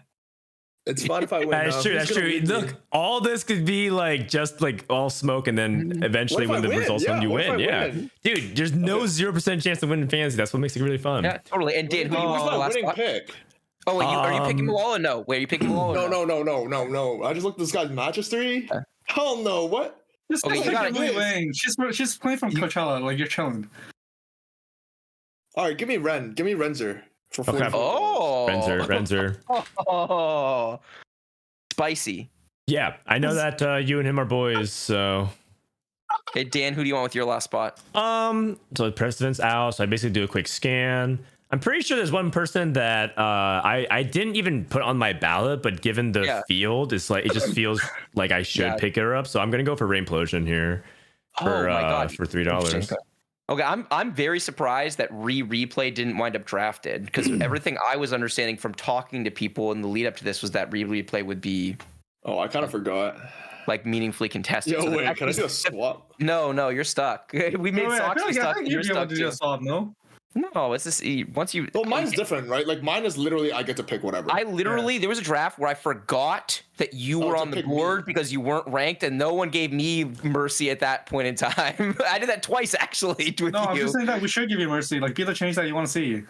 It's fine if I win. That's No, true. who's That's gonna true. beat me? Look, all this could be like just like all smoke, and then eventually What when if the I win? results come, Yeah, you what if win. I Yeah, win? dude. There's no 0% chance of winning fantasy. That's what makes it really fun. Yeah, totally. And Dan, who do you want Who's for the my last winning spot? pick? Oh, wait, are you picking Um, Malala? No. Wait, are you picking Malala? No. I just looked at this guy's matches three. Hell no. What? Just Okay, pick you gotta Emily do this. Wang. She's playing from Coachella. Like, you're chilling. All right, give me Ren. Give me Renzer for Okay. 44. Oh. Renzer. Oh. Spicy. Yeah, I know that you and him are boys. So, Hey, Dan, who do you want with your last spot? so the precedent's out. So I basically do a quick scan. I'm pretty sure there's one person that I didn't even put on my ballot, but given the field, it's like it just feels like I should pick her up. So I'm gonna go for Rainplosion here for Oh my God. for $3. Okay, I'm very surprised that replay didn't wind up drafted, because everything I was understanding from talking to people in the lead up to this was that replay would be Oh, I kind of forgot. like meaningfully contested. Yo, So wait, that can I do a actually- swap? No, you're stuck. We made Wait, Socks I be feel like stuck. you'd You're be able stuck to do too. a swap, no? No, it's just once you. Well, mine's different, right? Like mine is literally I get to pick whatever. I literally there was a draft where I forgot that you were to on the pick me. board because you weren't ranked, and no one gave me mercy at that point in time. I did that twice actually with No, I'm you. just saying that we should give you mercy. Like, be the change that you want to see.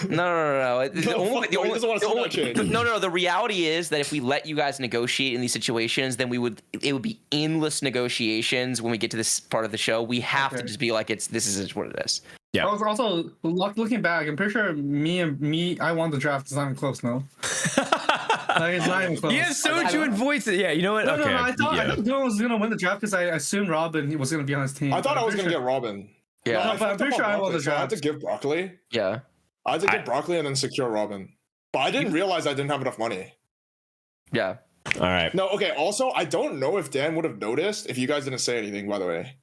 No. The No, only- fuck the no, he only- doesn't wanna the see that only- change. No. The reality is that if we let you guys negotiate in these situations, then it would be endless negotiations when we get to this part of the show. We have to Okay. just be like, this is what it is. Yeah. I was also looking back. I'm pretty sure I won the draft. It's not even close, no. Like, it's not even close. Yeah, so you and voice it. Yeah, you know what? No, Okay. I thought yeah. Dylan was gonna win the draft because I assumed Robin was gonna be on his team. I thought I was I'm gonna pretty get Robin. Yeah. No, but I'm fucked pretty up sure on I won Broccoli, the so I had to draft. give Broccoli. Yeah. I had to get Broccoli and then secure Robin. But I didn't realize I didn't have enough money. Yeah. All right. No, okay. Also, I don't know if Dan would have noticed if you guys didn't say anything, by the way.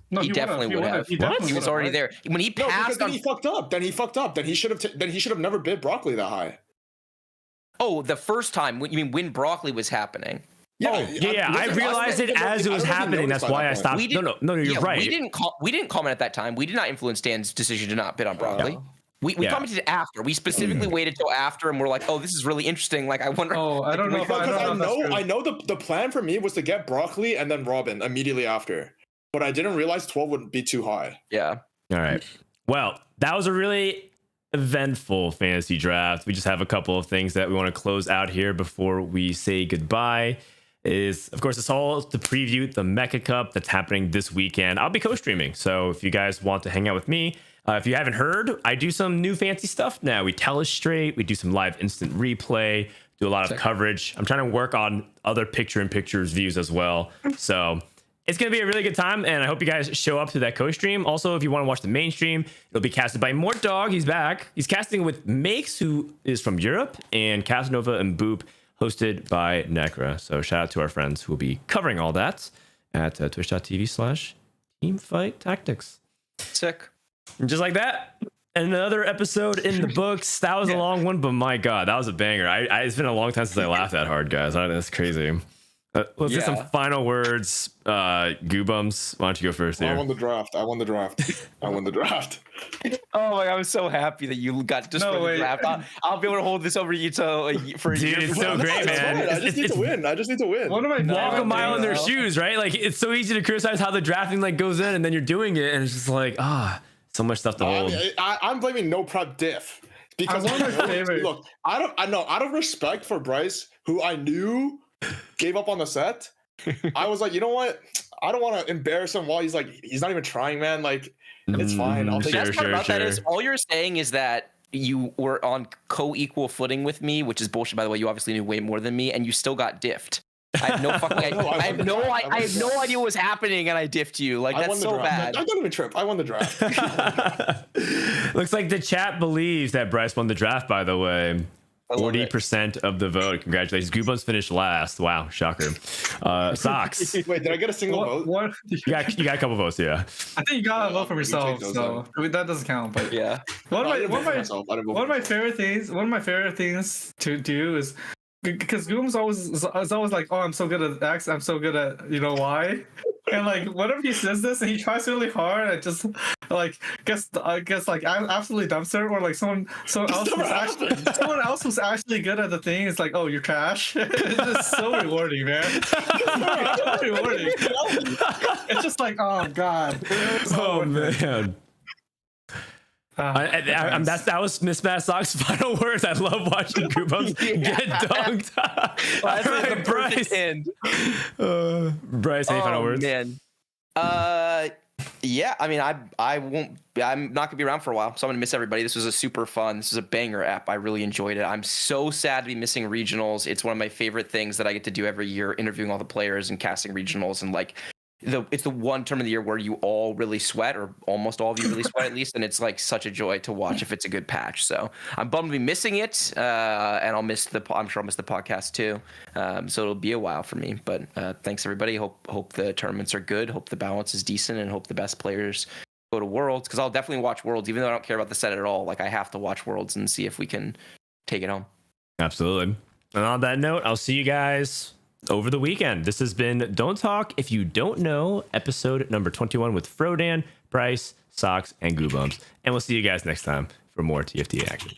No, He definitely would have. He What? definitely He was would have, already right? there when he No, because passed. then he fucked up. Then he should have never bid Broccoli that high. Oh, the first time. You mean when Broccoli was happening? Yeah. I realized it as it was happening. That's why I stopped. We didn't- No, you're Yeah, right. We didn't comment at that time. We did not influence Dan's decision to not bid on Broccoli. We Yeah. commented after. We specifically waited till after, and we're like, "Oh, this is really interesting." Like, I wonder. Oh, I don't know. If Because I know. if that's I true. know the plan for me was to get Broccoli and then Robin immediately after. But I didn't realize 12 would be too high. Yeah. All right. Well, that was a really eventful fantasy draft. We just have a couple of things that we want to close out here before we say goodbye. Of course, it's all to preview the MECHA Cup that's happening this weekend. I'll be co-streaming, so if you guys want to hang out with me, if you haven't heard, I do some new fancy stuff now. We telestrate, we do some live instant replay, do a lot of coverage. I'm trying to work on other picture-in-picture views as well. So it's going to be a really good time, and I hope you guys show up to that co-stream. Also, if you want to watch the main stream, it'll be casted by Mort Dog. He's back. He's casting with Makes, who is from Europe, and Casanova and Boop, hosted by Necra. So shout out to our friends who will be covering all that at twitch.tv/teamfighttactics. Sick. And just like that, another episode in the books. That was a long one, but my God, that was a banger. It's been a long time since I laughed that hard, guys. That's crazy. Let's get some final words. Goobums, why don't you go first here? I won the draft. Oh my God, I'm so happy that you got just for the draft. I'll be able to hold this over you for a year. Dude, it's so great, man. I just need to win. One of my walk a mile in their shoes, right? Like, it's so easy to criticize how the drafting like goes in, and then you're doing it, and it's just like, so much stuff to hold. I'm blaming no prep diff because one of my favorites. Look, I know out of respect for Bryce, who I knew gave up on the set, I was like, you know what? I don't want to embarrass him while he's not even trying, man. Like, it's fine. I'll take The best part about that is all you're saying is that you were on co-equal footing with me, which is bullshit, by the way. You obviously knew way more than me, and you still got diffed. I have no fucking I have no idea what was happening, and I diffed you. Like, that's so bad. I don't even trip. I won the draft. Looks like the chat believes that Bryce won the draft, by the way. 40% of the vote. Congratulations. Goobums finished last. Wow, shocker. Socks. Wait, did I get a single vote? What? You got a couple votes, yeah. I think you got a vote from yourself, so that doesn't count. But yeah, one of my favorite things to do is because Goobums is always like, oh, I'm so good at X, I'm so good at Y. And like whenever he says this and he tries really hard, I just like guess like I'm absolutely dumpster, or like someone else was actually good at the thing. It's like, oh, you're trash. It's just so rewarding, man. It's so rewarding. It's just like, oh God. Oh man. That was Miss Matt Sock's final words. I love watching Goobums get dunked. That's the perfect end. Bryce, any final words? Man. Yeah, I mean, I'm not gonna be around for a while, so I'm gonna miss everybody. This was a super fun. This is a banger app. I really enjoyed it. I'm so sad to be missing regionals. It's one of my favorite things that I get to do every year, interviewing all the players and casting regionals, and like it's the one term of the year where you all really sweat, or almost all of you really sweat at least, and it's like such a joy to watch if it's a good patch. So I'm bummed to be missing it, and I'm sure I'll miss the podcast too. So it'll be a while for me, but thanks everybody. Hope the tournaments are good. Hope the balance is decent, and hope the best players go to Worlds, because I'll definitely watch Worlds, even though I don't care about the set at all. Like, I have to watch Worlds and see if we can take it home. Absolutely. And on that note, I'll see you guys over the weekend. This has been Don't Talk If You Don't Know, episode number 21 with Frodan, Bryce, Socks, and Goobums. And we'll see you guys next time for more TFT action.